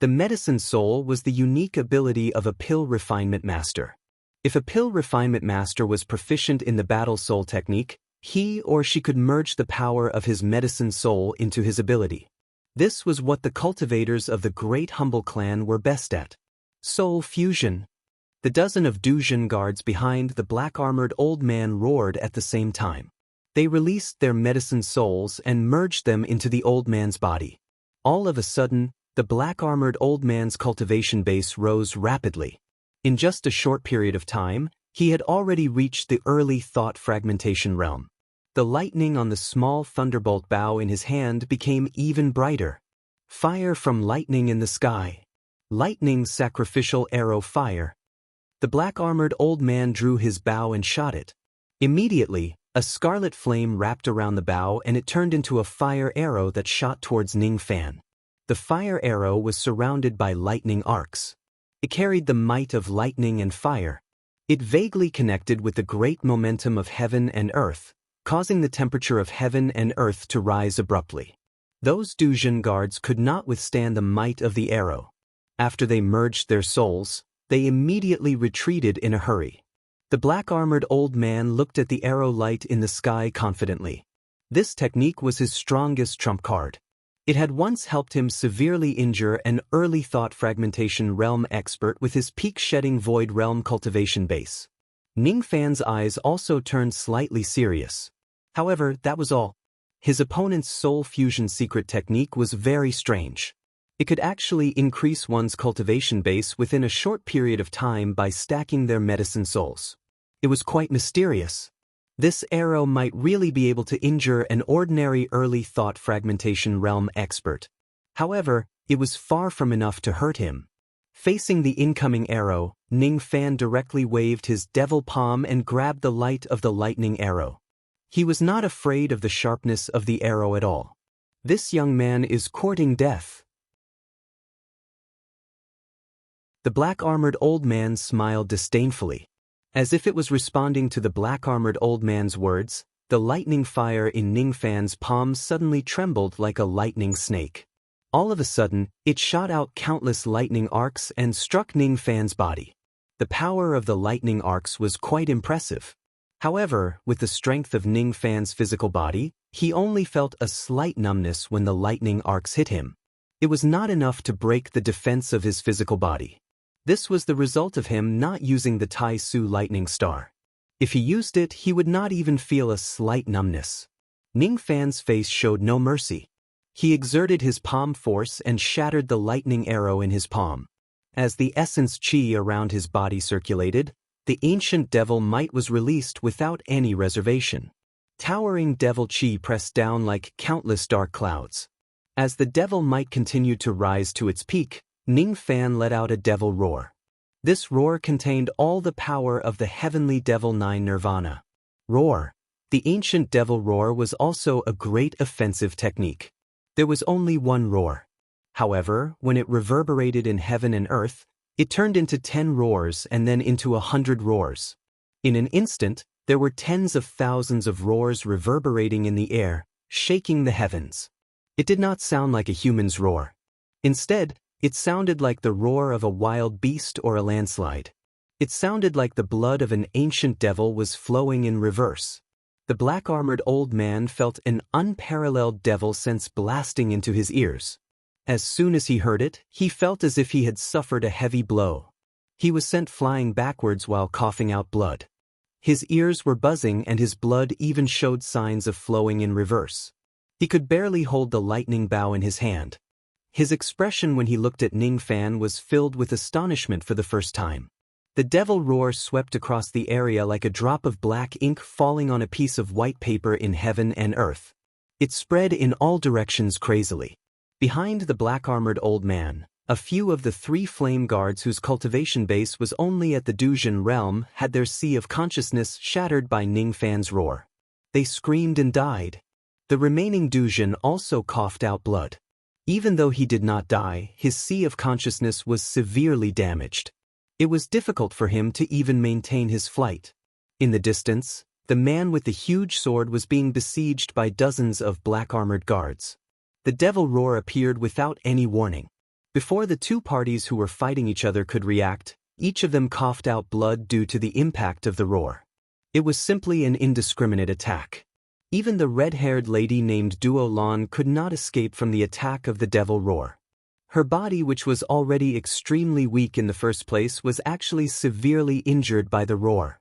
The medicine soul was the unique ability of a pill refinement master. If a pill refinement master was proficient in the battle soul technique, he or she could merge the power of his medicine soul into his ability. This was what the cultivators of the Great Humble clan were best at. Soul fusion. The dozen of Dujin guards behind the black-armored old man roared at the same time. They released their medicine souls and merged them into the old man's body. All of a sudden, the black-armored old man's cultivation base rose rapidly. In just a short period of time, he had already reached the early thought fragmentation realm. The lightning on the small thunderbolt bow in his hand became even brighter. Fire from lightning in the sky. Lightning's sacrificial arrow fire. The black-armored old man drew his bow and shot it. Immediately, a scarlet flame wrapped around the bow and it turned into a fire arrow that shot towards Ning Fan. The fire arrow was surrounded by lightning arcs. It carried the might of lightning and fire. It vaguely connected with the great momentum of heaven and earth, causing the temperature of heaven and earth to rise abruptly. Those Dujin guards could not withstand the might of the arrow. After they merged their souls, they immediately retreated in a hurry. The black-armored old man looked at the arrow light in the sky confidently. This technique was his strongest trump card. It had once helped him severely injure an early thought fragmentation realm expert with his peak-shedding void realm cultivation base. Ning Fan's eyes also turned slightly serious. However, that was all. His opponent's soul fusion secret technique was very strange. It could actually increase one's cultivation base within a short period of time by stacking their medicine souls. It was quite mysterious. This arrow might really be able to injure an ordinary early thought fragmentation realm expert. However, it was far from enough to hurt him. Facing the incoming arrow, Ning Fan directly waved his devil palm and grabbed the light of the lightning arrow. He was not afraid of the sharpness of the arrow at all. This young man is courting death. The black-armored old man smiled disdainfully. As if it was responding to the black-armored old man's words, the lightning fire in Ning Fan's palm suddenly trembled like a lightning snake. All of a sudden, it shot out countless lightning arcs and struck Ning Fan's body. The power of the lightning arcs was quite impressive. However, with the strength of Ning Fan's physical body, he only felt a slight numbness when the lightning arcs hit him. It was not enough to break the defense of his physical body. This was the result of him not using the Tai Su Lightning Star. If he used it, he would not even feel a slight numbness. Ning Fan's face showed no mercy. He exerted his palm force and shattered the lightning arrow in his palm. As the essence qi around his body circulated, the ancient devil might was released without any reservation. Towering devil qi pressed down like countless dark clouds. As the devil might continued to rise to its peak, Ning Fan let out a devil roar. This roar contained all the power of the heavenly devil nine nirvana. Roar. The ancient devil roar was also a great offensive technique. There was only one roar. However, when it reverberated in heaven and earth, it turned into 10 roars and then into 100 roars. In an instant, there were tens of thousands of roars reverberating in the air, shaking the heavens. It did not sound like a human's roar. Instead, it sounded like the roar of a wild beast or a landslide. It sounded like the blood of an ancient devil was flowing in reverse. The black-armored old man felt an unparalleled devil sense blasting into his ears. As soon as he heard it, he felt as if he had suffered a heavy blow. He was sent flying backwards while coughing out blood. His ears were buzzing and his blood even showed signs of flowing in reverse. He could barely hold the lightning bow in his hand. His expression when he looked at Ning Fan was filled with astonishment for the first time. The devil roar swept across the area like a drop of black ink falling on a piece of white paper in heaven and earth. It spread in all directions crazily. Behind the black-armored old man, a few of the 3 flame guards whose cultivation base was only at the Dujin realm had their sea of consciousness shattered by Ning Fan's roar. They screamed and died. The remaining Dujin also coughed out blood. Even though he did not die, his sea of consciousness was severely damaged. It was difficult for him to even maintain his flight. In the distance, the man with the huge sword was being besieged by dozens of black-armored guards. The devil roar appeared without any warning. Before the 2 parties who were fighting each other could react, each of them coughed out blood due to the impact of the roar. It was simply an indiscriminate attack. Even the red-haired lady named Duo Lan could not escape from the attack of the devil roar. Her body, which was already extremely weak in the first place, was actually severely injured by the roar.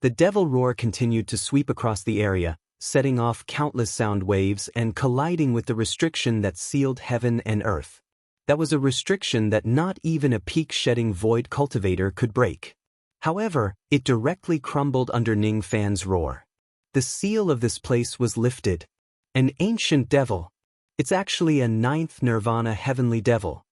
The devil roar continued to sweep across the area, setting off countless sound waves and colliding with the restriction that sealed heaven and earth. That was a restriction that not even a peak-shedding void cultivator could break. However, it directly crumbled under Ning Fan's roar. The seal of this place was lifted. An ancient devil. It's actually a 9th nirvana heavenly devil.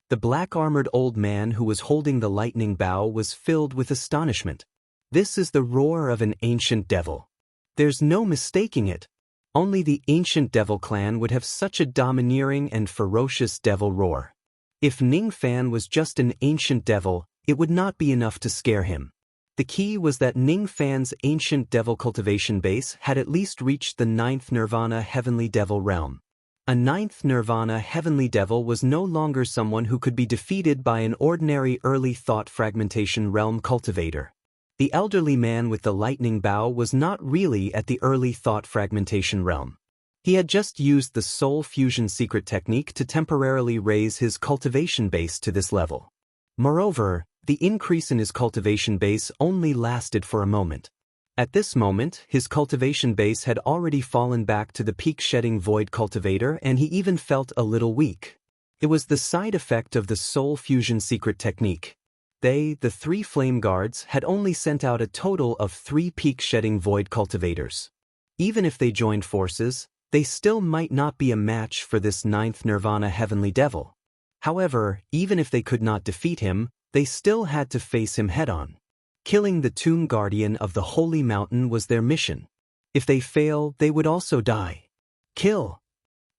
The black-armored old man who was holding the lightning bow was filled with astonishment. This is the roar of an ancient devil. There's no mistaking it. Only the ancient devil clan would have such a domineering and ferocious devil roar. If Ning Fan was just an ancient devil, it would not be enough to scare him. The key was that Ning Fan's ancient devil cultivation base had at least reached the 9th Nirvana Heavenly Devil realm. A 9th Nirvana Heavenly Devil was no longer someone who could be defeated by an ordinary early thought fragmentation realm cultivator. The elderly man with the lightning bow was not really at the early thought fragmentation realm. He had just used the soul fusion secret technique to temporarily raise his cultivation base to this level. Moreover, the increase in his cultivation base only lasted for a moment. At this moment, his cultivation base had already fallen back to the peak-shedding void cultivator, and he even felt a little weak. It was the side effect of the soul fusion secret technique. The 3 flame guards, had only sent out a total of 3 peak-shedding void cultivators. Even if they joined forces, they still might not be a match for this 9th Nirvana Heavenly Devil. However, even if they could not defeat him, they still had to face him head-on. Killing the Tomb Guardian of the Holy Mountain was their mission. If they fail, they would also die. Kill!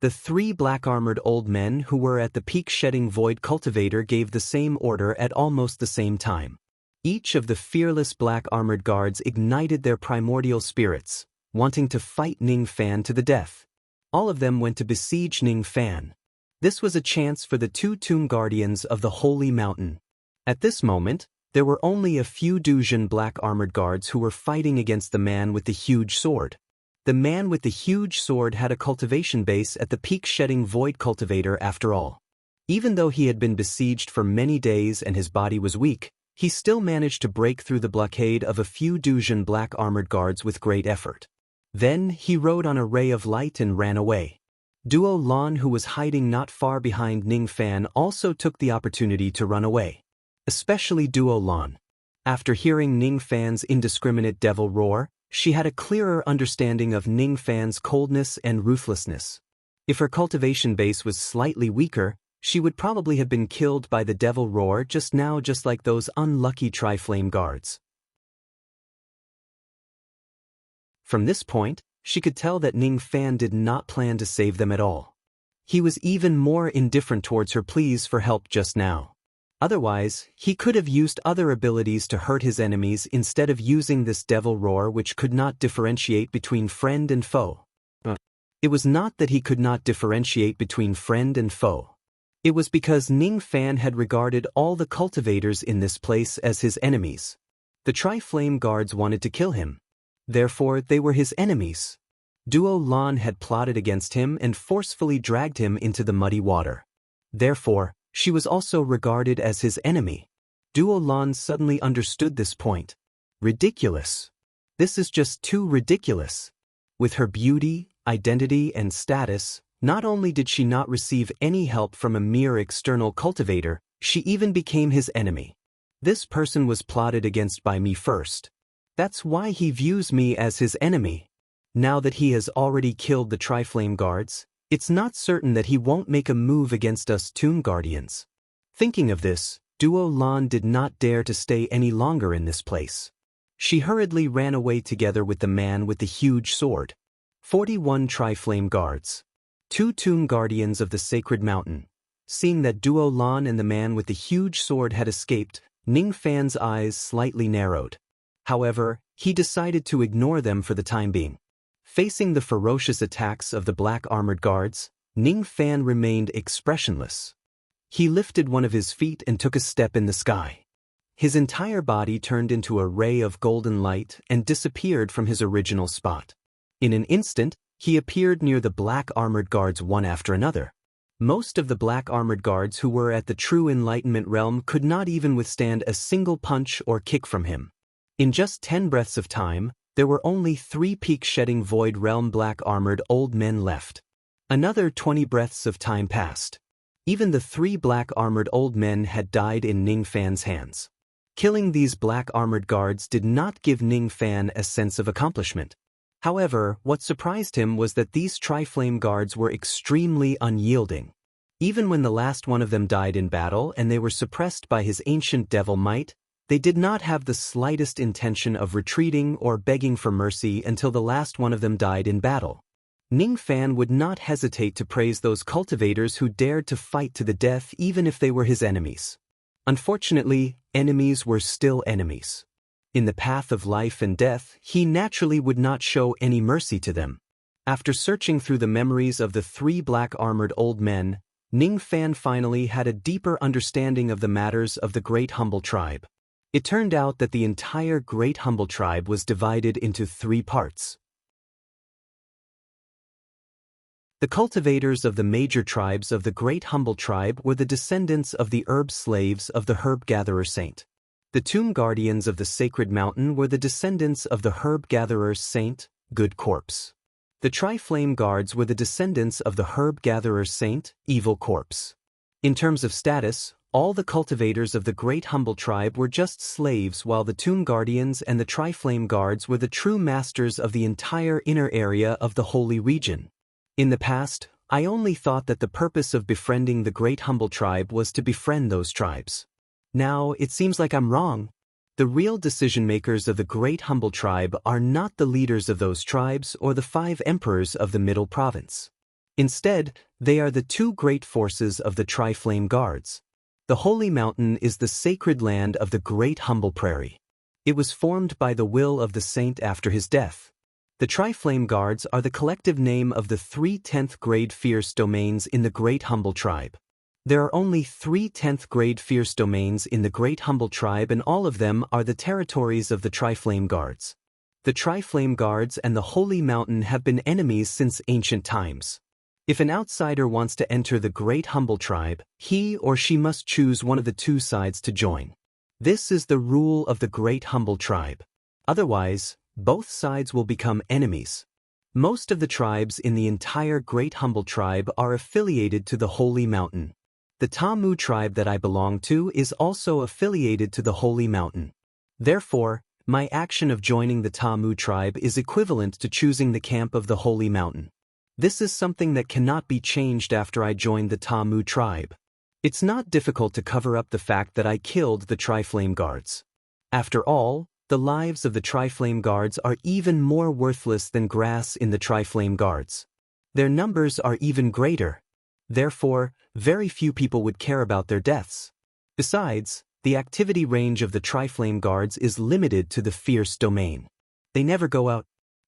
The 3 black-armored old men who were at the peak-shedding void cultivator gave the same order at almost the same time. Each of the fearless black-armored guards ignited their primordial spirits, wanting to fight Ning Fan to the death. All of them went to besiege Ning Fan. This was a chance for the 2 Tomb Guardians of the Holy Mountain. At this moment, there were only a few dozen black-armored guards who were fighting against the man with the huge sword. The man with the huge sword had a cultivation base at the peak-shedding void cultivator after all. Even though he had been besieged for many days and his body was weak, he still managed to break through the blockade of a few dozen black-armored guards with great effort. Then he rode on a ray of light and ran away. Duo Lan, who was hiding not far behind Ning Fan, also took the opportunity to run away. Especially Duo Lan. After hearing Ning Fan's indiscriminate devil roar, she had a clearer understanding of Ning Fan's coldness and ruthlessness. If her cultivation base was slightly weaker, she would probably have been killed by the devil roar just now, just like those unlucky Tri-Flame guards. From this point, she could tell that Ning Fan did not plan to save them at all. He was even more indifferent towards her pleas for help just now. Otherwise, he could have used other abilities to hurt his enemies instead of using this devil roar, which could not differentiate between friend and foe. It was not that he could not differentiate between friend and foe. It was because Ning Fan had regarded all the cultivators in this place as his enemies. The Tri-Flame guards wanted to kill him. Therefore, they were his enemies. Duo Lan had plotted against him and forcefully dragged him into the muddy water. Therefore, she was also regarded as his enemy. Duo Lan suddenly understood this point. Ridiculous. This is just too ridiculous. With her beauty, identity, and status, not only did she not receive any help from a mere external cultivator, she even became his enemy. This person was plotted against by me first. That's why he views me as his enemy. Now that he has already killed the Tri-Flame guards, it's not certain that he won't make a move against us Tomb Guardians. Thinking of this, Duo Lan did not dare to stay any longer in this place. She hurriedly ran away together with the man with the huge sword. 41 Tri-Flame guards. 2 Tomb Guardians of the Sacred Mountain. Seeing that Duo Lan and the man with the huge sword had escaped, Ning Fan's eyes slightly narrowed. However, he decided to ignore them for the time being. Facing the ferocious attacks of the black-armored guards, Ning Fan remained expressionless. He lifted one of his feet and took a step in the sky. His entire body turned into a ray of golden light and disappeared from his original spot. In an instant, he appeared near the black-armored guards one after another. Most of the black-armored guards who were at the true enlightenment realm could not even withstand a single punch or kick from him. In just 10 breaths of time, there were only 3 peak-shedding void realm black-armored old men left. Another 20 breaths of time passed. Even the 3 black-armored old men had died in Ning Fan's hands. Killing these black-armored guards did not give Ning Fan a sense of accomplishment. However, what surprised him was that these Tri-Flame guards were extremely unyielding. Even when the last one of them died in battle and they were suppressed by his ancient devil might, they did not have the slightest intention of retreating or begging for mercy until the last one of them died in battle. Ning Fan would not hesitate to praise those cultivators who dared to fight to the death even if they were his enemies. Unfortunately, enemies were still enemies. In the path of life and death, he naturally would not show any mercy to them. After searching through the memories of the 3 black-armored old men, Ning Fan finally had a deeper understanding of the matters of the Great Humble Tribe. It turned out that the entire Great Humble Tribe was divided into 3 parts. The cultivators of the major tribes of the Great Humble Tribe were the descendants of the herb slaves of the herb-gatherer saint. The tomb guardians of the sacred mountain were the descendants of the herb-gatherer saint, Good Corpse. The Tri-Flame Guards were the descendants of the herb-gatherer saint, Evil Corpse. In terms of status, all the cultivators of the Great Humble Tribe were just slaves, while the tomb guardians and the Tri-Flame Guards were the true masters of the entire inner area of the holy region. In the past, I only thought that the purpose of befriending the Great Humble Tribe was to befriend those tribes. Now, it seems like I'm wrong. The real decision-makers of the Great Humble Tribe are not the leaders of those tribes or the 5 emperors of the Middle Province. Instead, they are the 2 great forces of the Tri-Flame Guards. The Holy Mountain is the sacred land of the Great Humble Prairie. It was formed by the will of the saint after his death. The Tri-Flame Guards are the collective name of the 3 10th-grade fierce domains in the Great Humble Tribe. There are only 3 10th-grade fierce domains in the Great Humble Tribe, and all of them are the territories of the Tri-Flame Guards. The Tri-Flame Guards and the Holy Mountain have been enemies since ancient times. If an outsider wants to enter the Great Humble Tribe, he or she must choose one of the 2 sides to join. This is the rule of the Great Humble Tribe. Otherwise, both sides will become enemies. Most of the tribes in the entire Great Humble Tribe are affiliated to the Holy Mountain. The Tamu tribe that I belong to is also affiliated to the Holy Mountain. Therefore, my action of joining the Tamu tribe is equivalent to choosing the camp of the Holy Mountain. This is something that cannot be changed after I joined the Tamu tribe. It's not difficult to cover up the fact that I killed the Tri-Flame Guards. After all, the lives of the Tri-Flame Guards are even more worthless than grass in the Tri-Flame Guards. Their numbers are even greater. Therefore, very few people would care about their deaths. Besides, the activity range of the Tri-Flame Guards is limited to the fierce domain. They never go out.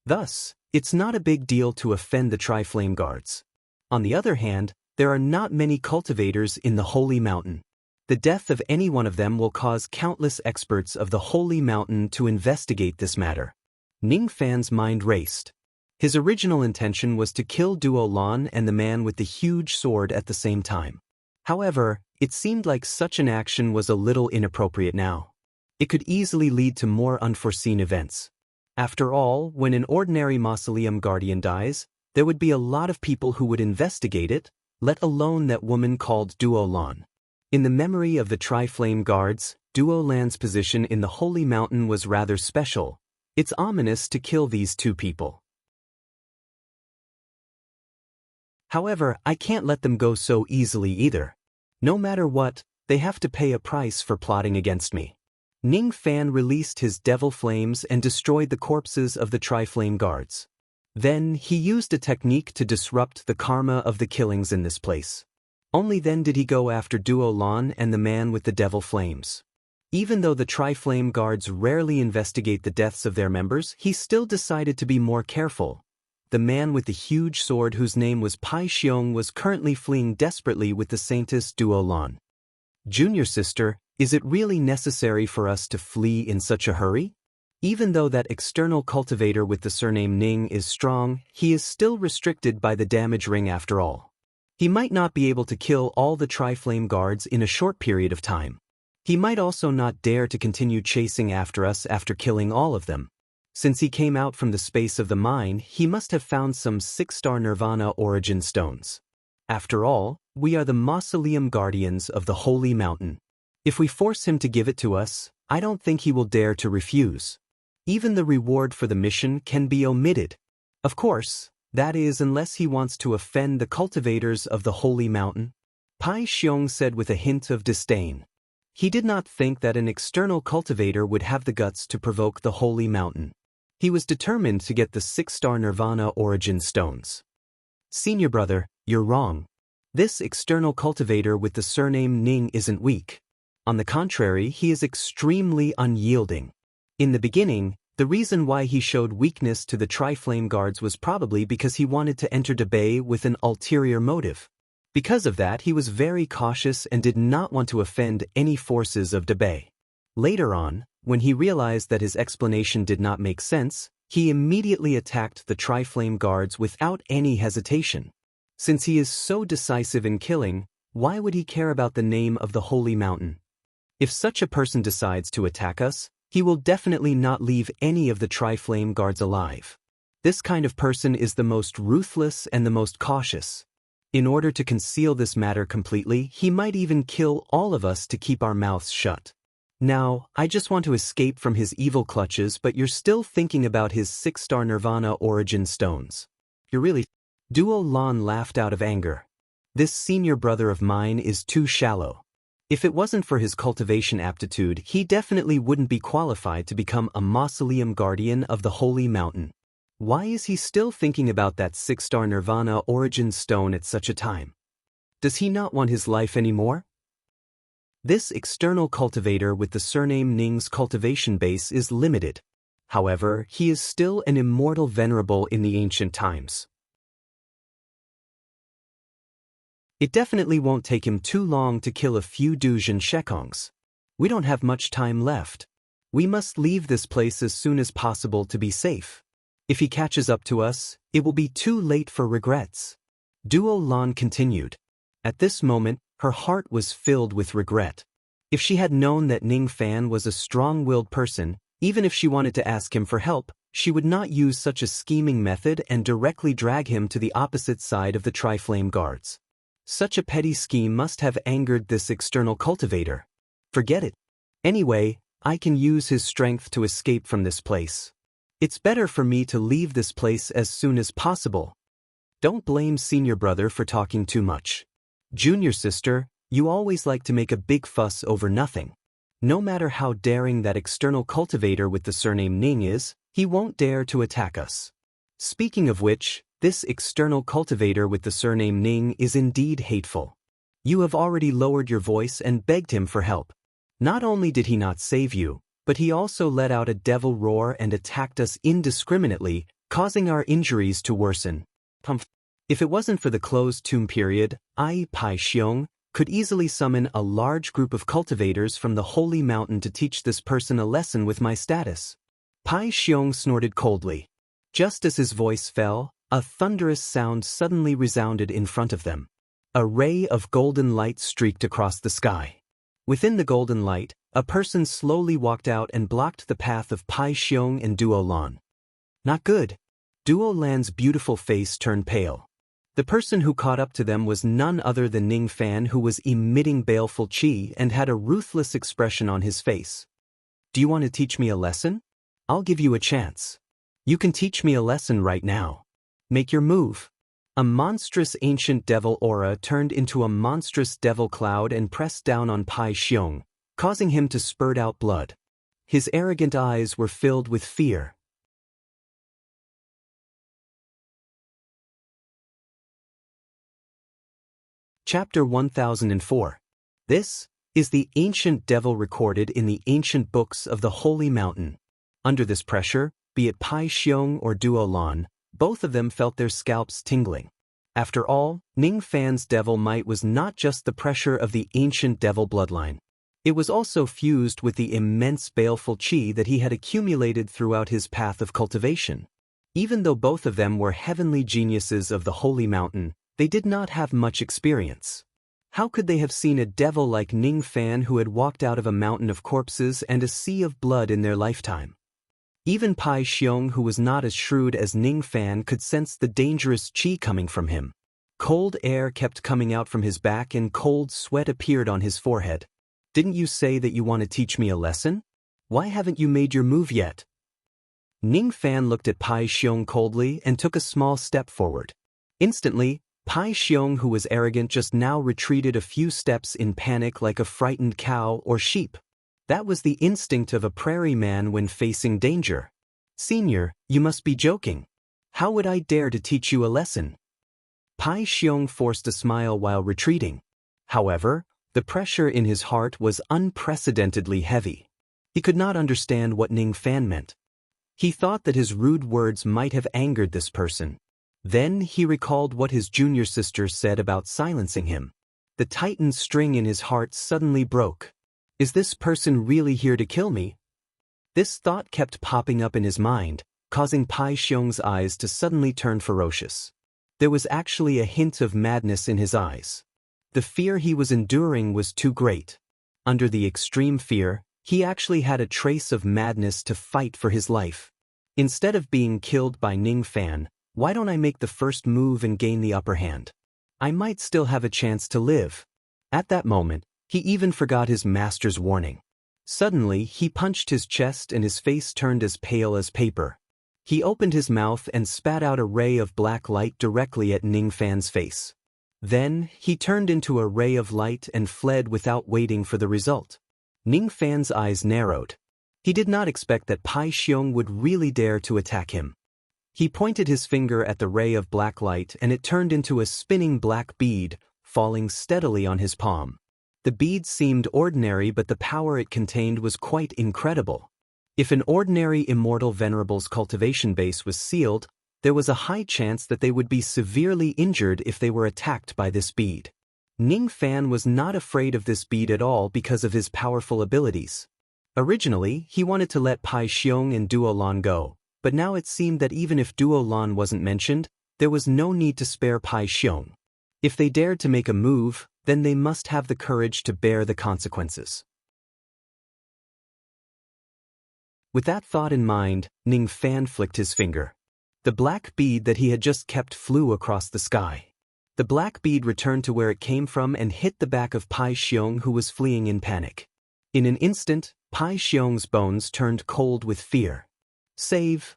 Thus, it's not a big deal to offend the Tri-Flame Guards. On the other hand, there are not many cultivators in the Holy Mountain. The death of any one of them will cause countless experts of the Holy Mountain to investigate this matter. Ning Fan's mind raced. His original intention was to kill Duo Lan and the man with the huge sword at the same time. However, it seemed like such an action was a little inappropriate now. It could easily lead to more unforeseen events. After all, when an ordinary mausoleum guardian dies, there would be a lot of people who would investigate it, let alone that woman called Duo Lan. In the memory of the Tri-Flame Guards, Duo Lan's position in the Holy Mountain was rather special. It's ominous to kill these 2 people. However, I can't let them go so easily either. No matter what, they have to pay a price for plotting against me. Ning Fan released his devil flames and destroyed the corpses of the Tri-Flame Guards. Then, he used a technique to disrupt the karma of the killings in this place. Only then did he go after Duo Lan and the man with the devil flames. Even though the Tri-Flame Guards rarely investigate the deaths of their members, he still decided to be more careful. The man with the huge sword, whose name was Pai Xiong, was currently fleeing desperately with the saintess Duo Lan. Junior sister, is it really necessary for us to flee in such a hurry? Even though that external cultivator with the surname Ning is strong, he is still restricted by the damage ring after all. He might not be able to kill all the Tri-Flame Guards in a short period of time. He might also not dare to continue chasing after us after killing all of them. Since he came out from the space of the mine, he must have found some 6-star Nirvana origin stones. After all, we are the Mausoleum Guardians of the Holy Mountain. If we force him to give it to us, I don't think he will dare to refuse. Even the reward for the mission can be omitted. Of course, that is, unless he wants to offend the cultivators of the Holy Mountain. Pai Xiong said with a hint of disdain. He did not think that an external cultivator would have the guts to provoke the Holy Mountain. He was determined to get the 6-star Nirvana origin stones. Senior brother, you're wrong. This external cultivator with the surname Ning isn't weak. On the contrary, he is extremely unyielding. In the beginning, the reason why he showed weakness to the Tri-Flame guards was probably because he wanted to enter Debay with an ulterior motive. Because of that, he was very cautious and did not want to offend any forces of Debay. Later on, when he realized that his explanation did not make sense, he immediately attacked the Tri-Flame guards without any hesitation. Since he is so decisive in killing, why would he care about the name of the holy mountain? If such a person decides to attack us, he will definitely not leave any of the Tri-Flame guards alive. This kind of person is the most ruthless and the most cautious. In order to conceal this matter completely, he might even kill all of us to keep our mouths shut. Now, I just want to escape from his evil clutches, but you're still thinking about his 6-star Nirvana origin stones. You're really... Duo Lan laughed out of anger. This senior brother of mine is too shallow. If it wasn't for his cultivation aptitude, he definitely wouldn't be qualified to become a mausoleum guardian of the holy mountain. Why is he still thinking about that 6-star Nirvana origin stone at such a time? Does he not want his life anymore? This external cultivator with the surname Ning's cultivation base is limited. However, he is still an immortal venerable in the ancient times. It definitely won't take him too long to kill a few Duzhen Shekongs. We don't have much time left. We must leave this place as soon as possible to be safe. If he catches up to us, it will be too late for regrets. Duo Lan continued. At this moment, her heart was filled with regret. If she had known that Ning Fan was a strong-willed person, even if she wanted to ask him for help, she would not use such a scheming method and directly drag him to the opposite side of the Tri-Flame guards. Such a petty scheme must have angered this external cultivator. Forget it. Anyway, I can use his strength to escape from this place. It's better for me to leave this place as soon as possible. Don't blame senior brother for talking too much. Junior sister, you always like to make a big fuss over nothing. No matter how daring that external cultivator with the surname Ning is, he won't dare to attack us. Speaking of which, this external cultivator with the surname Ning is indeed hateful. You have already lowered your voice and begged him for help. Not only did he not save you, but he also let out a devil roar and attacked us indiscriminately, causing our injuries to worsen. If it wasn't for the closed tomb period, I, Pai Xiong, could easily summon a large group of cultivators from the holy mountain to teach this person a lesson with my status. Pai Xiong snorted coldly. Just as his voice fell, a thunderous sound suddenly resounded in front of them. A ray of golden light streaked across the sky. Within the golden light, a person slowly walked out and blocked the path of Pai Xiong and Duo Lan. Not good. Duo Lan's beautiful face turned pale. The person who caught up to them was none other than Ning Fan, who was emitting baleful qi and had a ruthless expression on his face. Do you want to teach me a lesson? I'll give you a chance. You can teach me a lesson right now. Make your move. A monstrous ancient devil aura turned into a monstrous devil cloud and pressed down on Pai Xiong, causing him to spurt out blood. His arrogant eyes were filled with fear. Chapter 1004. This is the ancient devil recorded in the ancient books of the Holy Mountain. Under this pressure, be it Pai Xiong or Duo Lan, both of them felt their scalps tingling. After all, Ning Fan's devil might was not just the pressure of the ancient devil bloodline. It was also fused with the immense baleful qi that he had accumulated throughout his path of cultivation. Even though both of them were heavenly geniuses of the Holy Mountain, they did not have much experience. How could they have seen a devil like Ning Fan who had walked out of a mountain of corpses and a sea of blood in their lifetime? Even Pai Xiong, who was not as shrewd as Ning Fan, could sense the dangerous qi coming from him. Cold air kept coming out from his back and cold sweat appeared on his forehead. Didn't you say that you want to teach me a lesson? Why haven't you made your move yet? Ning Fan looked at Pai Xiong coldly and took a small step forward. Instantly, Pai Xiong, who was arrogant just now, retreated a few steps in panic like a frightened cow or sheep. That was the instinct of a prairie man when facing danger. Senior, you must be joking. How would I dare to teach you a lesson? Pai Xiong forced a smile while retreating. However, the pressure in his heart was unprecedentedly heavy. He could not understand what Ning Fan meant. He thought that his rude words might have angered this person. Then he recalled what his junior sister said about silencing him. The tightened string in his heart suddenly broke. Is this person really here to kill me? This thought kept popping up in his mind, causing Pai Xiong's eyes to suddenly turn ferocious. There was actually a hint of madness in his eyes. The fear he was enduring was too great. Under the extreme fear, he actually had a trace of madness to fight for his life. Instead of being killed by Ning Fan, why don't I make the first move and gain the upper hand? I might still have a chance to live. At that moment, he even forgot his master's warning. Suddenly, he punched his chest and his face turned as pale as paper. He opened his mouth and spat out a ray of black light directly at Ning Fan's face. Then, he turned into a ray of light and fled without waiting for the result. Ning Fan's eyes narrowed. He did not expect that Pai Xiong would really dare to attack him. He pointed his finger at the ray of black light and it turned into a spinning black bead, falling steadily on his palm. The bead seemed ordinary, but the power it contained was quite incredible. If an ordinary immortal venerable's cultivation base was sealed, there was a high chance that they would be severely injured if they were attacked by this bead. Ning Fan was not afraid of this bead at all because of his powerful abilities. Originally, he wanted to let Pai Xiong and Duo Lan go, but now it seemed that even if Duo Lan wasn't mentioned, there was no need to spare Pai Xiong. If they dared to make a move, then they must have the courage to bear the consequences. With that thought in mind, Ning Fan flicked his finger. The black bead that he had just kept flew across the sky. The black bead returned to where it came from and hit the back of Pai Xiong, who was fleeing in panic. In an instant, Pai Xiong's bones turned cold with fear. Save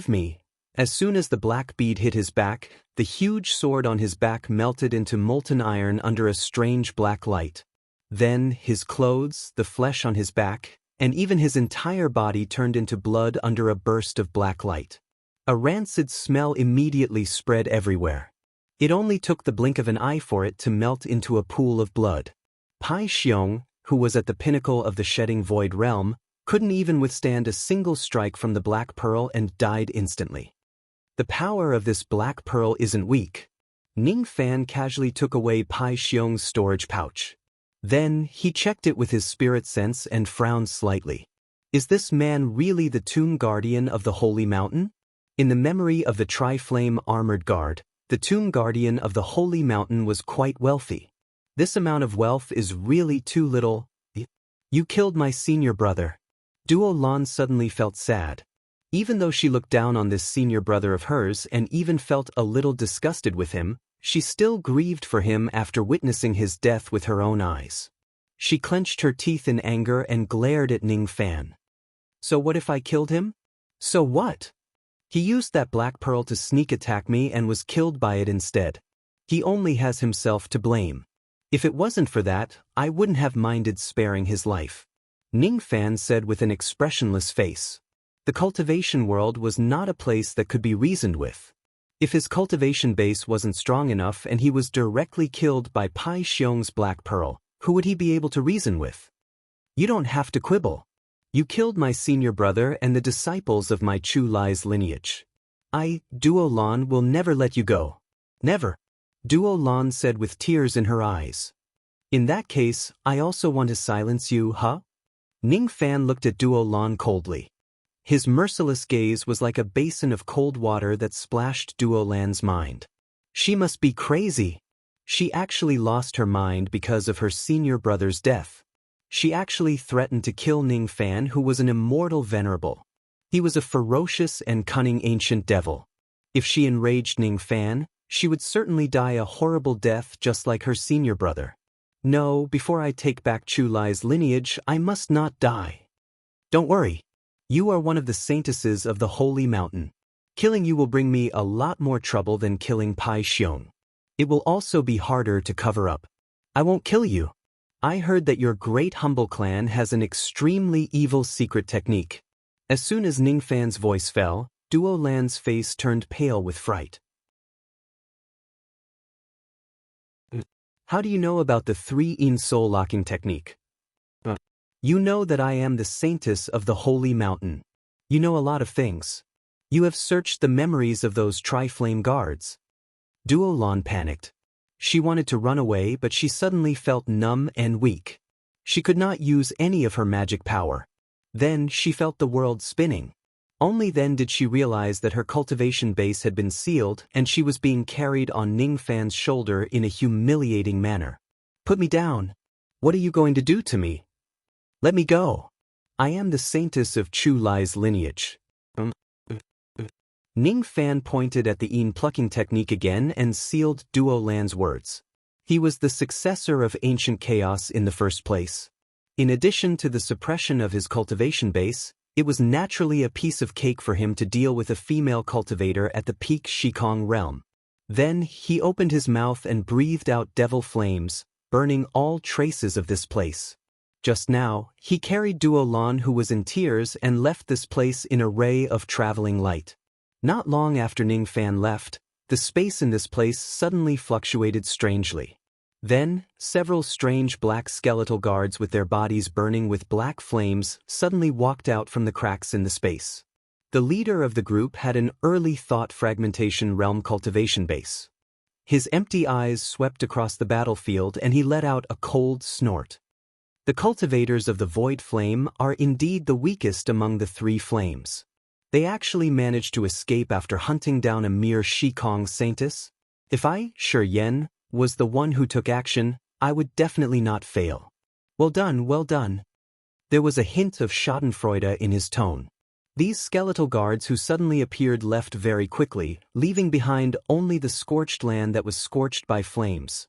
me. As soon as the black bead hit his back, the huge sword on his back melted into molten iron under a strange black light. Then his clothes, the flesh on his back, and even his entire body turned into blood under a burst of black light. A rancid smell immediately spread everywhere. It only took the blink of an eye for it to melt into a pool of blood. Pai Xiong, who was at the pinnacle of the shedding void realm, couldn't even withstand a single strike from the black pearl and died instantly. The power of this black pearl isn't weak. Ning Fan casually took away Pai Xiong's storage pouch. Then, he checked it with his spirit sense and frowned slightly. Is this man really the tomb guardian of the Holy Mountain? In the memory of the Tri-Flame Armored Guard, the tomb guardian of the Holy Mountain was quite wealthy. This amount of wealth is really too little. You killed my senior brother. Duo Lan suddenly felt sad. Even though she looked down on this senior brother of hers and even felt a little disgusted with him, she still grieved for him after witnessing his death with her own eyes. She clenched her teeth in anger and glared at Ning Fan. So what if I killed him? So what? He used that black pearl to sneak attack me and was killed by it instead. He only has himself to blame. If it wasn't for that, I wouldn't have minded sparing his life. Ning Fan said with an expressionless face. The cultivation world was not a place that could be reasoned with. If his cultivation base wasn't strong enough and he was directly killed by Pai Xiong's black pearl, who would he be able to reason with? You don't have to quibble. You killed my senior brother and the disciples of my Chu Lai's lineage. Duo Lan, will never let you go. Never. Duo Lan said with tears in her eyes. In that case, I also want to silence you, huh? Ning Fan looked at Duo Lan coldly. His merciless gaze was like a basin of cold water that splashed Duo Lan's mind. She must be crazy. She actually lost her mind because of her senior brother's death. She actually threatened to kill Ning Fan, who was an immortal venerable. He was a ferocious and cunning ancient devil. If she enraged Ning Fan, she would certainly die a horrible death just like her senior brother. No, before I take back Chu Lai's lineage, I must not die. Don't worry. You are one of the saintesses of the Holy Mountain. Killing you will bring me a lot more trouble than killing Pai Xiong. It will also be harder to cover up. I won't kill you. I heard that your great humble clan has an extremely evil secret technique. As soon as Ning Fan's voice fell, Duo Lan's face turned pale with fright. How do you know about the 3-in soul locking technique? You know that I am the saintess of the holy mountain. You know a lot of things. You have searched the memories of those tri-flame guards. Duo Lan panicked. She wanted to run away, but she suddenly felt numb and weak. She could not use any of her magic power. Then she felt the world spinning. Only then did she realize that her cultivation base had been sealed and she was being carried on Ning Fan's shoulder in a humiliating manner. Put me down. What are you going to do to me? Let me go. I am the saintess of Chu Lai's lineage. Ning Fan pointed at the Yin plucking technique again and sealed Duo Lan's words. He was the successor of ancient chaos in the first place. In addition to the suppression of his cultivation base, it was naturally a piece of cake for him to deal with a female cultivator at the peak Shikong realm. Then he opened his mouth and breathed out devil flames, burning all traces of this place. Just now, he carried Duo Lan, who was in tears, and left this place in a ray of traveling light. Not long after Ning Fan left, the space in this place suddenly fluctuated strangely. Then, several strange black skeletal guards with their bodies burning with black flames suddenly walked out from the cracks in the space. The leader of the group had an early thought fragmentation realm cultivation base. His empty eyes swept across the battlefield and he let out a cold snort. The cultivators of the void flame are indeed the weakest among the 3 flames. They actually managed to escape after hunting down a mere Shikong saintess. If I, Shi Yan, was the one who took action, I would definitely not fail. Well done, well done. There was a hint of schadenfreude in his tone. These skeletal guards who suddenly appeared left very quickly, leaving behind only the scorched land that was scorched by flames.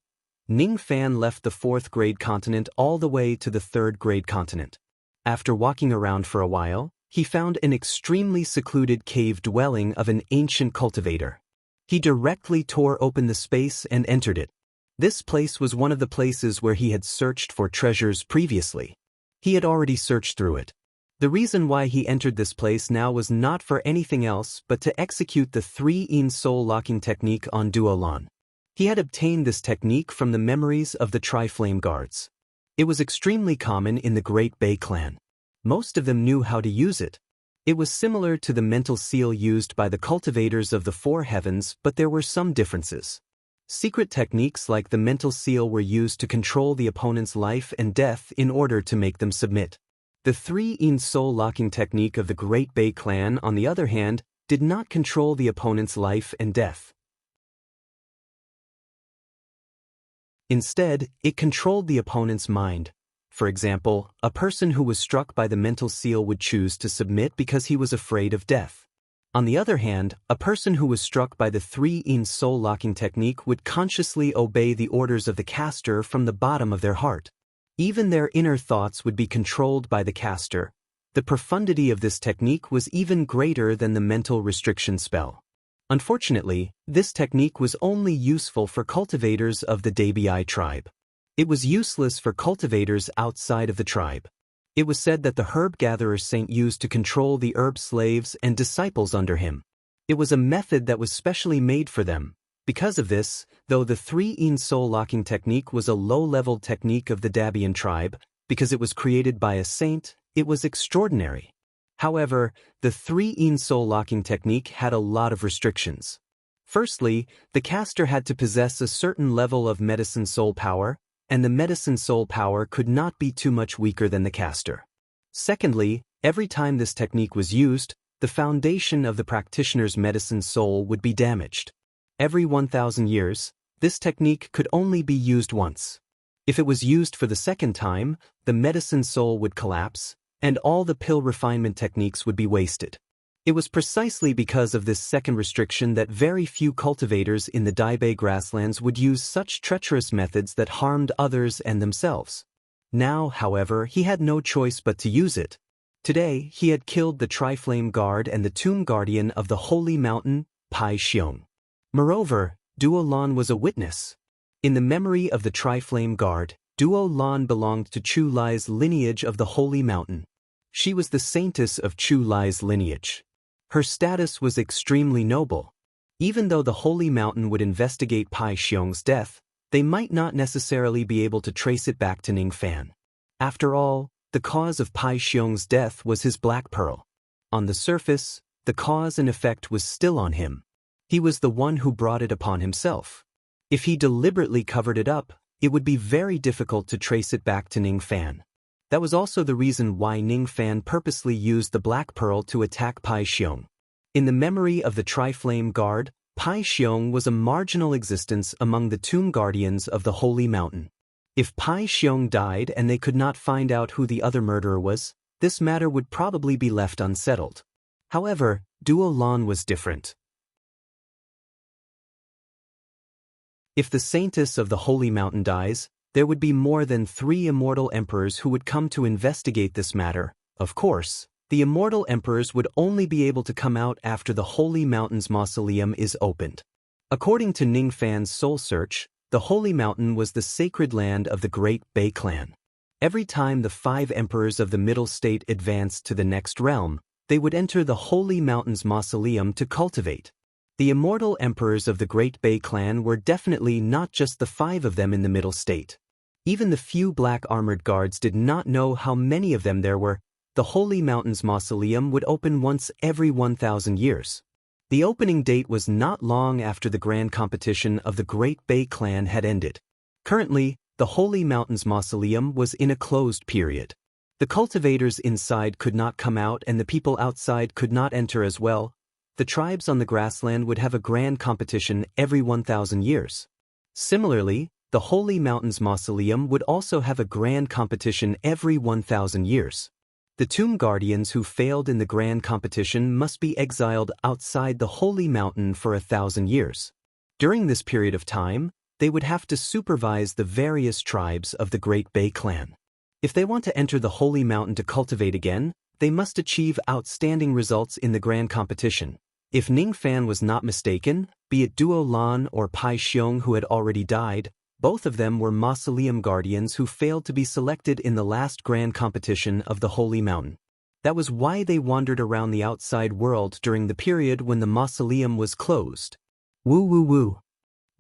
Ning Fan left the 4th grade continent all the way to the 3rd grade continent. After walking around for a while, he found an extremely secluded cave dwelling of an ancient cultivator. He directly tore open the space and entered it. This place was one of the places where he had searched for treasures previously. He had already searched through it. The reason why he entered this place now was not for anything else but to execute the 3-in soul locking technique on Duo Lan. He had obtained this technique from the memories of the Tri-Flame Guards. It was extremely common in the Great Bay clan. Most of them knew how to use it. It was similar to the mental seal used by the cultivators of the 4 heavens, but there were some differences. Secret techniques like the mental seal were used to control the opponent's life and death in order to make them submit. The 3-in soul locking technique of the Great Bay clan, on the other hand, did not control the opponent's life and death. Instead, it controlled the opponent's mind. For example, a person who was struck by the mental seal would choose to submit because he was afraid of death. On the other hand, a person who was struck by the 3-in soul locking technique would consciously obey the orders of the caster from the bottom of their heart. Even their inner thoughts would be controlled by the caster. The profundity of this technique was even greater than the mental restriction spell. Unfortunately, this technique was only useful for cultivators of the Dabi tribe. It was useless for cultivators outside of the tribe. It was said that the herb gatherer saint used to control the herb slaves and disciples under him. It was a method that was specially made for them. Because of this, though the 3-in soul locking technique was a low-level technique of the Dabian tribe, because it was created by a saint, it was extraordinary. However, the 3-in soul locking technique had a lot of restrictions. Firstly, the caster had to possess a certain level of medicine soul power, and the medicine soul power could not be too much weaker than the caster. Secondly, every time this technique was used, the foundation of the practitioner's medicine soul would be damaged. Every 1,000 years, this technique could only be used once. If it was used for the second time, the medicine soul would collapse, and all the pill refinement techniques would be wasted. It was precisely because of this second restriction that very few cultivators in the Daibei grasslands would use such treacherous methods that harmed others and themselves. Now, however, he had no choice but to use it. Today, he had killed the Tri-Flame Guard and the Tomb Guardian of the Holy Mountain, Pai Xiong. Moreover, Duo Lan was a witness. In the memory of the Tri-Flame Guard, Duo Lan belonged to Chu Lai's lineage of the Holy Mountain. She was the saintess of Chu Lai's lineage. Her status was extremely noble. Even though the Holy Mountain would investigate Pai Xiong's death, they might not necessarily be able to trace it back to Ning Fan. After all, the cause of Pai Xiong's death was his black pearl. On the surface, the cause and effect was still on him. He was the one who brought it upon himself. If he deliberately covered it up, it would be very difficult to trace it back to Ning Fan. That was also the reason why Ning Fan purposely used the black pearl to attack Pai Xiong. In the memory of the Tri-Flame Guard, Pai Xiong was a marginal existence among the tomb guardians of the Holy Mountain. If Pai Xiong died and they could not find out who the other murderer was, this matter would probably be left unsettled. However, Duo Lan was different. If the Saintess of the Holy Mountain dies, there would be more than 3 immortal emperors who would come to investigate this matter. Of course, the immortal emperors would only be able to come out after the Holy Mountain's mausoleum is opened. According to Ning Fan's soul search, the Holy Mountain was the sacred land of the Great Bei clan. Every time the 5 emperors of the Middle State advanced to the next realm, they would enter the Holy Mountain's mausoleum to cultivate. The immortal emperors of the Great Bei clan were definitely not just the 5 of them in the Middle State. Even the few black armored guards did not know how many of them there were. The Holy Mountain's mausoleum would open once every 1,000 years. The opening date was not long after the grand competition of the Great Bei clan had ended. Currently, the Holy Mountain's mausoleum was in a closed period. The cultivators inside could not come out and the people outside could not enter as well. The tribes on the grassland would have a grand competition every 1,000 years. Similarly, the Holy Mountain's mausoleum would also have a grand competition every 1,000 years. The tomb guardians who failed in the grand competition must be exiled outside the Holy Mountain for 1,000 years. During this period of time, they would have to supervise the various tribes of the Great Bei clan. If they want to enter the Holy Mountain to cultivate again, they must achieve outstanding results in the grand competition. If Ning Fan was not mistaken, be it Duo Lan or Pai Xiong who had already died, both of them were mausoleum guardians who failed to be selected in the last grand competition of the Holy Mountain. That was why they wandered around the outside world during the period when the mausoleum was closed. Woo woo woo.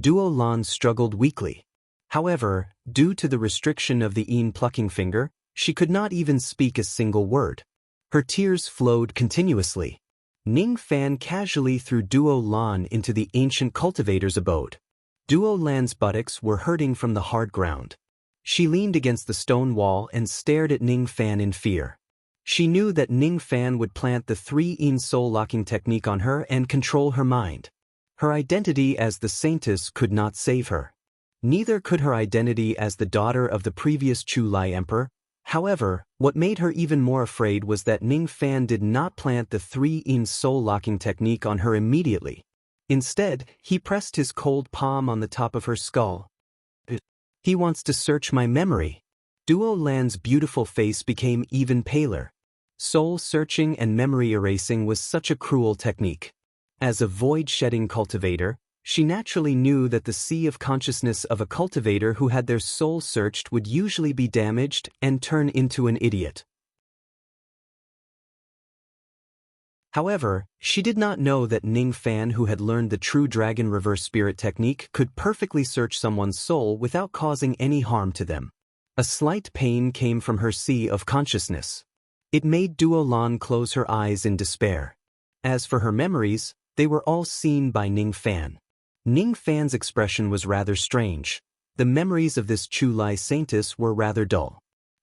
Duo Lan struggled weakly. However, due to the restriction of the Yin plucking finger, she could not even speak a single word. Her tears flowed continuously. Ning Fan casually threw Duo Lan into the ancient cultivator's abode. Duo Lan's buttocks were hurting from the hard ground. She leaned against the stone wall and stared at Ning Fan in fear. She knew that Ning Fan would plant the 3-Yin soul-locking technique on her and control her mind. Her identity as the Saintess could not save her. Neither could her identity as the daughter of the previous Chu Lai Emperor. However, what made her even more afraid was that Ning Fan did not plant the 3-Yin soul-locking technique on her immediately. Instead, he pressed his cold palm on the top of her skull. He wants to search my memory. Duo Lan's beautiful face became even paler. Soul searching and memory erasing was such a cruel technique. As a void-shedding cultivator, she naturally knew that the sea of consciousness of a cultivator who had their soul searched would usually be damaged and turn into an idiot. However, she did not know that Ning Fan, who had learned the true dragon reverse spirit technique, could perfectly search someone's soul without causing any harm to them. A slight pain came from her sea of consciousness. It made Duo Lan close her eyes in despair. As for her memories, they were all seen by Ning Fan. Ning Fan's expression was rather strange. The memories of this Chu Lai Saintess were rather dull.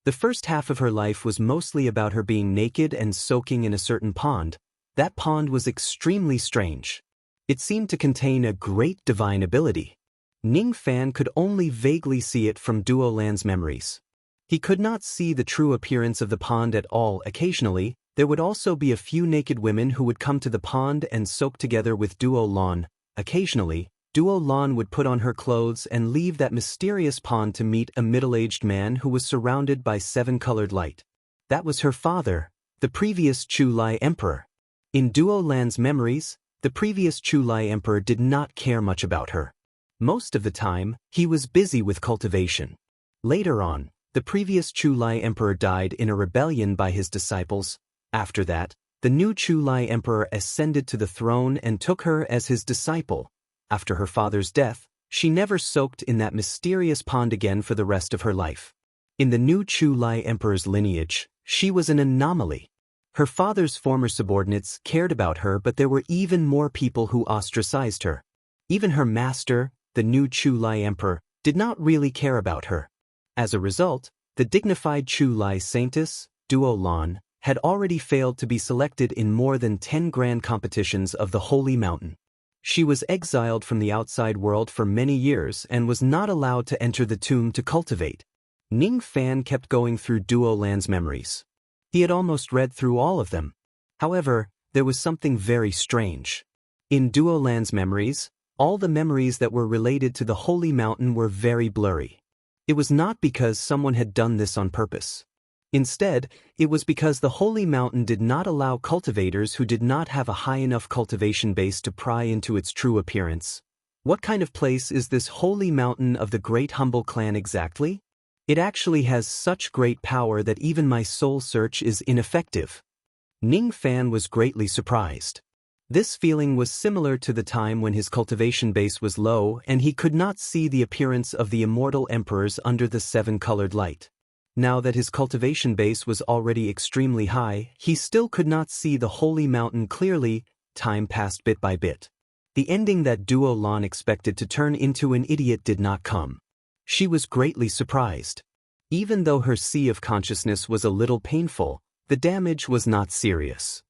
The first half of her life was mostly about her being naked and soaking in a certain pond. That pond was extremely strange. It seemed to contain a great divine ability. Ning Fan could only vaguely see it from Duo Lan's memories. He could not see the true appearance of the pond at all. Occasionally, there would also be a few naked women who would come to the pond and soak together with Duo Lan. Occasionally, Duo Lan would put on her clothes and leave that mysterious pond to meet a middle-aged man who was surrounded by 7-colored light. That was her father, the previous Chu Lai Emperor. In Duo Lan's memories, the previous Chu Lai Emperor did not care much about her. Most of the time, he was busy with cultivation. Later on, the previous Chu Lai Emperor died in a rebellion by his disciples. After that, the new Chu Lai Emperor ascended to the throne and took her as his disciple. After her father's death, She never soaked in that mysterious pond again for the rest of her life. In the new Chu Lai Emperor's lineage, she was an anomaly. Her father's former subordinates cared about her, but there were even more people who ostracized her. Even her master, the new Chu Lai Emperor, did not really care about her. As a result, the dignified Chu Lai Saintess, Duo Lan, had already failed to be selected in more than 10 grand competitions of the Holy Mountain. She was exiled from the outside world for many years and was not allowed to enter the tomb to cultivate. Ning Fan kept going through Duo Lan's memories. He had almost read through all of them. However, there was something very strange. In Duo Lan's memories, all the memories that were related to the Holy Mountain were very blurry. It was not because someone had done this on purpose. Instead, it was because the Holy Mountain did not allow cultivators who did not have a high enough cultivation base to pry into its true appearance. What kind of place is this Holy Mountain of the Great Humble Clan exactly? It actually has such great power that even my soul search is ineffective. Ning Fan was greatly surprised. This feeling was similar to the time when his cultivation base was low and he could not see the appearance of the immortal emperors under the seven-colored light. Now that his cultivation base was already extremely high, he still could not see the Holy Mountain clearly. Time passed bit by bit. The ending that Duo Lan expected to turn into an idiot did not come. She was greatly surprised. Even though her sea of consciousness was a little painful, the damage was not serious.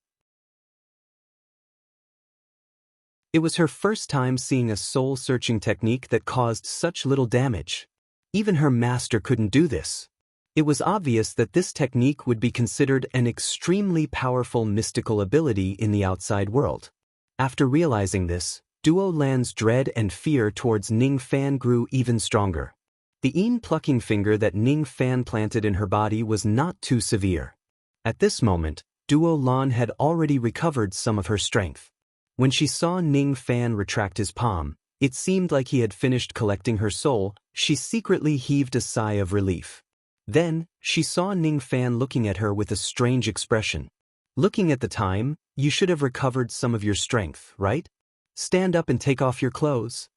It was her first time seeing a soul-searching technique that caused such little damage. Even her master couldn't do this. It was obvious that this technique would be considered an extremely powerful mystical ability in the outside world. After realizing this, Duo Lan's dread and fear towards Ning Fan grew even stronger. The plucking finger that Ning Fan planted in her body was not too severe. At this moment, Duo Lan had already recovered some of her strength. When she saw Ning Fan retract his palm, it seemed like he had finished collecting her soul. She secretly heaved a sigh of relief. Then, she saw Ning Fan looking at her with a strange expression. Looking at the time, you should have recovered some of your strength, right? Stand up and take off your clothes.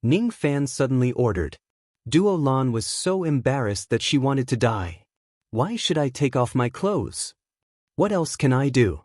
Ning Fan suddenly ordered. Duo Lan was so embarrassed that she wanted to die. Why should I take off my clothes? What else can I do?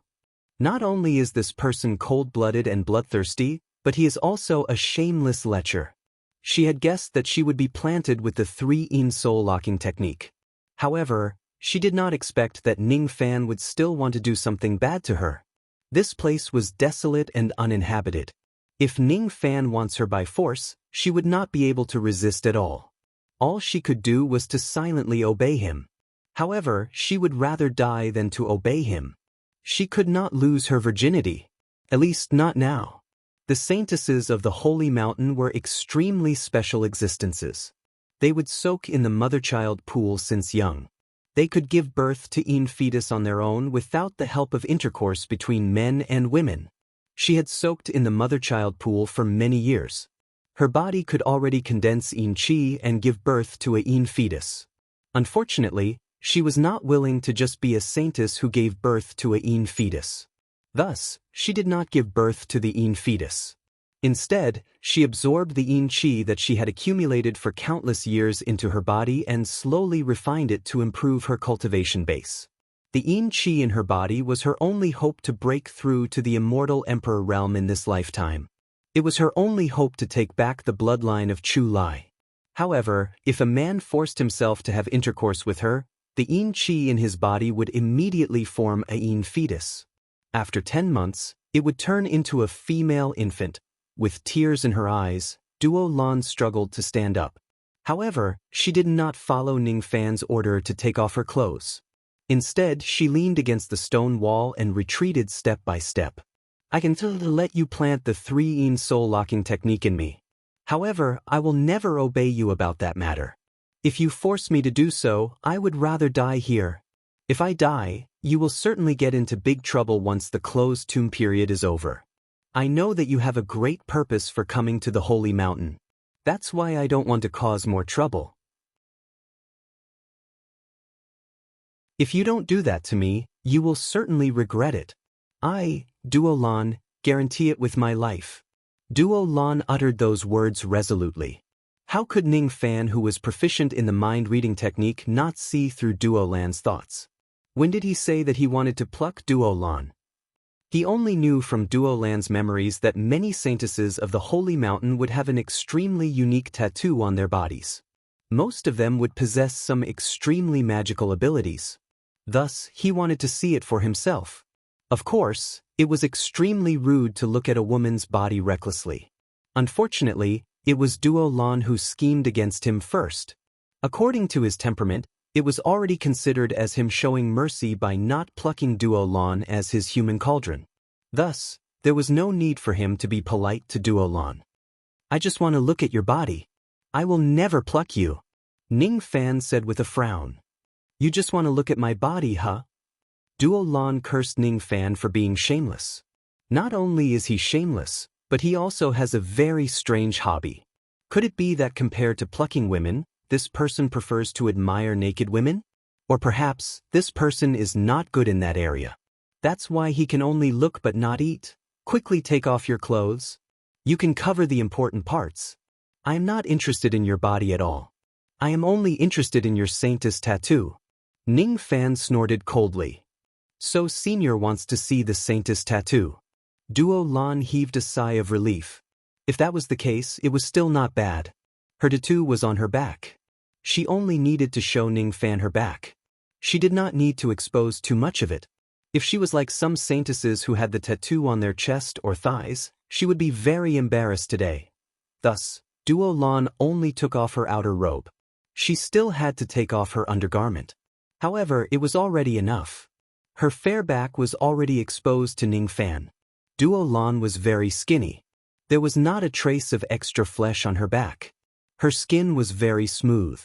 Not only is this person cold-blooded and bloodthirsty, but he is also a shameless lecher. She had guessed that she would be planted with the 3 soul locking technique. However, she did not expect that Ning Fan would still want to do something bad to her. This place was desolate and uninhabited. If Ning Fan wants her by force, she would not be able to resist at all. All she could do was to silently obey him. However, she would rather die than to obey him. She could not lose her virginity. At least not now. The saintesses of the Holy Mountain were extremely special existences. They would soak in the mother-child pool since young. They could give birth to a fetus on their own without the help of intercourse between men and women. She had soaked in the mother-child pool for many years. Her body could already condense qi and give birth to a fetus. Unfortunately, she was not willing to just be a saintess who gave birth to a fetus. Thus, she did not give birth to the fetus. Instead, she absorbed the qi that she had accumulated for countless years into her body and slowly refined it to improve her cultivation base. The qi in her body was her only hope to break through to the immortal emperor realm in this lifetime. It was her only hope to take back the bloodline of Chu Lai. However, if a man forced himself to have intercourse with her, the qi in his body would immediately form a fetus. After 10 months, it would turn into a female infant. With tears in her eyes, Duo Lan struggled to stand up. However, she did not follow Ning Fan's order to take off her clothes. Instead, she leaned against the stone wall and retreated step by step. I can let you plant the 3 soul locking technique in me. However, I will never obey you about that matter. If you force me to do so, I would rather die here. If I die, you will certainly get into big trouble once the closed tomb period is over. I know that you have a great purpose for coming to the Holy Mountain. That's why I don't want to cause more trouble. If you don't do that to me, you will certainly regret it. I, Duo Lan, guarantee it with my life. Duo Lan uttered those words resolutely. How could Ning Fan, who was proficient in the mind-reading technique, not see through Duo Lan's thoughts? When did he say that he wanted to pluck Duo Lan? He only knew from Duo Lan's memories that many saintesses of the Holy Mountain would have an extremely unique tattoo on their bodies. Most of them would possess some extremely magical abilities. Thus, he wanted to see it for himself. Of course, it was extremely rude to look at a woman's body recklessly. Unfortunately, it was Duo Lan who schemed against him first. According to his temperament, it was already considered as him showing mercy by not plucking Duo Lan as his human cauldron. Thus, there was no need for him to be polite to Duo Lan. I just want to look at your body. I will never pluck you, Ning Fan said with a frown. You just want to look at my body, huh? Duo Lan cursed Ning Fan for being shameless. Not only is he shameless, but he also has a very strange hobby. Could it be that compared to plucking women, this person prefers to admire naked women? Or perhaps, this person is not good in that area. That's why he can only look but not eat. Quickly take off your clothes. You can cover the important parts. I am not interested in your body at all. I am only interested in your saintess tattoo. Ning Fan snorted coldly. So Senior wants to see the saintess tattoo. Duo Lan heaved a sigh of relief. If that was the case, it was still not bad. Her tattoo was on her back. She only needed to show Ning Fan her back. She did not need to expose too much of it. If she was like some saintesses who had the tattoo on their chest or thighs, she would be very embarrassed today. Thus, Duo Lan only took off her outer robe. She still had to take off her undergarment. However, it was already enough. Her fair back was already exposed to Ning Fan. Duo Lan was very skinny. There was not a trace of extra flesh on her back. Her skin was very smooth.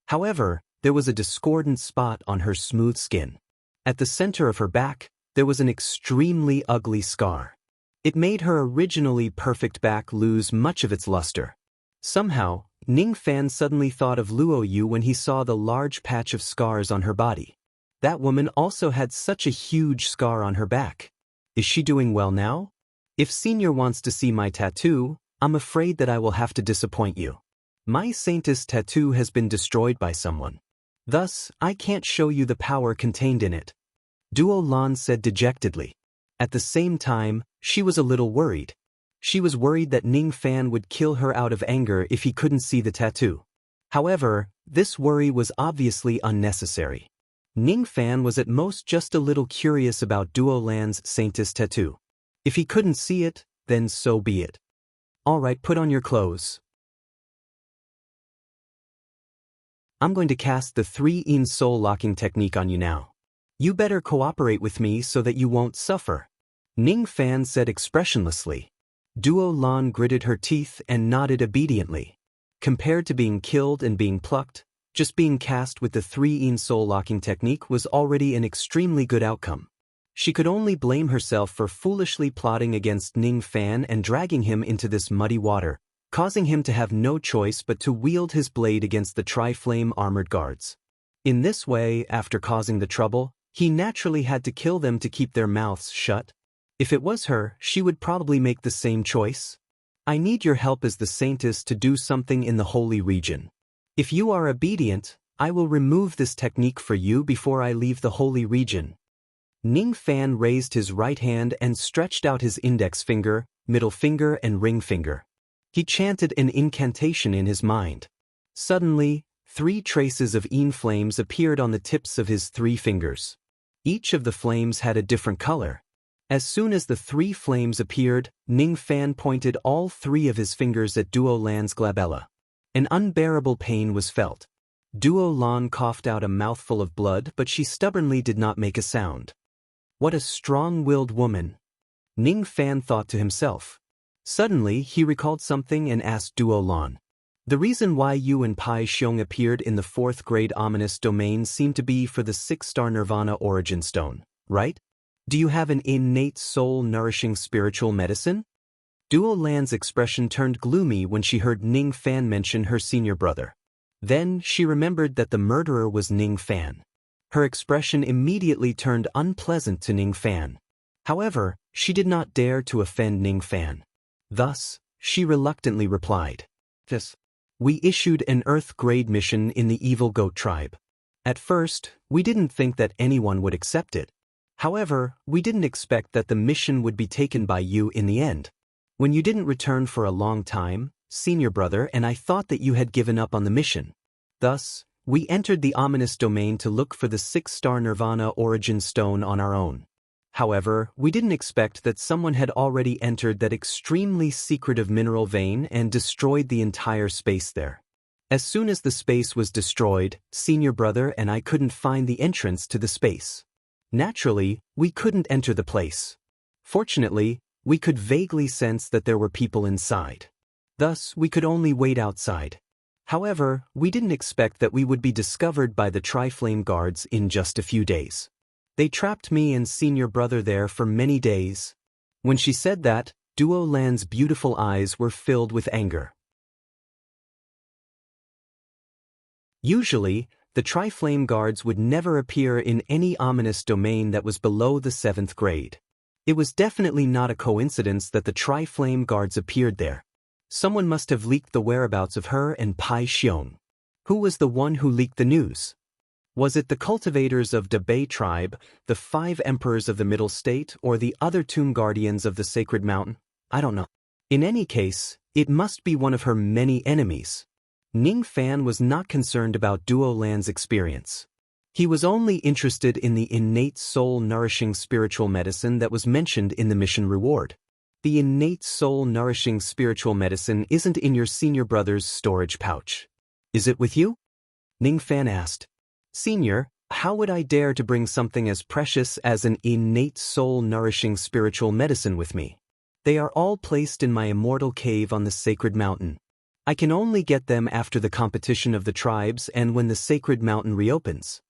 However, there was a discordant spot on her smooth skin. At the center of her back, there was an extremely ugly scar. It made her originally perfect back lose much of its luster. Somehow, Ning Fan suddenly thought of Luo Yu when he saw the large patch of scars on her body. That woman also had such a huge scar on her back. Is she doing well now? If Senior wants to see my tattoo, I'm afraid that I will have to disappoint you. My saintess tattoo has been destroyed by someone. Thus, I can't show you the power contained in it. Duo Lan said dejectedly. At the same time, she was a little worried. She was worried that Ning Fan would kill her out of anger if he couldn't see the tattoo. However, this worry was obviously unnecessary. Ning Fan was at most just a little curious about Duo Lan's saintess tattoo. If he couldn't see it, then so be it. Alright, put on your clothes. I'm going to cast the 3-in soul locking technique on you now. You better cooperate with me so that you won't suffer, Ning Fan said expressionlessly. Duo Lan gritted her teeth and nodded obediently. Compared to being killed and being plucked, just being cast with the 3-in soul locking technique was already an extremely good outcome. She could only blame herself for foolishly plotting against Ning Fan and dragging him into this muddy water, causing him to have no choice but to wield his blade against the Tri-Flame armored guards. In this way, after causing the trouble, he naturally had to kill them to keep their mouths shut. If it was her, she would probably make the same choice. I need your help as the saintess to do something in the holy region. If you are obedient, I will remove this technique for you before I leave the holy region. Ning Fan raised his right hand and stretched out his index finger, middle finger and ring finger. He chanted an incantation in his mind. Suddenly, 3 traces of yin flames appeared on the tips of his 3 fingers. Each of the flames had a different color. As soon as the 3 flames appeared, Ning Fan pointed all 3 of his fingers at Duo Lan's glabella. An unbearable pain was felt. Duo Lan coughed out a mouthful of blood, but she stubbornly did not make a sound. What a strong-willed woman, Ning Fan thought to himself. Suddenly, he recalled something and asked Duo Lan. The reason why you and Pai Xiong appeared in the 4th grade ominous domain seemed to be for the 6-star Nirvana origin stone, right? Do you have an innate soul-nourishing spiritual medicine? Duo Lan's expression turned gloomy when she heard Ning Fan mention her senior brother. Then she remembered that the murderer was Ning Fan. Her expression immediately turned unpleasant to Ning Fan. However, she did not dare to offend Ning Fan. Thus, she reluctantly replied. Yes. We issued an Earth-grade mission in the Evil Goat tribe. At first, we didn't think that anyone would accept it. However, we didn't expect that the mission would be taken by you in the end. When you didn't return for a long time, senior brother, and I thought that you had given up on the mission. Thus, we entered the ominous domain to look for the 6-star Nirvana origin stone on our own. However, we didn't expect that someone had already entered that extremely secretive mineral vein and destroyed the entire space there. As soon as the space was destroyed, senior brother and I couldn't find the entrance to the space. Naturally, we couldn't enter the place. Fortunately, we could vaguely sense that there were people inside. Thus, we could only wait outside. However, we didn't expect that we would be discovered by the Tri-Flame guards in just a few days. They trapped me and senior brother there for many days. When she said that, Duo Lan's beautiful eyes were filled with anger. Usually, the Tri-Flame guards would never appear in any ominous domain that was below the 7th grade. It was definitely not a coincidence that the Tri-Flame guards appeared there. Someone must have leaked the whereabouts of her and Pai Xiong. Who was the one who leaked the news? Was it the cultivators of the Bei tribe, the 5 emperors of the Middle State, or the other tomb guardians of the Sacred Mountain? I don't know. In any case, it must be one of her many enemies. Ning Fan was not concerned about Duo Lan's experience. He was only interested in the innate soul-nourishing spiritual medicine that was mentioned in the mission reward. The innate soul-nourishing spiritual medicine isn't in your senior brother's storage pouch. Is it with you? Ning Fan asked. Senior, how would I dare to bring something as precious as an innate soul-nourishing spiritual medicine with me? They are all placed in my immortal cave on the Sacred Mountain. I can only get them after the competition of the tribes and when the Sacred Mountain reopens.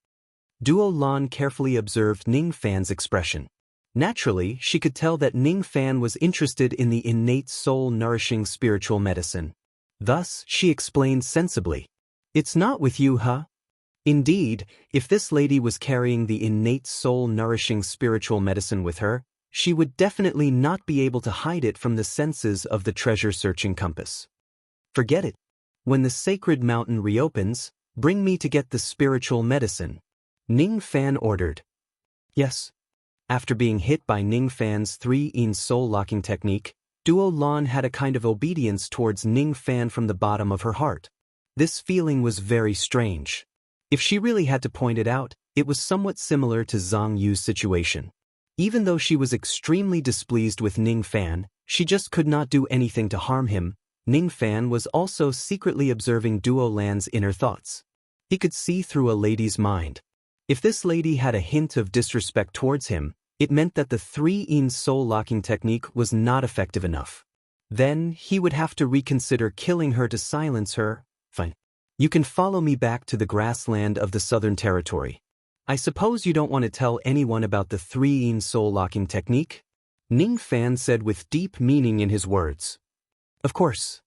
Duo Lan carefully observed Ning Fan's expression. Naturally, she could tell that Ning Fan was interested in the innate soul-nourishing spiritual medicine. Thus, she explained sensibly. It's not with you, huh? Indeed, if this lady was carrying the innate soul-nourishing spiritual medicine with her, she would definitely not be able to hide it from the senses of the treasure-searching compass. Forget it. When the Sacred Mountain reopens, bring me to get the spiritual medicine. Ning Fan ordered. Yes. After being hit by Ning Fan's 3-in soul-locking technique, Duo Lan had a kind of obedience towards Ning Fan from the bottom of her heart. This feeling was very strange. If she really had to point it out, it was somewhat similar to Zhang Yu's situation. Even though she was extremely displeased with Ning Fan, she just could not do anything to harm him. Ning Fan was also secretly observing Duo Lan's inner thoughts. He could see through a lady's mind. If this lady had a hint of disrespect towards him, it meant that the 3-in soul-locking technique was not effective enough. Then, he would have to reconsider killing her to silence her. Fine. You can follow me back to the grassland of the Southern Territory. I suppose you don't want to tell anyone about the 3-in soul-locking technique? Ning Fan said with deep meaning in his words. Of course.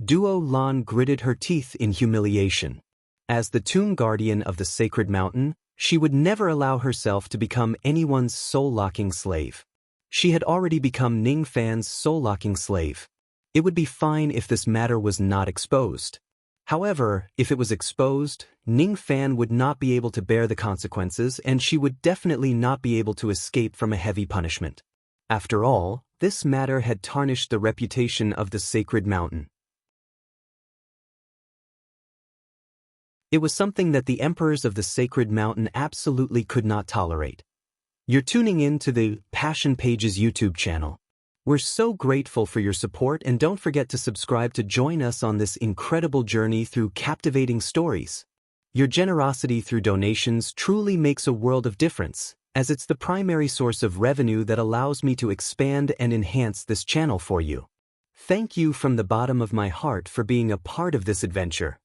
Duo Lan gritted her teeth in humiliation. As the tomb guardian of the Sacred Mountain, she would never allow herself to become anyone's soul-locking slave. She had already become Ning Fan's soul-locking slave. It would be fine if this matter was not exposed. However, if it was exposed, Ning Fan would not be able to bear the consequences and she would definitely not be able to escape from a heavy punishment. After all, this matter had tarnished the reputation of the Sacred Mountain. It was something that the emperors of the Sacred Mountain absolutely could not tolerate. You're tuning in to the Passion Pages YouTube channel. We're so grateful for your support and don't forget to subscribe to join us on this incredible journey through captivating stories. Your generosity through donations truly makes a world of difference, as it's the primary source of revenue that allows me to expand and enhance this channel for you. Thank you from the bottom of my heart for being a part of this adventure.